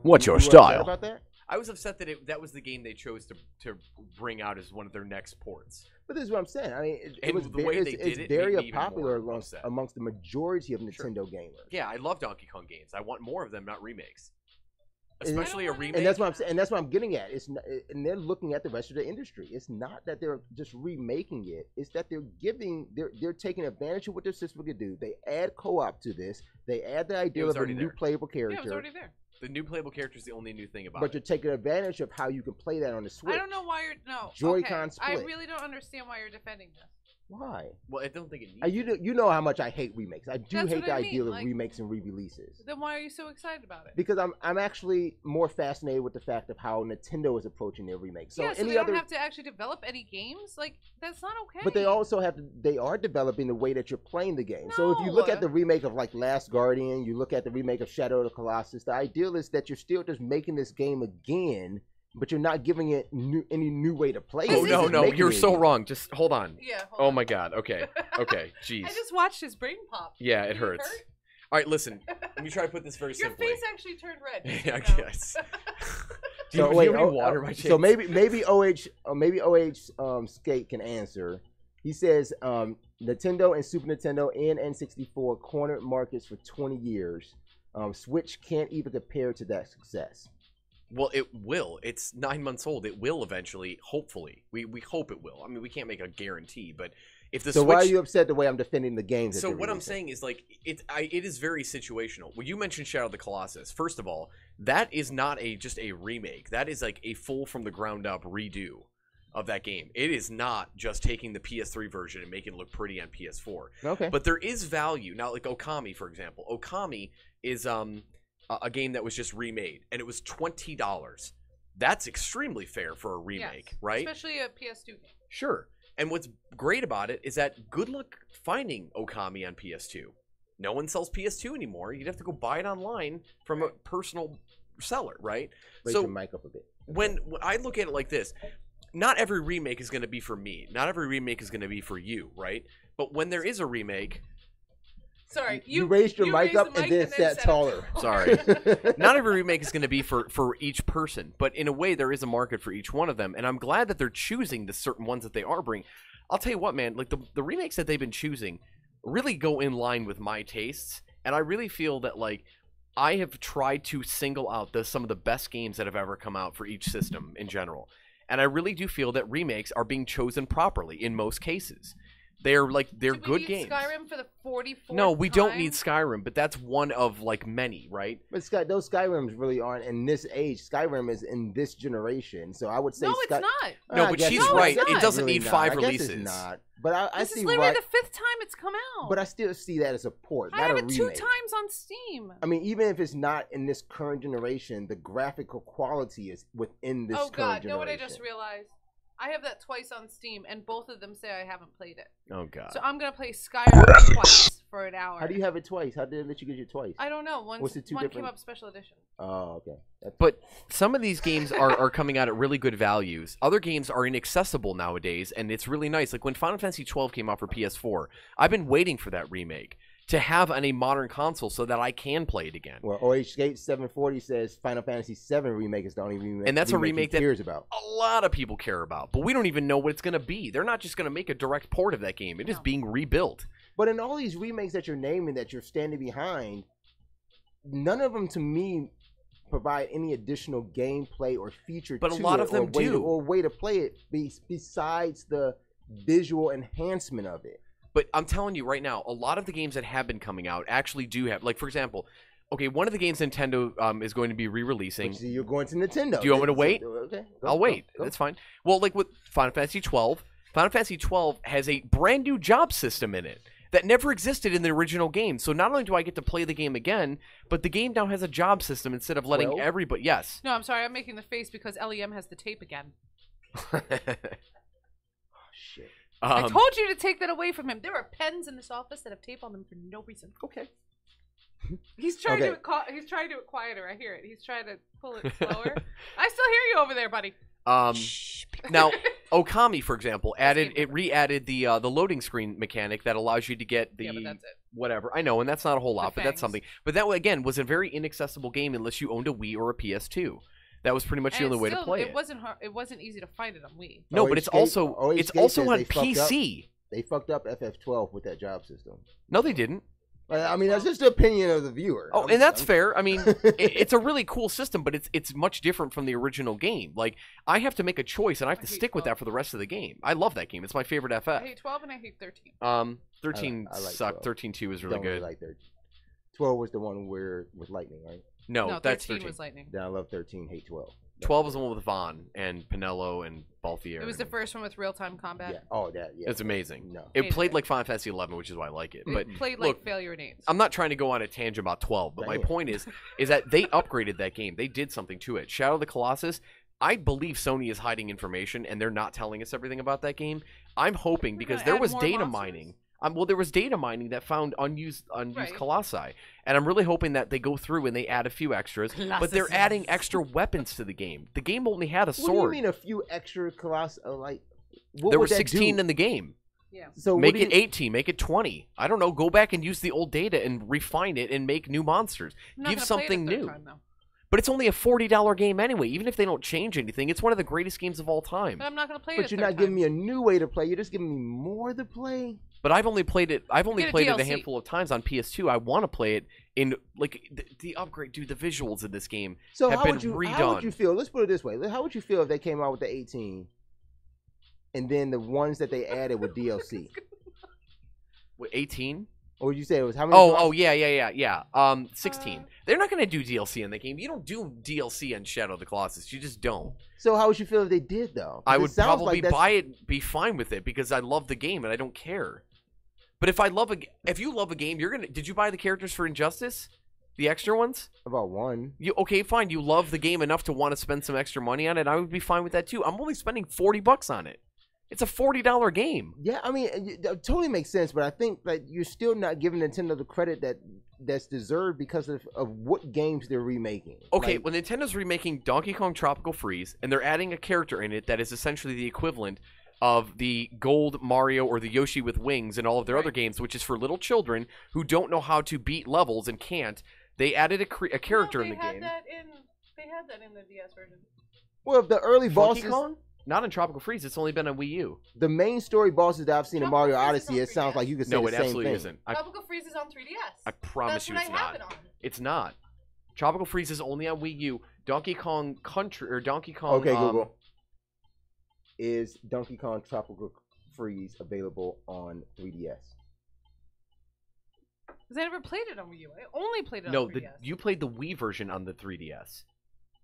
What's your You were upset style? about that? I was upset that that was the game they chose to bring out as one of their next ports. But this is what I'm saying. I mean, And was the way they did it's it very made me even popular more amongst upset. the majority of Nintendo gamers. Yeah, I love Donkey Kong games. I want more of them, not remakes. Especially a remake. And that's what I'm saying. And that's what I'm getting at. And they're looking at the rest of the industry. It's not that they're just remaking it. It's that they're taking advantage of what their system can do. They add co-op to this. They add the idea of a new playable character. Yeah, it was already there. The new playable character is the only new thing about But it. you're taking advantage of how you can play that on the Switch. I don't know why you're Joy-Con okay. split. I really don't understand why you're defending this. Why? Well, I don't think it needs. You know how much I hate remakes. I do That's hate what the I idea mean, of remakes and re-releases. Then why are you so excited about it? Because I'm actually more fascinated with the fact of how Nintendo is approaching their remakes. So yeah, so any they other, don't have to actually develop any games? Like, that's not okay. but they also they are developing the way that you're playing the game. So if you look at the remake of like Last Guardian, you look at the remake of Shadow of the Colossus, the ideal is that you're still just making this game again, but you're not giving it any new way to play it. Oh, You're no, making you're it so again. wrong. Just hold on. Yeah, hold Oh on. my God. Okay. Okay. Jeez. I just watched his brain pop. Yeah, it Did you hurts. hurt? All right, listen. Let me try to put this very Your simply. face actually turned red. Yeah, I No. guess. Do So you wait, have any water by chance? so maybe OH Skate can answer. He says Nintendo and Super Nintendo and N64 cornered markets for 20 years. Switch can't even compare to that success. Well, it will. It's 9 months old. It will eventually. Hopefully, we hope it will. I mean, we can't make a guarantee, but if the So Switch... why are you upset the way I'm defending the games? that So they're what I'm releasing? saying is, like, it is very situational. When you mentioned Shadow of the Colossus, first of all, that is not just a remake. That is like a full from the ground up redo of that game. It is not just taking the PS3 version and making it look pretty on PS4. Okay. But there is value. Now, like Okami, for example. Okami is a game that was just remade, and it was $20. That's extremely fair for a remake, Yes, right? Especially a PS2 game. Sure. And what's great about it is that good luck finding Okami on PS2. No one sells PS2 anymore. You'd have to go buy it online from a personal seller, right? Raise So your mic up a bit. when I look at it like this, not every remake is going to be for me. Not every remake is going to be for you, right? But when there is a remake... Sorry, You raised your mic up and then sat taller. Sorry. Not every remake is going to be for each person, but in a way there is a market for each one of them, and I'm glad that they're choosing the certain ones that they are bringing. I'll tell you what, man, like the remakes that they've been choosing really go in line with my tastes, and I really feel that, like, I have tried to single out some of the best games that have ever come out for each system in general, and I really do feel that remakes are being chosen properly in most cases. They're Do we good need games. Skyrim for the 44th No, we don't time? need Skyrim, but that's one of like many, right? But those Skyrims really aren't in this age. Skyrim is in this generation, so I would say No, it's not. No, I but guess she's it's right. not. It doesn't Really need not. 5 I guess releases. It's not. But I This see is literally why. the 5th time it's come out. But I still see that as a port, I not have a it 2 remake. times on Steam. I mean, even if it's not in this current generation, the graphical quality is within this Oh current god, generation. know what I just realized? I have that twice on Steam, and both of them say I haven't played it. Oh god. So I'm gonna play Skyrim twice for an hour. How do you have it twice? How did it let you get it twice? I don't know. What's the two One came different- up special edition. Oh, okay. But some of these games are coming out at really good values. Other games are inaccessible nowadays, and it's really nice. Like when Final Fantasy 12 came out for PS4, I've been waiting for that remake to have on a modern console so that I can play it again. Well, OH Skate 740 says Final Fantasy 7 remake is the only remake. And that's a remake he that cares about. a lot of people care about, but we don't even know what it's going to be. They're not just going to make a direct port of that game. It is being rebuilt. But in all these remakes that you're naming that you're standing behind, none of them to me provide any additional gameplay or feature But to a lot it of them do. or way to play it besides the visual enhancement of it. But I'm telling you right now, a lot of the games that have been coming out actually do have, like, for example, okay, one of the games Nintendo is going to be re-releasing. So you're going to Nintendo. Do you want me to wait? Okay. I'll wait. That's fine. Well, like with Final Fantasy 12, Final Fantasy 12 has a brand new job system in it that never existed in the original game. So not only do I get to play the game again, but the game now has a job system instead of letting 12? everybody. Yes. No, I'm sorry. I'm making the face because LEM has the tape again. Oh, shit. I told you to take that away from him. There are pens in this office that have tape on them for no reason. Okay. He's trying to he's trying to do it quieter. I hear it. He's trying to pull it slower. I still hear you over there, buddy. Now, Okami, for example, re-added the loading screen mechanic that allows you to get the but that's it. whatever. I know, and that's not a whole lot, but that's fangs. something. But that again was a very inaccessible game unless you owned a Wii or a PS2. That was pretty much the only way to play it. It wasn't hard. It wasn't easy to find it on Wii. No, but it's also on PC. They fucked up FF12 with that job system. No, they didn't. I mean, that's just the opinion of the viewer. Oh, and that's fair. I mean, it's a really cool system, but it's much different from the original game. Like, I have to make a choice, and I have to stick with that for the rest of the game. I love that game. It's my favorite FF. I hate 12 and I hate 13. 13 I like sucked. 12. 13-2 was really Don't good. Really like 13. 12 was the one where with lightning, right? No, that's 13 was lightning. Then I love 13, hate 12. 12 was the one with Vaughn and Pinello and Balthier. It was the first one with real-time combat. Yeah. Oh, that. Yeah. It's amazing. No. It played like Final Fantasy 11, which is why I like it. But It played look, like Failure Names. I'm not trying to go on a tangent about 12, but my point is that they upgraded that game. They did something to it. Shadow of the Colossus, I believe Sony is hiding information and they're not telling us everything about that game. I'm hoping because there was data mining. Well, there was data mining that found unused Colossi, and I'm really hoping that they go through and they add a few extras. But they're adding extra weapons to the game. The game only had a sword. What do you mean a few extra Colossi? Like, what there would were that 16 do? in the game. Yeah. So make it 18, make it 20. I don't know. Go back and use the old data and refine it and make new monsters. Give something new. But it's only a $40 game anyway. Even if they don't change anything, it's one of the greatest games of all time. But I'm not going to play it. But you're not giving me a new way to play. You're just giving me more to play. But I've only played it. I've only played it a DLC. handful of times on PS2. I want to play it in like the upgrade. Dude, the visuals in this game have been redone. How would you feel? Let's put it this way. How would you feel if they came out with the 18, and then the ones that they added with DLC? What, 18? Or would you say it was how many? Oh, yeah. 16. They're not going to do DLC in the game. You don't do DLC on Shadow of the Colossus. You just don't. So how would you feel if they did, though? I would probably buy it, be fine with it, because I love the game and I don't care. But if you love a game, you're gonna. Did you buy the characters for Injustice? The extra ones? About one. Okay, fine. You love the game enough to want to spend some extra money on it. I would be fine with that too. I'm only spending $40 on it. It's a $40 game. Yeah, I mean, it totally makes sense, but I think that you're still not giving Nintendo the credit that's deserved because of what games they're remaking. Okay, when Nintendo's remaking Donkey Kong Tropical Freeze, and they're adding a character in it that is essentially the equivalent of the Gold Mario or the Yoshi with wings and all of their other games, which is for little children who don't know how to beat levels and can't. They added a character in the game. They had that in the DS version. Well, the early Donkey bosses. Kong? Not in Tropical Freeze. It's only been on Wii U. The main story bosses that I've seen in Mario Odyssey, it sounds like you could say no, the it same absolutely thing. isn't. Tropical Freeze is on 3DS. I promise you it's not. It's not. Tropical Freeze is only on Wii U. Donkey Kong Country or Donkey Kong. Okay, Google. Is Donkey Kong Tropical Freeze available on 3DS? Because I never played it on Wii U. I only played it on 3DS. No, you played the Wii version on the 3DS.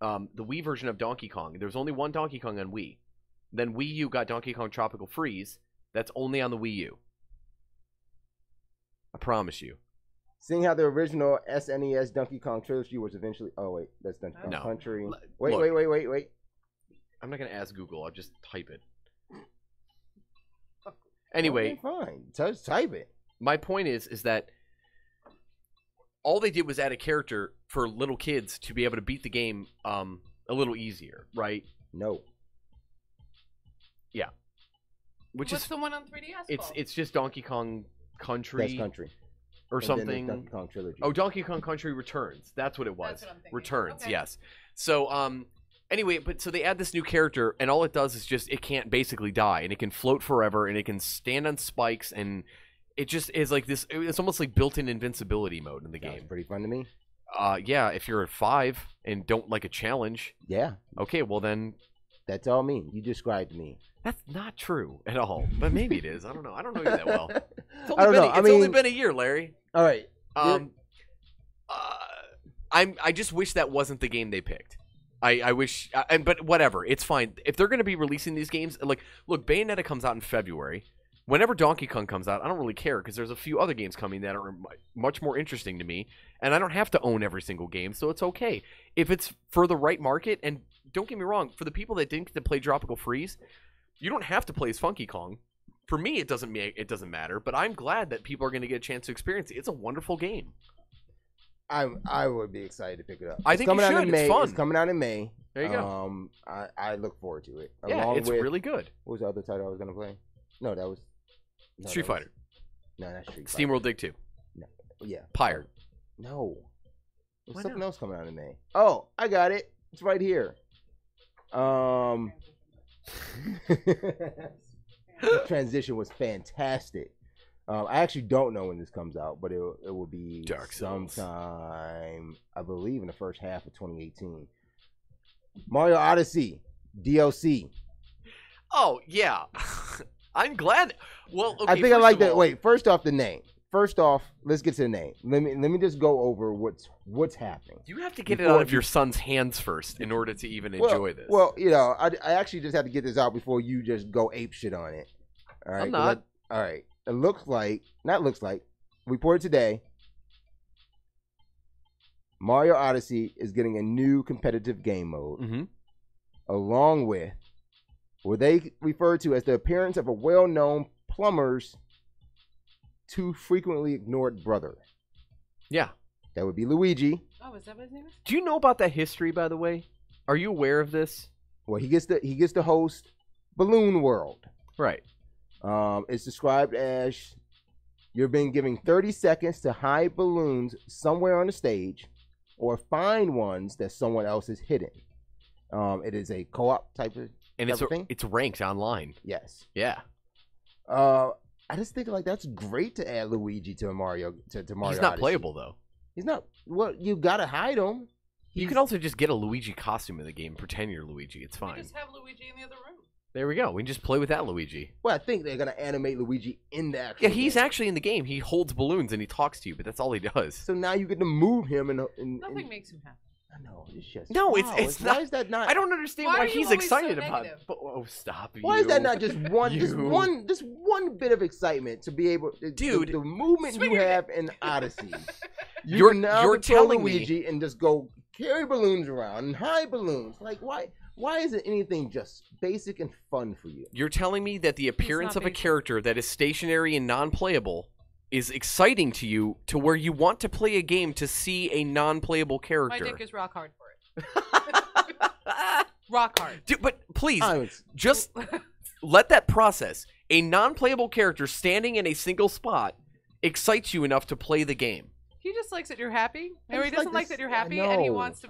The Wii version of Donkey Kong. There was only one Donkey Kong on Wii. Then Wii U got Donkey Kong Tropical Freeze. That's only on the Wii U. I promise you. Seeing how the original SNES Donkey Kong trilogy was eventually... Oh, wait. That's Donkey Kong Country. Wait. I'm not going to ask Google. I'll just type it. Anyway. Okay, fine. Just type it. My point is that all they did was add a character for little kids to be able to beat the game a little easier, right? No. Yeah. What's the one on 3DS called? It's just Donkey Kong Country. That's Country. Or and something. Donkey Kong Trilogy. Oh, Donkey Kong Country Returns. That's what it was. That's what I'm thinking. Returns, Okay. yes. So, anyway, so they add this new character, and all it does is just, it can't basically die, and it can float forever, and it can stand on spikes, and it just is like this, it's almost like built-in invincibility mode in the game. Pretty fun to me. Yeah, if you're at 5 and don't like a challenge. Yeah. Okay, well then. That's all me. You described me. That's not true at all. But maybe it is. I don't know. I don't know you that well. It's I don't know. It's only been a year, Larry. All right. I just wish that wasn't the game they picked. I wish, but whatever. It's fine. If they're going to be releasing these games, like, look, Bayonetta comes out in February. Whenever Donkey Kong comes out, I don't really care because there's a few other games coming that are much more interesting to me, and I don't have to own every single game, so it's okay. If it's for the right market, and don't get me wrong, for the people that didn't get to play Tropical Freeze, you don't have to play as Funky Kong. For me, it doesn't matter, but I'm glad that people are going to get a chance to experience it. It's a wonderful game. I would be excited to pick it up. I think you should. It's fun. It's coming out in May. There you go. I look forward to it. Yeah, it's really good. What was the other title I was going to play? No, that was... Street Fighter. No, not Street Fighter. SteamWorld Dig 2. No. Yeah. Pyre. No. There's something else coming out in May. Oh, I got it. It's right here. The transition was fantastic. I actually don't know when this comes out, but it will be sometime, I believe, in the first half of 2018. Mario Odyssey DLC. Oh yeah, I'm glad. Well, okay, I think I like that. Wait, first off, the name. First off, let's get to the name. Let me just go over what's happening. You have to get it out of your son's hands first in order to even enjoy this. Well, I actually just have to get this out before you just go ape shit on it. All right. I'm not. All right. It looks like, reported today, Mario Odyssey is getting a new competitive game mode, along with what they refer to as the appearance of a well-known plumber's too frequently ignored brother. Yeah. That would be Luigi. Oh, is that what his name is? Do you know about that history, by the way? Are you aware of this? Well, he gets to host Balloon World. Right. It's described as you're being given 30 seconds to hide balloons somewhere on the stage or find ones that someone else is hidden. It is a co-op type of thing. It's ranked online. Yes. Yeah. I just think that's great to add Luigi to Mario He's not Odyssey. Playable though. He's not. Well, you gotta hide him. You can also just get a Luigi costume in the game. Pretend you're Luigi. It's fine. We just have Luigi in the other room. There we go. We can just play with that Luigi. Well, I think they're gonna animate Luigi in the actual he's game. actually in the game. He holds balloons and he talks to you, but that's all he does. So now you get to move him Nothing makes him happy. No, it's just it's not. Why is that not? I don't understand why he's excited about it. Oh, stop! Why is that not just one, just one bit of excitement to be able, dude? The movement you have in Odyssey, you're telling Luigi and just go carry balloons around and hide balloons. Like why? Why isn't anything just basic and fun for you? You're telling me that the appearance of a character that is stationary and non-playable is exciting to you to where you want to play a game to see a non-playable character. My dick is rock hard for it. Rock hard. Dude, but please, just let that process. A non-playable character standing in a single spot excites you enough to play the game. He just likes that you're happy. Or he doesn't like that you're happy and he wants to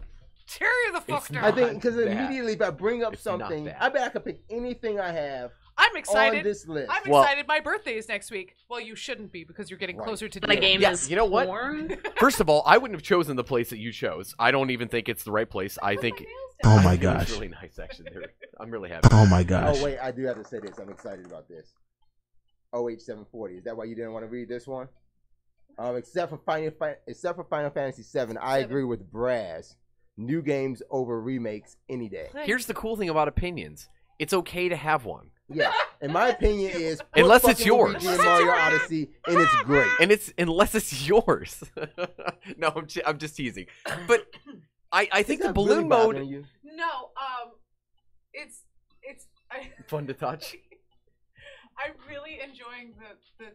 tear you the fuck down. I think because immediately if I bring up something, I bet I could pick anything I have. I'm excited. On this list. I'm excited. My birthday is next week. Well, you shouldn't be because you're getting closer to the game. Yes, you know what? First of all, I wouldn't have chosen the place that you chose. I don't even think it's the right place. I think. Oh my gosh! It's really nice, actually. I'm really happy. Oh my gosh! Oh wait, I do have to say this. I'm excited about this. OH740. Is that why you didn't want to read this one? Except for Final Fantasy VII, I agree with Braz. New games over remakes any day. Here's the cool thing about opinions. It's okay to have one. Yeah, and my opinion is unless it's yours. Luigi and Mario Odyssey, and it's great. And it's unless it's yours. No, I'm just teasing. But I think the balloon mode. No, it's fun to touch. I'm really enjoying the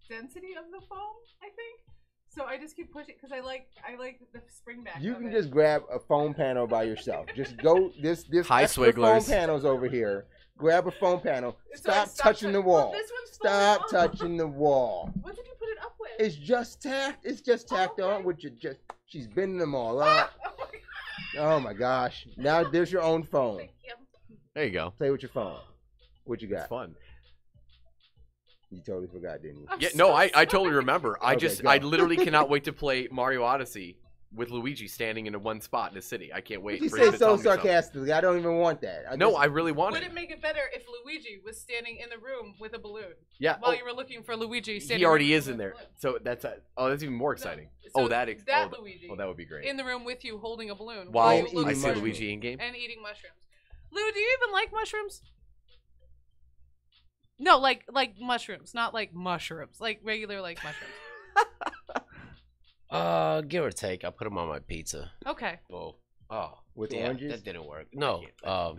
density of the foam. I think. So I just keep pushing because I like the spring back. You can just grab a foam panel by yourself. Just go this Hi, extra Swigglers. foam panels over here. Grab a foam panel. Stop touching the wall. Stop touching the wall. What did you put it up with? It's just tacked. It's just tacked on with your She's bending them all up. Oh my gosh! Now there's your own phone. There you go. Play with your phone. What you got? It's fun. You totally forgot, didn't you? Yeah, no, I totally remember. I literally cannot wait to play Mario Odyssey with Luigi standing in one spot in a city. I can't wait. You for say him to so tell me something. sarcastically. I don't even want that. No, I really want Would it. it make it better if Luigi was standing in the room with a balloon? Yeah. While you were looking for Luigi standing He already in is the in room there. with a So that's that's even more exciting. So that Luigi. Oh, that would be great. In the room with you holding a balloon. While you look I see for- Luigi in game. And eating mushrooms. Lou, do you even like mushrooms? No, like mushrooms, not like mushrooms, like regular like mushrooms. Give or take. I put them on my pizza. Okay. Well, oh, With yeah, oranges? that didn't work. No, I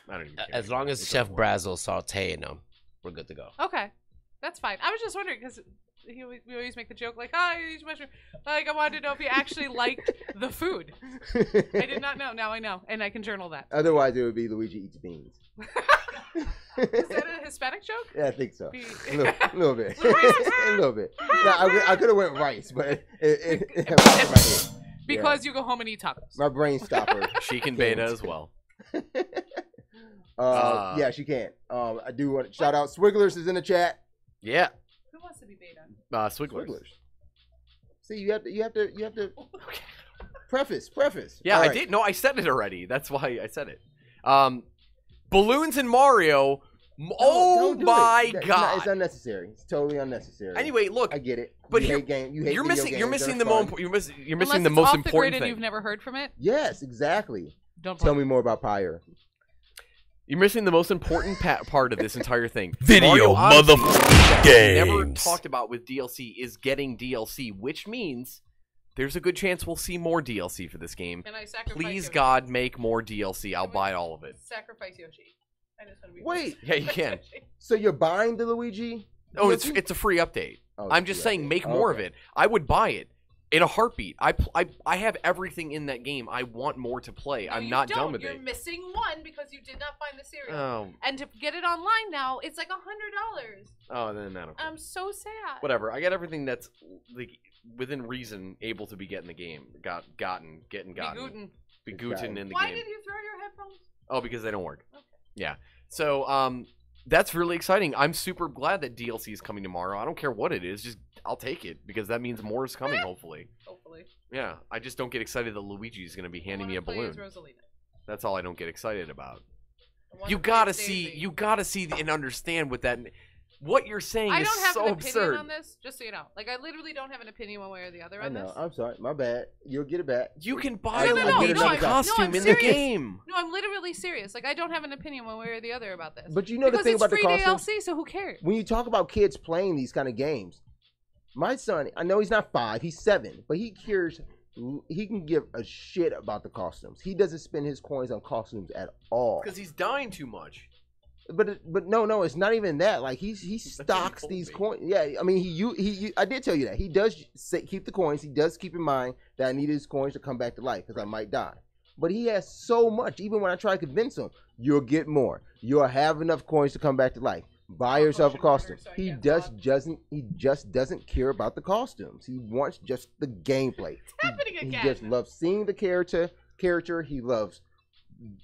don't even care. as long as Chef Brazel's sauteing them, we're good to go. Okay, that's fine. I was just wondering because we always make the joke like, "Oh, you eat mushroom." Like I wanted to know if you actually liked the food. I did not know. Now I know, and I can journal that. Otherwise, it would be Luigi eats beans. Is that a Hispanic joke? Yeah, I think so. Be- A little bit. A little bit. No, I could have went rice, but it went right here. Because you go home and eat tacos. My brain stopper. She can beta as well. Yeah, she can. I do want to shout out Swigglers is in the chat. Yeah. Who wants to be beta? Swigglers. See, you have to preface. Yeah, All I right. did. No, I said it already. That's why I said it. Balloons in Mario. Oh Don't do my it. god! It's unnecessary. It's totally unnecessary. Ananyway, look, I get it. but you hate game. You hate you're video missing. games. You're missing the They're most. fun. You're missing Unless the it's most off the important grid and thing. you've never heard from it. Yes, exactly. Don't Tell me more about Pyre. You're missing the most important part of this entire thing. Video Mario Odyssey, motherfucking that we never games. talked about with DLC is getting DLC, which means there's a good chance we'll see more DLC for this game. Can I sacrifice Please, Yoshi? God, make more DLC. I'll Can we buy all of it. Sacrifice Yoshi. I just want to be Wait. Yeah, you can. So you're buying the Luigi? Oh, it's DLC? a free update. Oh, I'm it's just free saying, update. make more of Okay. it. I would buy it in a heartbeat. I have everything in that game. I want more to play. No, I'm you not don't. done with You're it. missing one because you did not find the cereal. Oh, And to get it online now, it's like $100. Then I don't care. I'm so sad. Whatever. I got everything that's like within reason able to be getting the game. Gotten. Begooten. Be gootin in the Why game. did you throw your headphones? Oh, because they don't work. Okay. Yeah. So, that's really exciting. I'm super glad that DLC is coming tomorrow. I don't care what it is. Just I'll take it because that means more is coming. Hopefully. Hopefully. Yeah. I just don't get excited that Luigi is going to be handing me a balloon. That's all I don't get excited about. You gotta see and understand what you're saying I is don't have so an opinion absurd. on this, just so you know. Like, I literally don't have an opinion one way or the other I on know. this. I'm sorry. My bad. You'll get it back. You can buy No, the no, no, Luigi no, I'm costume I'm in the serious. game. No, I'm literally serious. Like, I don't have an opinion one way or the other about this. But you know because the thing it's about the free costumes? DLC, so who cares? When you talk about kids playing these kind of games, my son, I know he's not 5, he's 7, but he can give a shit about the costumes. He doesn't spend his coins on costumes at all. Because he's dying too much. But no, it's not even that. Like he stocks told these me. coins. Yeah, I mean he I did tell you that he does keep the coins. He does keep in mind that I need his coins to come back to life because I might die. But he has so much. Even when I try to convince him, you'll get more. You'll have enough coins to come back to life. Buy yourself a costume. He just doesn't care about the costumes. He wants just the gameplay. happening He again. just loves seeing the character. He loves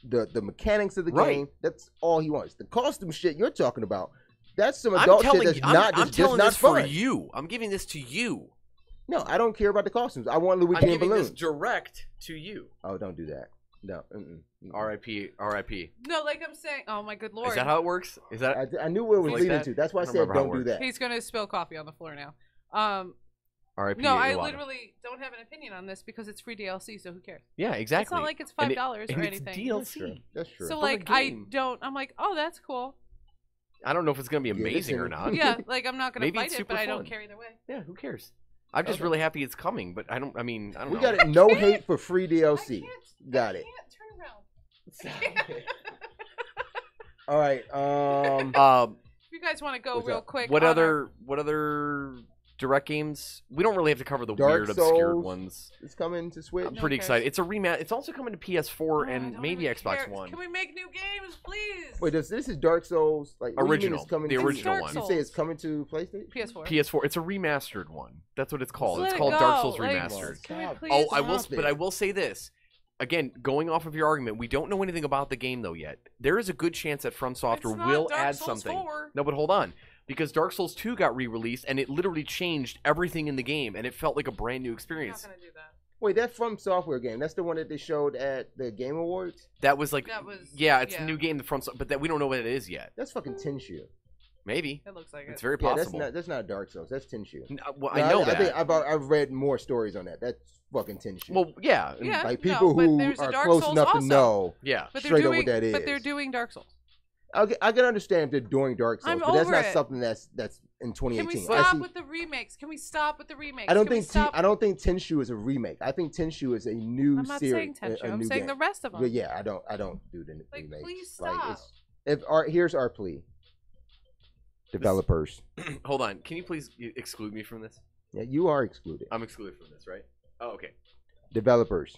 the mechanics of the Right. game. That's all he wants. The costume shit you're talking about, that's some I'm adult shit telling that's you, not I'm just telling not this for fun. you. I'm giving this to you. No, I don't care about the costumes. I want Luigi I'm and giving balloons. this direct to you. Oh, don't do that. No. R.I.P. R.I.P. No, like I'm saying, oh my good lord. Is that how it works? Is that I knew where it was like leading that? to. That's why I don't said remember how don't it do works. that. He's gonna spill coffee on the floor now. R.I.P. No, I Iwata. literally don't have an opinion on this because it's free DLC, so who cares? Yeah, exactly. It's not like it's And $5 or and anything. It's DLC. That's true. That's true. So For like the I game. don't. I'm like, oh, that's cool. I don't know if it's gonna be Yeah, amazing it's or in- not. Yeah, like I'm not gonna Maybe fight it's it, super but I don't fun. care either way. Yeah, who cares? I'm just Okay. really happy it's coming, but I don't we know. got it. No hate for free I DLC. can't, Got I it. can't turn around. All right. If you guys want to go What's real up? quick, What on other direct games? We don't really have to cover the Dark weird, obscure Souls. ones. It's coming to Switch. I'm No pretty one cares. excited. It's a rematch. It's also coming to PS4 I and don't maybe even Xbox care. One. Can we make new games, please? Wait, this is Dark Souls like what do you mean Original, it's coming the to- original Dark one. You say it's coming to PlayStation? PS4. PS4. It's a remastered one. That's what it's called. Let It's it called go. Dark Souls Like, Remastered. Can we God. please? Oh, I will, Stop but I it. will say this. Again, going off of your argument, we don't know anything about the game though yet. There is a good chance that From Software It's not will Dark add Souls something. 4. No, but hold on, because Dark Souls 2 got re-released and it literally changed everything in the game, and it felt like a brand new I'm not experience. gonna do that. Wait, that From Software game. That's the one that they showed at the Game Awards. That was like, it's yeah. a new game from, but that we don't know what it is yet. That's fucking Tenshu. Maybe It looks like it's it. very Yeah, possible. that's not Dark Souls. That's Tenshu. Well, I know that. I think I've read more stories on that. That's fucking Tenshu. Well, yeah. Yeah, like people but who there's a are Dark close Souls enough also. to know. Yeah. But straight up what that is. But they're doing Dark Souls. I can understand if they're doing Dark Souls, I'm but that's over not it. something that's in 2018. Can we stop with the remakes? Can we stop with the remakes? I don't Can we think stop? I don't think Tenshu is a remake. I think Tenshu is a new I'm not series. saying Tenshu. a I'm new saying game. the rest of them. But yeah, I don't do the Like, remakes. please stop. Here's our plea. Developers. Hold on. Can you please exclude me from this? Yeah, you are excluded. I'm excluded from this, right? Oh, okay. Developers.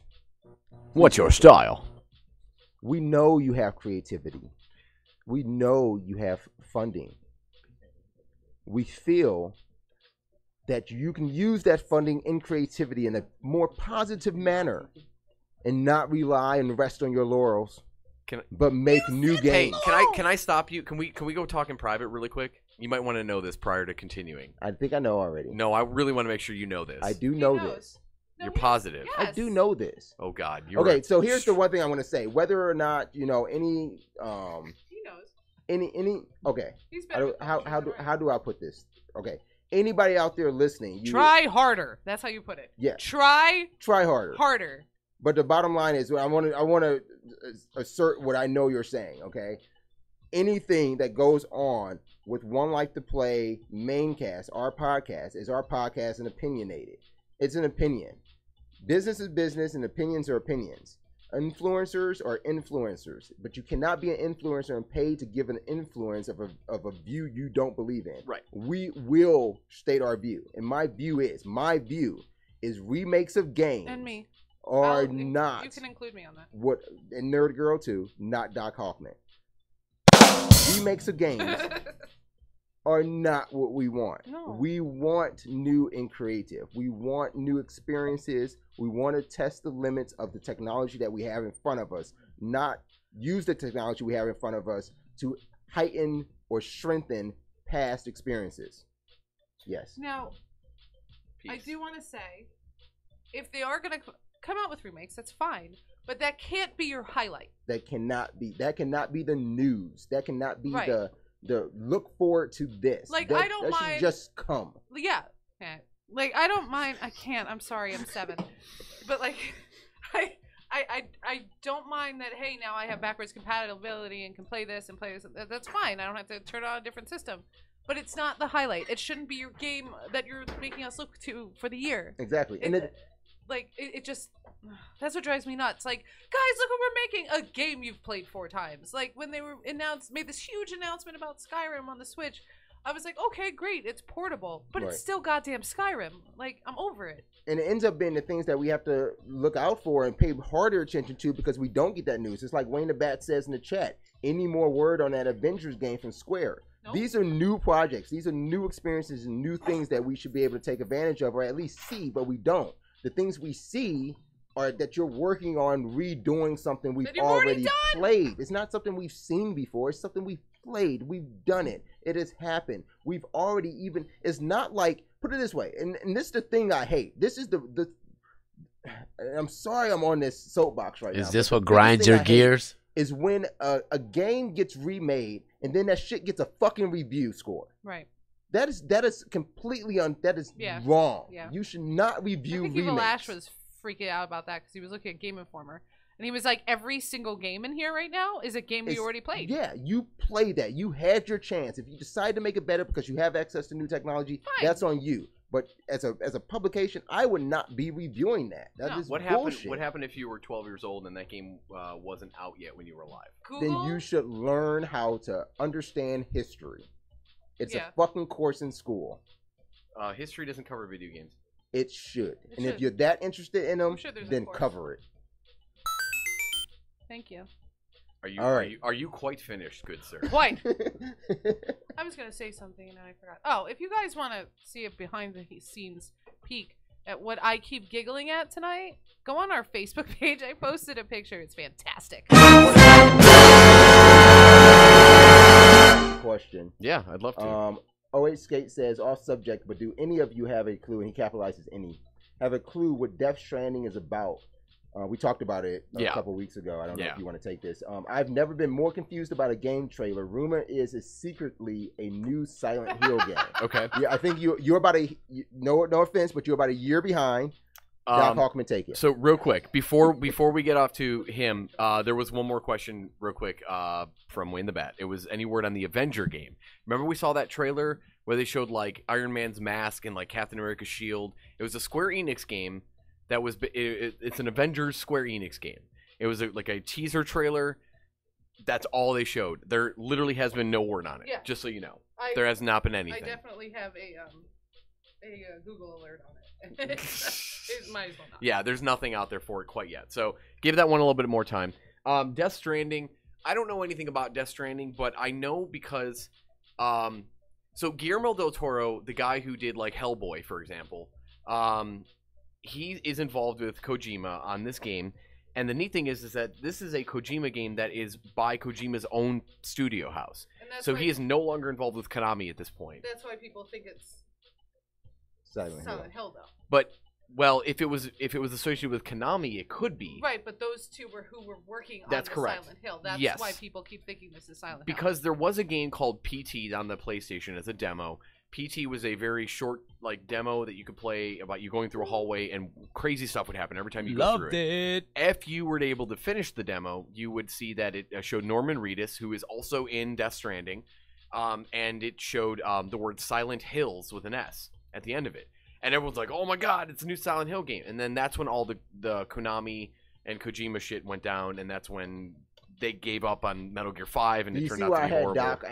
What's your style? We know you have creativity. We know you have funding. We feel that you can use that funding and creativity in a more positive manner and not rely and rest on your laurels, but make new games. Hey, can I stop you? Can we go talk in private really quick? You might want to know this prior to continuing. I think I know already. No, I really want to make sure you know this. I do know this. You're positive. I do know this. Oh God. You're Okay, so here's the one thing I want to say. Whether or not any He knows. any okay. He's better. How do I put this? Okay. Anybody out there listening, Try harder. That's how you put it. Yeah. Try harder. Harder. But the bottom line is, I want to assert what I know you're saying. Okay. Anything that goes on with One Life to Play Maincast, our podcast and opinionated. It's an opinion. Business is business and opinions are opinions. Influencers are influencers, but you cannot be an influencer and paid to give an influence of a view you don't believe in. Right. We will state our view, and my view is remakes of games And me. are You not can include me on that. what, and Nerd Girl too, not Doc Hoffman. Remakes of games are not what we want. No. We want new and creative. We want new experiences. We want to test the limits of the technology that we have in front of us, not use the technology we have in front of us to heighten or strengthen past experiences. Yes. Now, I do want to say, if they are going to come out with remakes, that's fine. But that can't be your highlight. That cannot be the news. That cannot be Right. the look forward to this. Like, that, I don't that mind. should just come. Yeah. Like, I don't mind. I can't. I'm sorry. I'm 7. But like, I don't mind that. Hey, now I have backwards compatibility and can play this and play this. That's fine. I don't have to turn on a different system. But it's not the highlight. It shouldn't be your game that you're making us look to for the year. Exactly. And it just, that's what drives me nuts. Like, guys, look what we're making, a game you've played 4 times. Like, when they were made this huge announcement about Skyrim on the Switch, I was like, okay, great, it's portable, but Right. it's still goddamn Skyrim. Like, I'm over it. And it ends up being the things that we have to look out for and pay harder attention to because we don't get that news. It's like Wayne the Bat says in the chat, any more word on that Avengers game from Square? Nope. These are new projects. These are new experiences and new things that we should be able to take advantage of or at least see, but we don't. The things we see are that you're working on redoing something we've already played. It's not something we've seen before. It's something we've played. We've done it. It has happened. We've already it's not like, put it this way, and this is the thing I hate. This is the I'm sorry I'm on this soapbox right now. Is this what grinds your gears? Is when a game gets remade and then that shit gets a fucking review score. Right. That is completely wrong. Yeah. You should not review I think remakes. Evil Ash was freaking out about that because he was looking at Game Informer. And he was like, every single game in here right now is a game we already played. Yeah, you played that. You had your chance. If you decide to make it better because you have access to new technology, that's on you. But as a publication, I would not be reviewing that. That is bullshit. What happened if you were 12 years old and that game wasn't out yet when you were alive? Then you should learn how to understand history. It's a fucking course in school. History doesn't cover video games. It should. If you're that interested in them, then course. cover it. Thank you. Are you quite finished, good sir? Quite. I was going to say something and I forgot. Oh, if you guys want to see a behind the scenes peek at what I keep giggling at tonight, go on our Facebook page. I posted a picture. It's fantastic. Question. Yeah, I'd love to. 08 Skate says, off subject, but do any of you have a clue? And he capitalizes any. have a clue what Death Stranding is about. We talked about it a couple weeks ago. I don't know if you want to take this. I've never been more confused about a game trailer. Rumor is it's secretly a new Silent Hill game. Okay. Yeah, I think you're about no offense, but you're about a year behind. Doc Hawkman, take it. So real quick, before we get off to him, there was one more question real quick from Wayne the Bat. It was any word on the Avenger game. Remember we saw that trailer where they showed like Iron Man's mask and like Captain America's shield? It was a Square Enix game that was it's an Avengers Square Enix game. It was like a teaser trailer. That's all they showed. There literally has been no word on it. Yeah. Just so you know. There has not been anything. I definitely have a Google alert on it. It might as well not. Yeah, there's nothing out there for it quite yet. So give that one a little bit more time. Death Stranding. I don't know anything about Death Stranding, but I know because so Guillermo del Toro, the guy who did like Hellboy, for example, he is involved with Kojima on this game. And the neat thing is that this is a Kojima game that is by Kojima's own studio house. So he is no longer involved with Konami at this point. That's why people think it's Silent Hill, though. But well, if it was associated with Konami, it could be. Right, but those two were who were working on correct. Silent Hill. That's why people keep thinking this is Silent Hill. Because there was a game called PT on the PlayStation as a demo. PT was a very short like demo that you could play about you going through a hallway and crazy stuff would happen every time you go through it. If you were able to finish the demo, you would see that it showed Norman Reedus, who is also in Death Stranding, and it showed the word Silent Hills with an S at the end of it. And everyone's like, oh my god, it's a new Silent Hill game. And then that's when all the Konami and Kojima shit went down, and that's when they gave up on Metal Gear 5, and it turned out to be horrible. Doc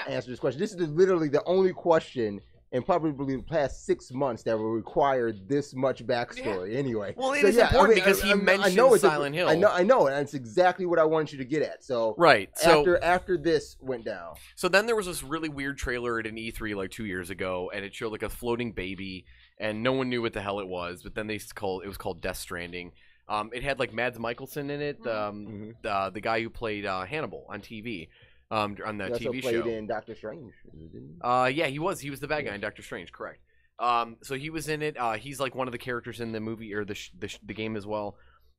answer this question? This is literally the only question in probably the past 6 months that will require this much backstory. Anyway, well, it is important because he mentioned Silent Hill. I know, and it's exactly what I wanted you to get at. So right, so after this went down, so then there was this really weird trailer at an E3 like 2 years ago, and it showed like a floating baby, and no one knew what the hell it was. But then it was called Death Stranding. It had like Mads Mikkelsen in it, the guy who played Hannibal on TV, on the TV show. He also played in Doctor Strange. Yeah, he was the bad guy in Doctor Strange, correct? So he was in it. He's like one of the characters in the movie or the game as well.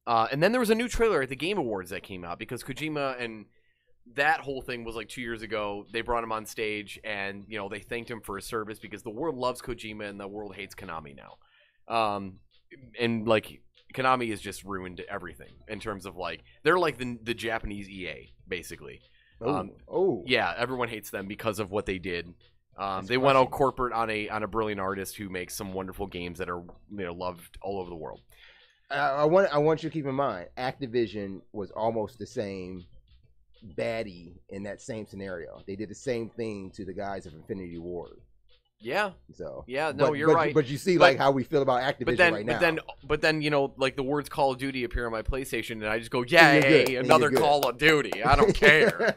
And then there was a new trailer at the Game Awards that came out because Kojima and that whole thing was like 2 years ago. They brought him on stage and they thanked him for his service because the world loves Kojima and the world hates Konami now. And like Konami has just ruined everything in terms of like they're like the Japanese EA basically. Yeah, everyone hates them because of what they did. They went all corporate on a brilliant artist who makes some wonderful games that are loved all over the world. I want you to keep in mind, Activision was almost the same baddie in that same scenario. They did the same thing to the guys of Infinity Ward. Yeah. So yeah, no, you're right. But you see, like how we feel about Activision right now. But then like the words Call of Duty appear on my PlayStation, and I just go, yay, another Call of Duty. I don't care.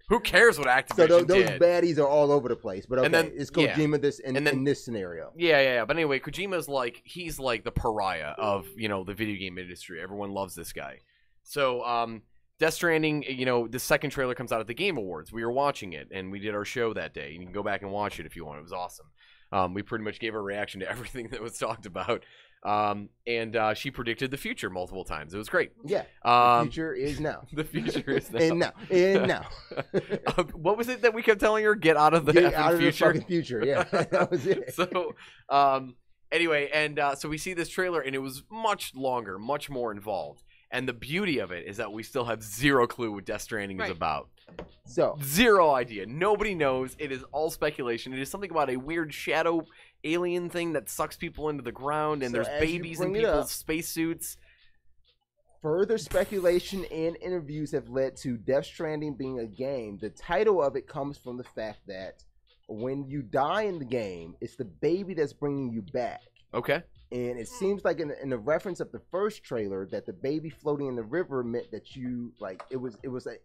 Who cares what Activision did? So those did? baddies are all over the place. But okay, and then, it's Kojima in this scenario. Yeah. But anyway, Kojima's he's like the pariah of the video game industry. Everyone loves this guy. So Death Stranding, the second trailer comes out at the Game Awards. We were watching it, and we did our show that day. You can go back and watch it if you want. It was awesome. We pretty much gave a reaction to everything that was talked about. And she predicted the future multiple times. It was great. Yeah. The future is now. The future is now. and now. What was it that we kept telling her? Get out of the fucking future. Yeah, that was it. So, anyway, and so we see this trailer, and it was much longer, much more involved. And the beauty of it is that we still have zero clue what Death Stranding is about. So zero idea. Nobody knows. It is all speculation. It is something about a weird shadow alien thing that sucks people into the ground, and there's babies in people's spacesuits. Further speculation and interviews have led to Death Stranding being a game. The title of it comes from the fact that when you die in the game, it's the baby that's bringing you back. Okay. And it seems like in the reference of the first trailer that the baby floating in the river meant that you it was an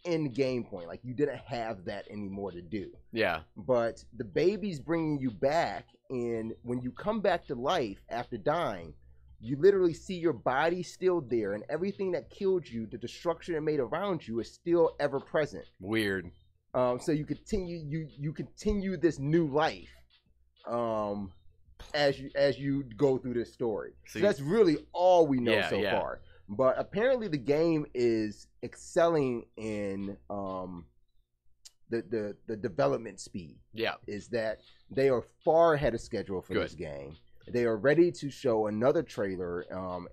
end game point. Like you didn't have that anymore to do. Yeah. But the baby's bringing you back, and when you come back to life after dying, you literally see your body still there, and everything that killed you, the destruction it made around you, is still ever present. Weird. So you continue this new life. as you go through this story. So See? that's really all we know Yeah, so yeah. far. But apparently the game is excelling in the development speed. Yeah. Is that they are far ahead of schedule for Good. this game. They are ready to show another trailer,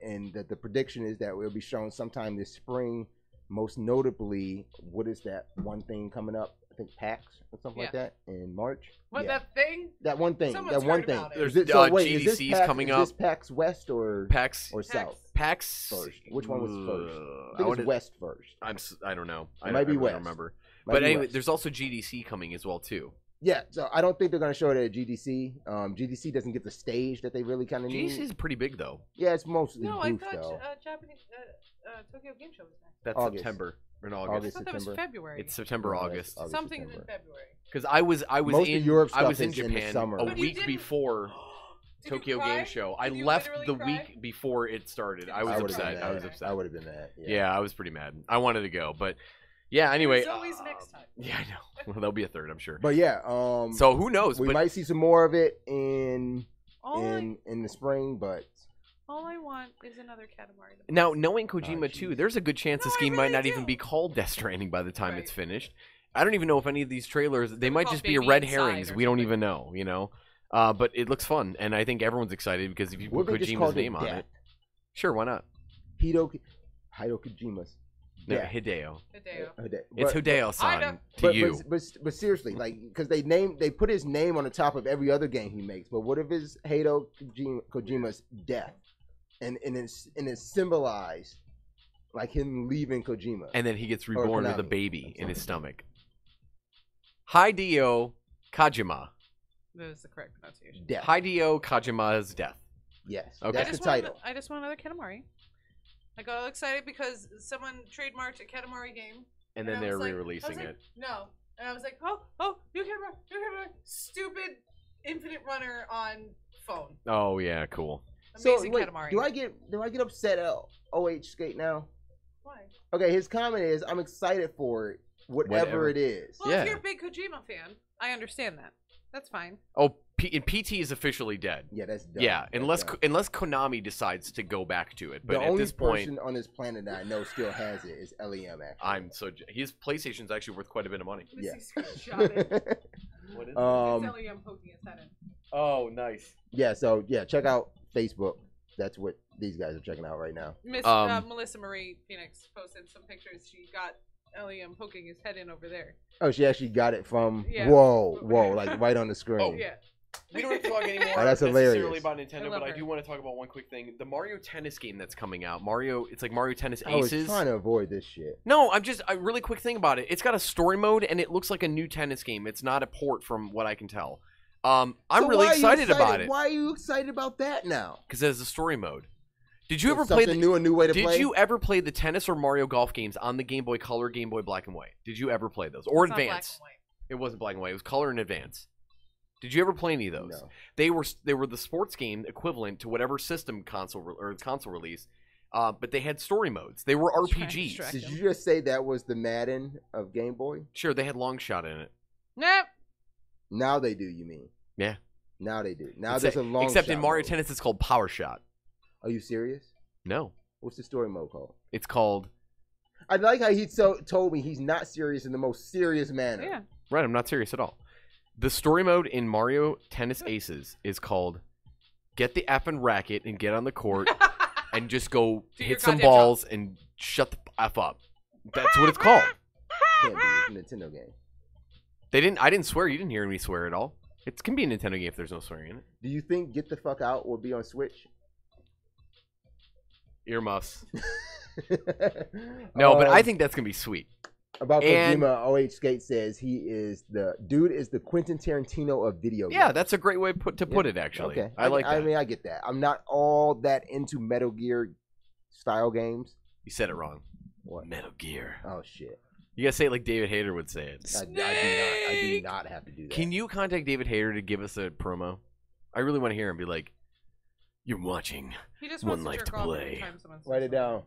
and the prediction is that it will be shown sometime this spring. Most notably, what is that one thing coming up? I think PAX or something like that in March. What, Yeah. that thing? That one thing. Someone's that one heard thing. about it. There's Is this GDC's PAX, coming is up. this PAX West or PAX South? PAX First. Which one was first? I I think wanna- it's West first. I don't know. It might be I West. don't remember. Might But be anyway, West. there's also GDC coming as well too. Yeah, so I don't think they're going to show it at GDC. GDC doesn't get the stage that they really kind of need. GDC is pretty big though. Yeah, it's mostly No, I booth, thought though. Japanese Tokyo Game Show was next. That's August. September or in I August. thought that was September. February. It's September, August. Something's in September. February. Because I was Most in of Europe I was stuff in is in the Japan summer. a But you week didn't- before Did you Tokyo cry? Game Show. I Did you left literally the cry? week before it started. I was would've been upset. I was mad. upset. I would have been mad. Yeah, I was pretty mad. I wanted to go, but yeah. Anyway, There's always next time. yeah, I know. Well, there'll be a third, I'm sure. But yeah, So who knows? we But might see some more of it in All in the spring, but All I want is another Katamari. to now, play. knowing Kojima too, there's a good chance this No, I game might really not even do. be called Death Stranding by the time Right. it's finished. I don't even know if any of these trailers. They might called just be Baby red Inside herrings. or We don't something. even know. You know. But it looks fun, and I think everyone's excited because if you what put if they just Kojima's called name it on Death? it, sure, why not? Hideo Kojima's. No, Yeah. Hideo. Hideo. It's But- Hideo-san to you. But seriously, like, because they put his name on the top of every other game he makes. But what if it's Hideo Kojima's death, and it's symbolized like him leaving Kojima, And then he gets reborn with a Konami. baby in his stomach. Hideo Kojima. That is the correct pronunciation. death. Hideo Kojima's death. Yes, Okay. that's the title. I just want another Katamari. I got all excited because someone trademarked a Katamari game. And then I they're was like- re-releasing I was like, it. No. And I was like, new Katamari. Stupid Infinite Runner on phone. Oh yeah, cool. Amazing wait, Katamari. do I get upset at OH Skate now? Why? Okay, his comment is, I'm excited for it, whatever it is. Well, Yeah. if you're a big Kojima fan, I understand that. That's fine. Oh, and PT is officially dead. Yeah, that's dumb. Yeah, That's unless dumb. unless Konami decides to go back to it. But the at only this point, person on this planet that I know still has it is LEM. Actually, I'm so his PlayStation's actually worth quite a bit of money. Yeah. Screenshot it. What is it? It's LEM poking his head in. Oh, nice. yeah. So yeah, check out Facebook. That's what these guys are checking out right now. Miss Um, Melissa Marie Phoenix posted some pictures. She got LEM poking his head in over there. Oh, she actually got it from. Yeah. Whoa, like right on the screen. Oh, Yeah. We don't have to talk anymore Oh, that's necessarily hilarious. about I Nintendo, love but I her. do want to talk about one quick thing. The Mario Tennis game that's coming out. It's like Mario Tennis I was Aces. trying to avoid this shit. No, a really quick thing about it. It's got a story mode, and it looks like a new tennis game. It's not a port from what I can tell. I'm So really why are you excited about it Why are you excited about that now? because it has a story mode. Did you It's ever play something new, a new way to Did play? you ever play the tennis or Mario Golf games on the Game Boy Color, Game Boy Black and White? Did you ever play those or It's not black Advance? and white. It wasn't black and white. It was color and Advance. Did you ever play any of those? No. They were the sports game equivalent to whatever system console release, but they had story modes. They were Trying to RPGs. distract Did him. you just say that was the Madden of Game Boy? Sure, they had long shot in it. Nope. Now they do. You mean? Yeah. Now they do. Now Except, there's a long. except in shot Mario mode. Tennis, it's called Power Shot. Are you serious? No, What's the story mode called? it's called. I like how he told me he's not serious in the most serious manner. Yeah. Right, I'm not serious at all. The story mode in Mario Tennis Aces is called "Get the app and racket and get on the court and just go Do your hit some goddamn balls and shut the f up." That's what it's called. Can't be. It's a Nintendo game. I didn't swear. You didn't hear me swear at all. It can be a Nintendo game if there's no swearing in it. Do you think Get the Fuck Out will be on Switch? Earmuffs. No, but I Um, think that's gonna be sweet. about and- Kojima. OH Skate says he is the Quentin Tarantino of video games. Yeah, that's a great way to put it. Actually, Okay, I like that. I mean, I get that. I'm not all that into Metal Gear style games. You said it wrong. What? Metal Gear. Oh shit! You gotta say it like David Hayter would say it. I do not have to do that. Can you contact David Hayter to give us a promo? I really want to hear him be like, "You're watching He just One wants Life to to jerk off every Play." time someone says Write it something. down.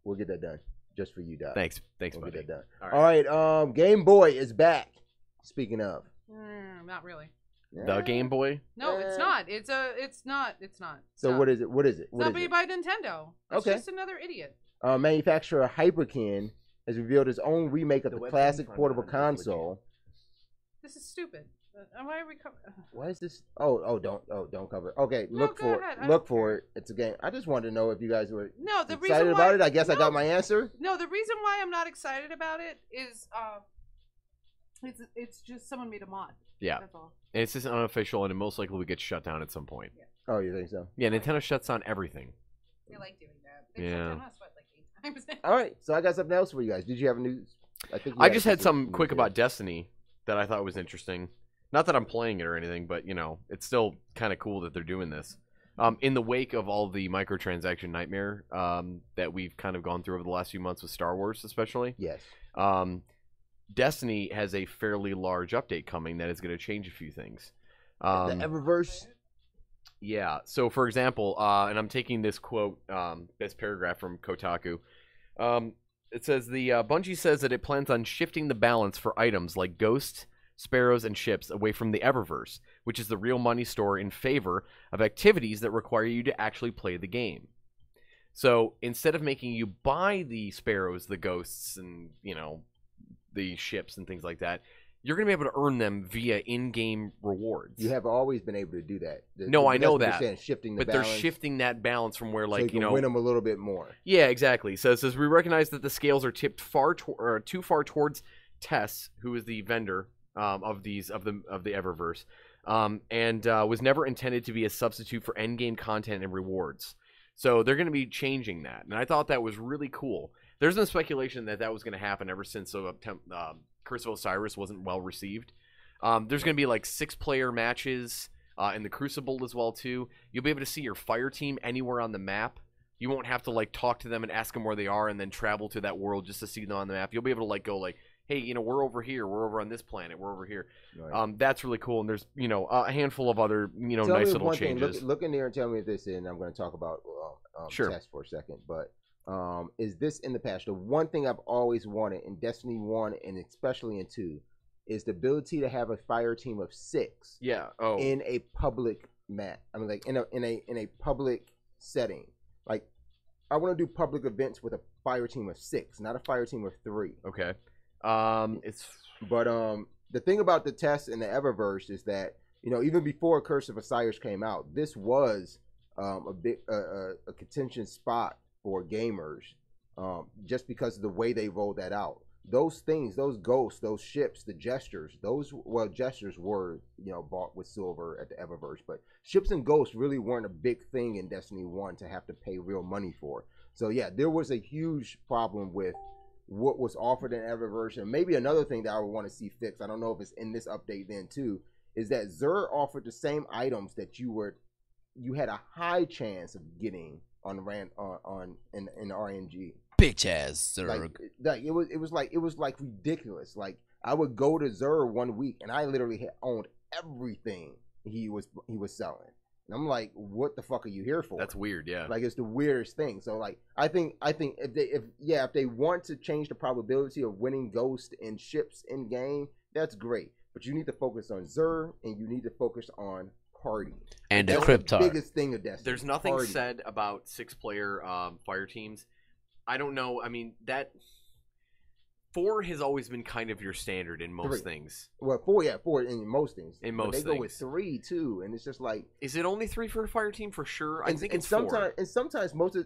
We'll get that done just for you, Doc. Thanks, We'll buddy. get that done. All All right. Game Boy is back. Speaking of, Not really. The Game Boy. No, it's not. It's not. So what is it? What is it? It's not made by Nintendo. It's just another idiot. Manufacturer Hyperkin has revealed his own remake of the classic portable console. This is stupid. Why are we Why is this? Don't cover it. Okay, No, look go for ahead. it. Look for it. It's a game. I just wanted to know if you guys were the reason excited why, about it. I guess I no, got my answer. No, the reason why I'm not excited about it is it's just someone made a mod. Yeah. That's all. And it's just unofficial, and it most likely will get shut down at some point. Yeah. Oh, you think so? Yeah, Nintendo shuts down everything. They like doing that. They shut down us, like 8 times. All right, so I got something else for you guys. Did you have a news? I just had something quick about Destiny that I thought was interesting. Not that I'm playing it or anything, but, you know, it's still kind of cool that they're doing this. In the wake of all the microtransaction nightmare that we've kind of gone through over the last few months with Star Wars, especially. Yes. Destiny has a fairly large update coming that is going to change a few things. The Eververse? Yeah. So, for example, and I'm taking this quote, this paragraph from Kotaku. It says, Bungie says that it plans on shifting the balance for items like ghosts, sparrows, and ships away from the Eververse, which is the real money store, in favor of activities that require you to actually play the game. So, instead of making you buy the sparrows, the ghosts, and, you know, the ships and things like that, you're going to be able to earn them via in-game rewards. You have always been able to do that. No, I know that. Shifting the but balance, they're shifting that balance from where, like, so you can win them a little bit more. Yeah, exactly. So it says, we recognize that the scales are tipped too far towards Tess, who is the vendor of the Eververse, and was never intended to be a substitute for end-game content and rewards. So they're going to be changing that, and I thought that was really cool. There's been speculation that was going to happen ever since Curse of Osiris wasn't well received. There's going to be like 6-player matches in the Crucible as well too. You'll be able to see your fire team anywhere on the map. You won't have to like talk to them and ask them where they are and then travel to that world just to see them on the map. You'll be able to like go like, hey, you know, we're over here, we're over on this planet, we're over here. Right. That's really cool, and there's, you know, a handful of other, you know, nice little changes. Look in there and tell me if this is, and I'm going to talk about sure. Test for a second, but is this in the patch? The one thing I've always wanted in Destiny 1 and especially in 2 is the ability to have a fire team of 6. Yeah. In a public map. I mean, like in a public setting. Like, I want to do public events with a fire team of 6, not a fire team of 3. Okay. The thing about the Test and the Eververse is that, you know, even before Curse of Osiris came out, this was a contention spot for gamers, just because of the way they rolled that out. Those things, those ghosts, those ships, the gestures, gestures were, you know, bought with silver at the Eververse, but ships and ghosts really weren't a big thing in Destiny 1 to have to pay real money for. So yeah, there was a huge problem with what was offered in Eververse. And maybe another thing that I would want to see fixed, I don't know if it's in this update then too, is that Xur offered the same items that you had a high chance of getting in RNG. Bitch ass Xur. Like it was like ridiculous. Like, I would go to Xur one week and I literally had owned everything he was selling. And I'm like, what the fuck are you here for? That's weird, yeah. Like, it's the weirdest thing. So like, I think if they want to change the probability of winning ghosts and ships in game, that's great. But you need to focus on Xur and you need to focus on party. And that's the the biggest thing of Destiny. There's nothing party. said about 6-player fire teams. I don't know. I mean, that 4 has always been kind of your standard in most things. Well, 4 in most things. In most things. They go with 3 too, and it's just like. Is it only 3 for a fire team for sure? I think it's sometimes, 4. And sometimes most of.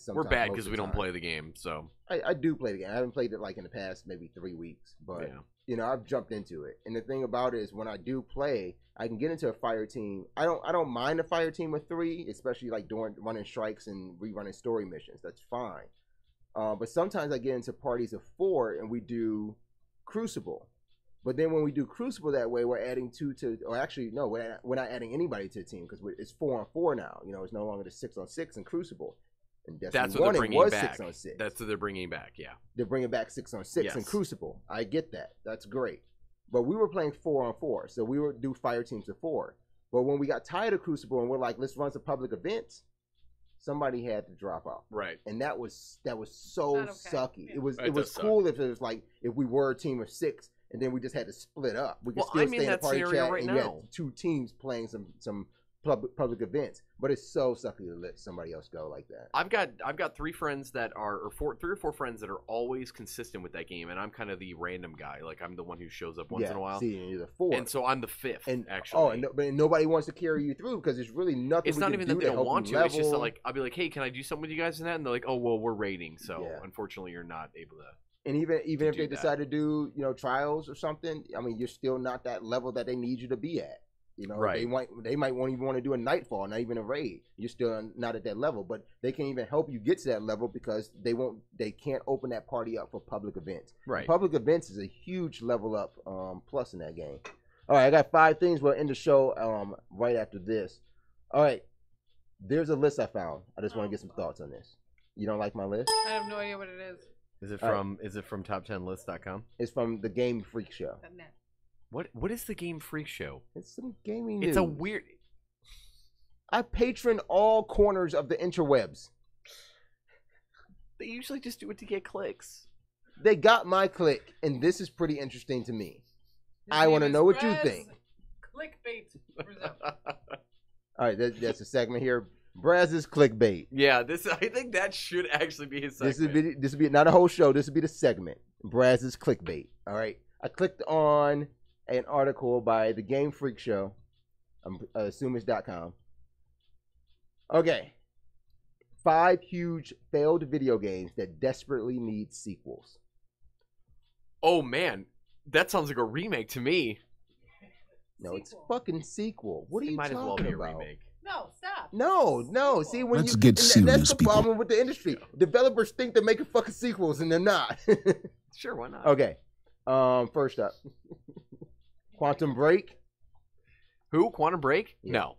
We're bad because we don't play the game, so. I do play the game. I haven't played it like in the past maybe 3 weeks, but you know, I've jumped into it. And the thing about it is, when I do play, I can get into a fire team. I don't mind a fire team of 3, especially like running strikes and rerunning story missions. That's fine. But sometimes I get into parties of 4 and we do Crucible. But then when we do Crucible that way, we're adding 2 to, or actually, no, we're not adding anybody to the team because it's 4-on-4 now. You know, it's no longer the 6-on-6 in Crucible. And that's what they're bringing back. 6-on-6. That's what they're bringing back, yeah. They're bringing back 6-on-6 in Crucible. I get that. That's great. But we were playing 4-on-4, so we would do fire teams of 4. But when we got tired of Crucible and we're like, let's run some public events, somebody had to drop out. Right. And that was so sucky. Yeah. It was cool if it was like, if we were a team of 6 and then we just had to split up. We could Well, still I'm in stay in the that party scenario chat, right and you now. had 2 teams playing some public events. But it's so sucky to let somebody else go like that. I've got 3 friends that are, or 3 or 4 friends that are always consistent with that game, and I'm kind of the random guy. Like I'm the one who shows up once in a while. See, and you're the 4th. And so I'm the 5th, and actually. but nobody wants to carry you through because there's really nothing. It's we not can even do that they don't help want you to. It's just that, level. like I'll be like, hey, can I do something with you guys in that? And they're like, oh well, we're raiding, so unfortunately you're not able to. And even if they that. decide to do trials or something, I mean, you're still not that level that they need you to be at. Right. They might even want to do a nightfall, not even a raid. You're still not at that level, but they can even help you get to that level because they can't open that party up for public events. Right. Public events is a huge level up plus in that game. All right, I got 5 things. We'll end the show right after this. All right, there's a list I found. I just want to get some thoughts on this. You don't like my list? I have no idea what it is. Is it from top10list.com? It's from the Game Freak Show. What is the Game Freak Show? It's some gaming news. It's a weird. I patron all corners of the interwebs. They usually just do it to get clicks. They got my click, and this is pretty interesting to me. I want to know what you think. Clickbait. All right, that's a segment here. Braz's clickbait. Yeah, I think that should actually be his segment. This would be not a whole show. This would be the segment. Braz's clickbait. All right. I clicked on an article by the Game Freak Show, assumers.com. Okay. 5 huge failed video games that desperately need sequels. Oh man, that sounds like a remake to me. No, it's fucking sequel. What are you talking about? Remake. No, stop. No. See, when Let's get serious, that's the people. problem with the industry. Developers think they're making fucking sequels, and they're not. Sure, why not? Okay. First up, Quantum Break. Who? Quantum Break? Yeah. No.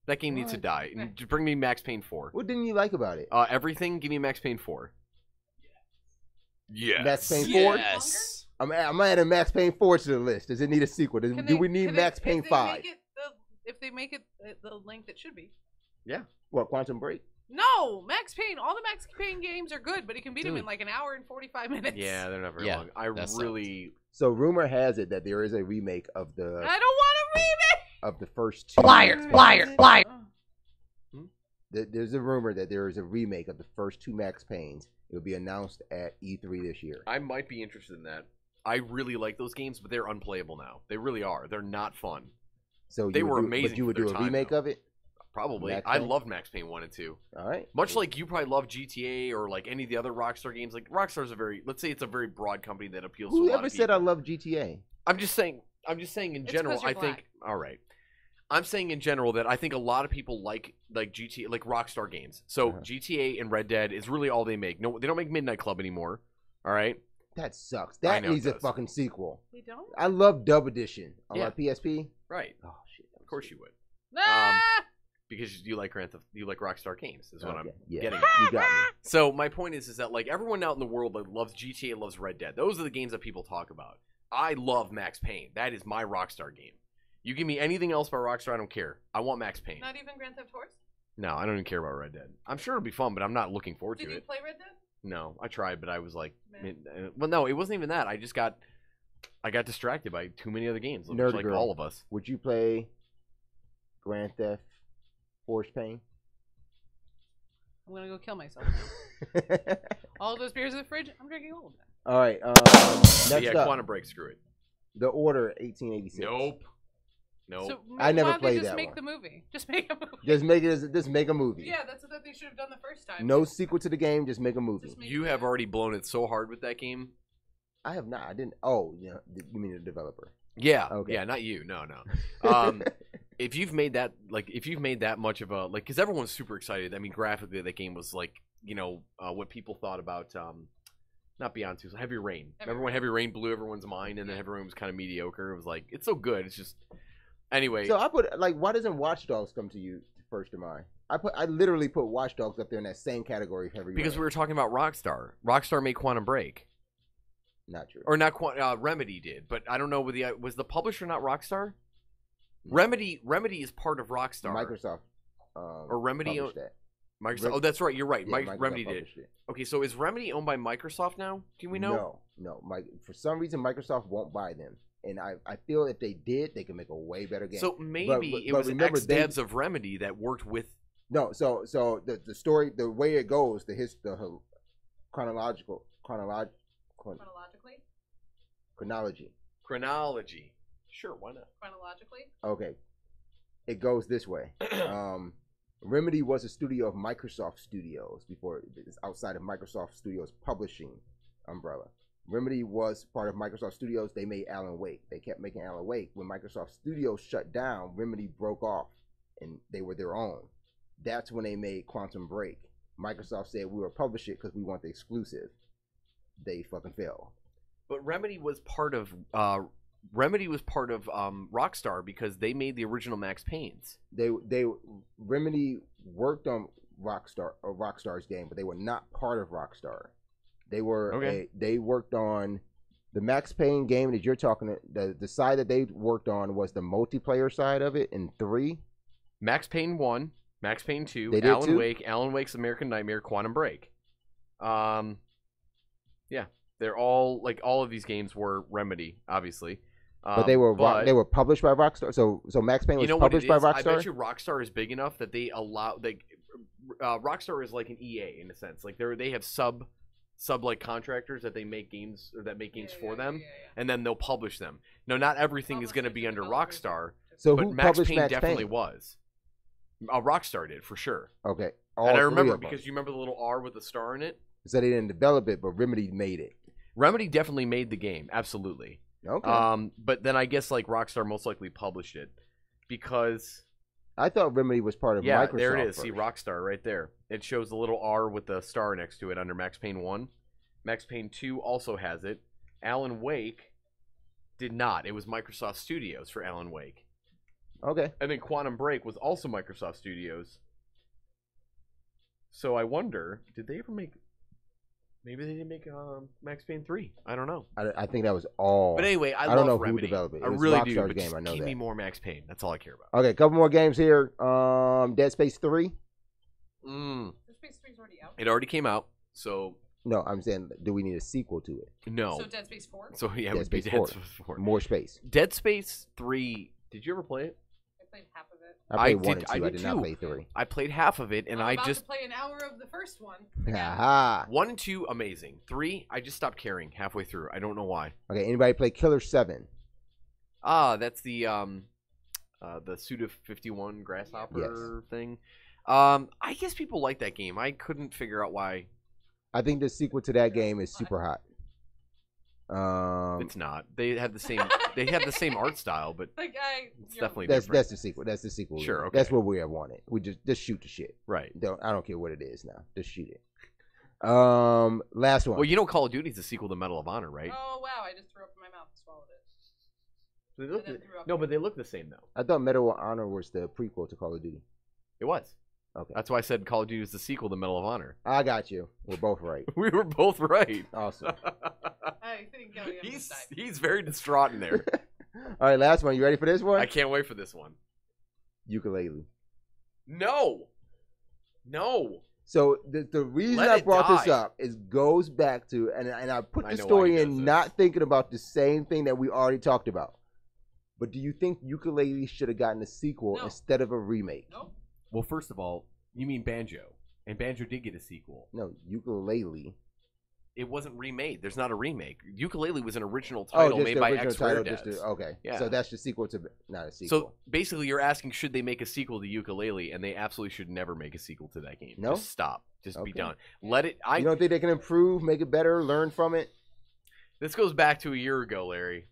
That game needs to die. Just bring me Max Payne 4. What didn't you like about it? Everything. Give me Max Payne 4. Yes. Max Payne 4? Yes. I'm adding Max Payne 4 to the list. Does it need a sequel? Do we need Max Payne 5? If they make it the length it should be. Yeah. What, Quantum Break? No, Max Payne. All the Max Payne games are good, but you can beat them in like an hour and 45 minutes. Yeah, they're not very long. I really. So rumor has it that there is a remake of the. I don't want a remake. Of the first 2. Liar. There's a rumor that there is a remake of the first 2 Max Paynes. It will be announced at E3 this year. I might be interested in that. I really like those games, but they're unplayable now. They really are. They're not fun. So they were amazing. But you would for do their a time, remake though. of it? Probably. Max I Payne? loved Max Payne 1 and 2. All right. Much like you probably love GTA or like any of the other Rockstar games. Like Rockstar's let's say it's a very broad company that appeals to a lot of Whoever people. said I love GTA? I'm just saying in general, 'cause you're I think all right. I'm saying in general that I think a lot of people like GTA, like Rockstar games. So GTA and Red Dead is really all they make. No, they don't make Midnight Club anymore. All right. That sucks. I That know it needs a does. fucking sequel. We don't. I love Dub Edition on Yeah. my PSP. Right. Oh shit. Of course you would. Ah! Because you like you like Rockstar games is what I'm Yeah. getting at. You got me. So my point is that like everyone out in the world that loves GTA loves Red Dead. Those are the games that people talk about. I love Max Payne. That is my Rockstar game. You give me anything else by Rockstar, I don't care. I want Max Payne. Not even Grand Theft Horse? No, I don't even care about Red Dead. I'm sure it'll be fun, but I'm not looking forward Did to you it. play Red Dead? No, I tried, but I was like, Man. well, no, it wasn't even that. I got distracted by too many other games, Nerd like girl. all of us. Would you play Grand Theft Horse Pain? I'm gonna go kill myself now. All those beers in the fridge, I'm drinking all of them. All right. Next Yeah, up, Quantum Break, screw it. The Order 1886. Nope. So I never why don't played they just that make one. the movie? Just make a movie. Just make a movie. Yeah, that's what they should have done the first time. No sequel to the game. Just make a movie. You have already blown it so hard with that game. I have not. I didn't. Oh, yeah. You mean the developer? Yeah. Okay. Yeah, not you. No. If you've made that much of a because everyone's super excited. I mean, graphically, that game was like what people thought about not Beyond Two, Heavy Rain. Remember when Heavy Rain blew everyone's mind, and then Heavy Rain was kind of mediocre. It was like it's so good. It's just anyway. So I put why doesn't Watch Dogs come to you first in mind? I literally put Watch Dogs up there in that same category of Heavy because Rain. we were talking about Rockstar. Rockstar made Quantum Break. Not true. Or not Remedy did, but I don't know was the publisher not Rockstar? Remedy is part of Rockstar. Microsoft or Remedy published that. Microsoft. Oh, that's right. You're right. Yeah, Microsoft Remedy did. published it. Okay, so is Remedy owned by Microsoft now? Do we know? No. For some reason, Microsoft won't buy them, and I feel if they did, they could make a way better game. So maybe it was ex-devs of Remedy that worked with. No, so the story, the way it goes, the Chronology. Sure, why not? Chronologically. Okay, it goes this way. Remedy was a studio of Microsoft Studios before it's outside of Microsoft Studios publishing umbrella. Remedy was part of Microsoft Studios. They made Alan Wake. They kept making Alan Wake. When Microsoft Studios shut down, Remedy broke off, and they were their own. That's when they made Quantum Break. Microsoft said we will publish it because we want the exclusive. They fucking failed. But Remedy was part of Rockstar because they made the original Max Paynes. Remedy worked on Rockstar's game, but they were not part of Rockstar. They were they worked on the Max Payne game that you're talking. The side that they worked on was the multiplayer side of it in 3. Max Payne 1, Max Payne 2, Wake, Alan Wake's American Nightmare, Quantum Break. Yeah, they're all all of these games were Remedy, obviously. But they were published by Rockstar. So Max Payne was published by Rockstar. I bet you Rockstar is big enough that they allow Rockstar is like an EA in a sense. Like they have sub contractors that they make games or that make games for them, and then they'll publish them. No, not everything is going to be under Rockstar. So but who Max published Payne Max definitely Payne? Was. Rockstar did for sure. Okay, and I remember because you remember the little R with the star in it. So they didn't develop it, but Remedy made it. Remedy definitely made the game, absolutely. Okay. But then I guess Rockstar most likely published it because I thought Remedy was part of Microsoft. Yeah, there it is. First. See Rockstar right there. It shows the little R with the star next to it under Max Payne 1. Max Payne 2 also has it. Alan Wake did not. It was Microsoft Studios for Alan Wake. Okay. And then Quantum Break was also Microsoft Studios. So I wonder, did they ever make... Maybe they didn't make Max Payne 3. I don't know. I think that was all. But anyway, I don't love know Remedy. who developed it. I was really Rockstar's do. But game. just I know give that. me more Max Payne. That's all I care about. Okay, a couple more games here. Dead Space 3. Dead Space 3 is already out. It already came out, so... No, I'm saying, do we need a sequel to it? No. So Dead Space 4? So yeah, it Dead would be Space Dead 4. Space 4. More space. Dead Space 3. Did you ever play it? I played half of it. I played 1 and 2. I did not play 3. I played half of it, and I'm I about just to play an hour of the first one. Aha. 1 and 2 amazing. 3, I just stopped caring halfway through. I don't know why. Okay, anybody play Killer 7? That's the Suda 51 Grasshopper thing. I guess people like that game. I couldn't figure out why. I think the sequel to that game is super hot. It's not. They have the same. They have the same art style, but it's definitely different. That's the sequel. That's the sequel. Sure. Okay. That's what we have wanted. We just shoot the shit. Right. I don't care what it is now. Just shoot it. Last one. Well, you know, Call of Duty's the sequel to Medal of Honor, right? Oh wow! I just threw up in my mouth and swallowed it. But they look the same though. I thought Medal of Honor was the prequel to Call of Duty. It was. Okay. That's why I said Call of Duty is the sequel to Medal of Honor. I got you. We're both right. We were both right. Awesome. I think he's very distraught in there. All right, last one. You ready for this one? I can't wait for this one. Ukulele. No. So the reason I brought this up goes back to and I put the story in not thinking about the same thing that we already talked about. But do you think Ukulele should have gotten a sequel instead of a remake? No. Well, first of all, you mean Banjo, and Banjo did get a sequel. No, Ukulele. It wasn't remade. There's not a remake. Ukulele was an original title made by X-Rare Devs. Okay. Yeah. So that's the sequel to not a sequel. So basically, you're asking should they make a sequel to Ukulele, and they absolutely should never make a sequel to that game. No. Just stop. Just be done. Let it. You don't think they can improve, make it better, learn from it? This goes back to a year ago, Larry,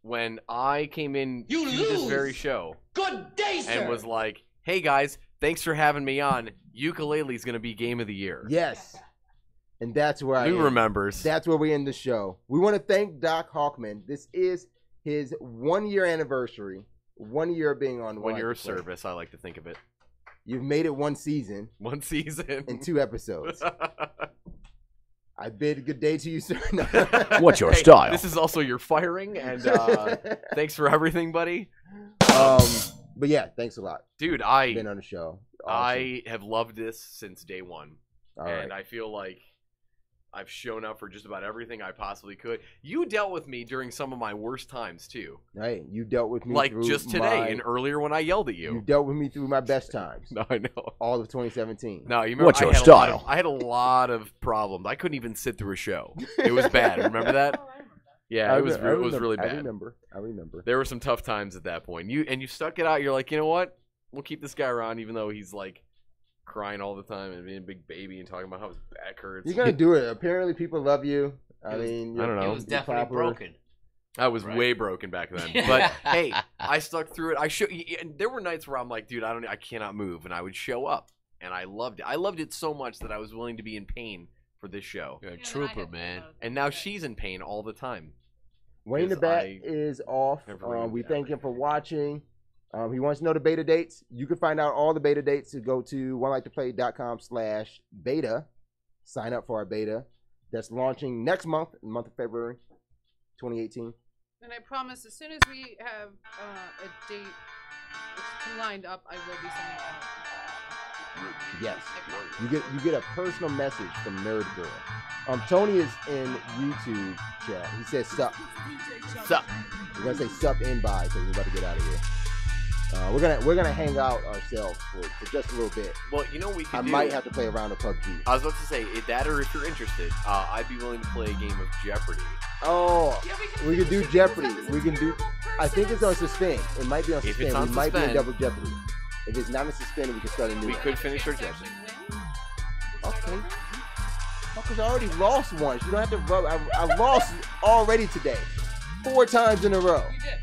when I came in to this very show. Good day, sir. And was like, hey guys, thanks for having me on. Ukulele's gonna be Game of the Year. Yes. And that's where Who remembers? That's where we end the show. We want to thank Doc Hawkman. This is his 1 year anniversary. 1 year being on 1 year of service, I like to think of it. You've made it one season. One season. And 2 episodes. I bid good day to you, sir. No. What's your style? This is also your firing, and thanks for everything, buddy. But yeah, thanks a lot. Dude, been on the show. I have loved this since day one. All and right. I feel like I've shown up for just about everything I possibly could. You dealt with me during some of my worst times, too. Hey, you dealt with me Like through just today and earlier when I yelled at you. You dealt with me through my best times. No, I know. All of 2017. No, you remember What's your I had style? I had a lot of problems. I couldn't even sit through a show. It was bad. Remember that? Yeah, it was really bad. I remember. There were some tough times at that point. You stuck it out. You're like, you know what? We'll keep this guy around, even though he's like crying all the time and being a big baby and talking about how his back hurts. You're gonna do it. Apparently, people love you. I don't know. It was definitely broken. I was way broken back then. But hey, I stuck through it. And there were nights where I'm like, dude, I cannot move, and I would show up, and I loved it. I loved it so much that I was willing to be in pain for this show. You're a trooper, man. And now she's in pain all the time. Wayne the Bat is off. We thank him for watching. He wants to know the beta dates. You can find out all the beta dates to go to onelikeltoplay.com/beta. Sign up for our beta. That's launching next month, in the month of February 2018. And I promise, as soon as we have a date lined up, I will be sending out. Yes. You get a personal message from Nerd Girl. Tony is in YouTube chat. He says sup. Sup. We're gonna say sup and bye because we're about to get out of here. We're gonna hang out ourselves for just a little bit. Well, you know what we can I do? might have to play a round of PUBG. I was about to say that, or if you're interested, I'd be willing to play a game of Jeopardy. Oh, we can do Jeopardy. We can do. I think it's on suspend. It might be on If suspend. it's on We might be in suspend. double Jeopardy. If it's not in suspend, we can start a new. We one. could finish our Jeopardy. Okay. Because I already lost once. You don't have to rub. I lost already today, 4 times in a row. You did.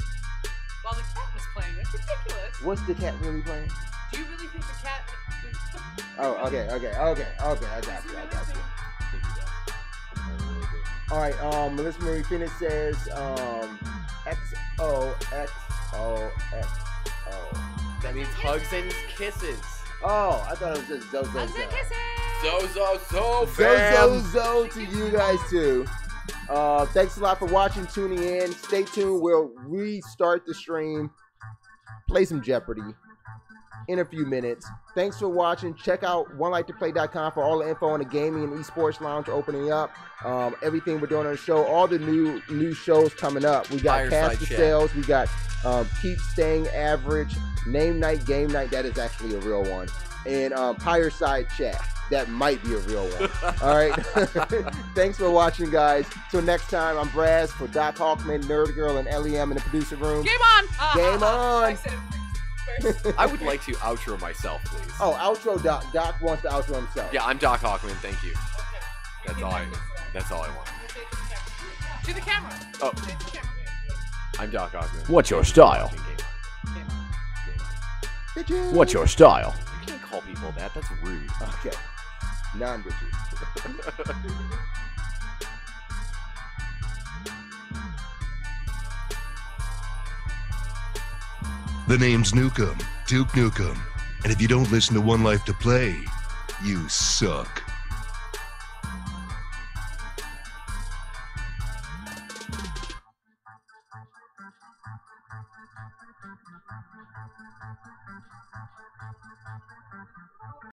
While the cat was playing. It's ridiculous. What's the cat really playing? Do you really think the cat? Oh, okay. I got you. All right. Melissa Marie Phoenix says XOXOXO. That means hugs and kisses. Oh, I thought it was just Zozo. Zozo, fam. Zozo to you guys too. Thanks a lot for watching, tuning in. Stay tuned. We'll restart the stream. Play some Jeopardy in a few minutes. Thanks for watching. Check out onelightoplay.com for all the info on the gaming and esports lounge opening up. Everything we're doing on the show. All the new shows coming up. We got Cast the Sales. We got Keep Staying Average. Name Night, Game Night. That is actually a real one. And Fireside Chat. That might be a real one. All right. Thanks for watching, guys. Till next time, I'm Braz for Doc Hawkman, Nerd Girl, and LEM in the producer room. Game on! Game on! I would like to outro myself, please. Oh, outro Doc. Doc wants to outro himself. Yeah, I'm Doc Hawkman. Thank you. That's all I want. To the camera. Oh. I'm Doc Hawkman. What's your style? Bitches. What's your style? You can't call people that. That's rude. Okay. Non-bitches. The name's Nukem, Duke Nukem. And if you don't listen to One Life to Play, you suck.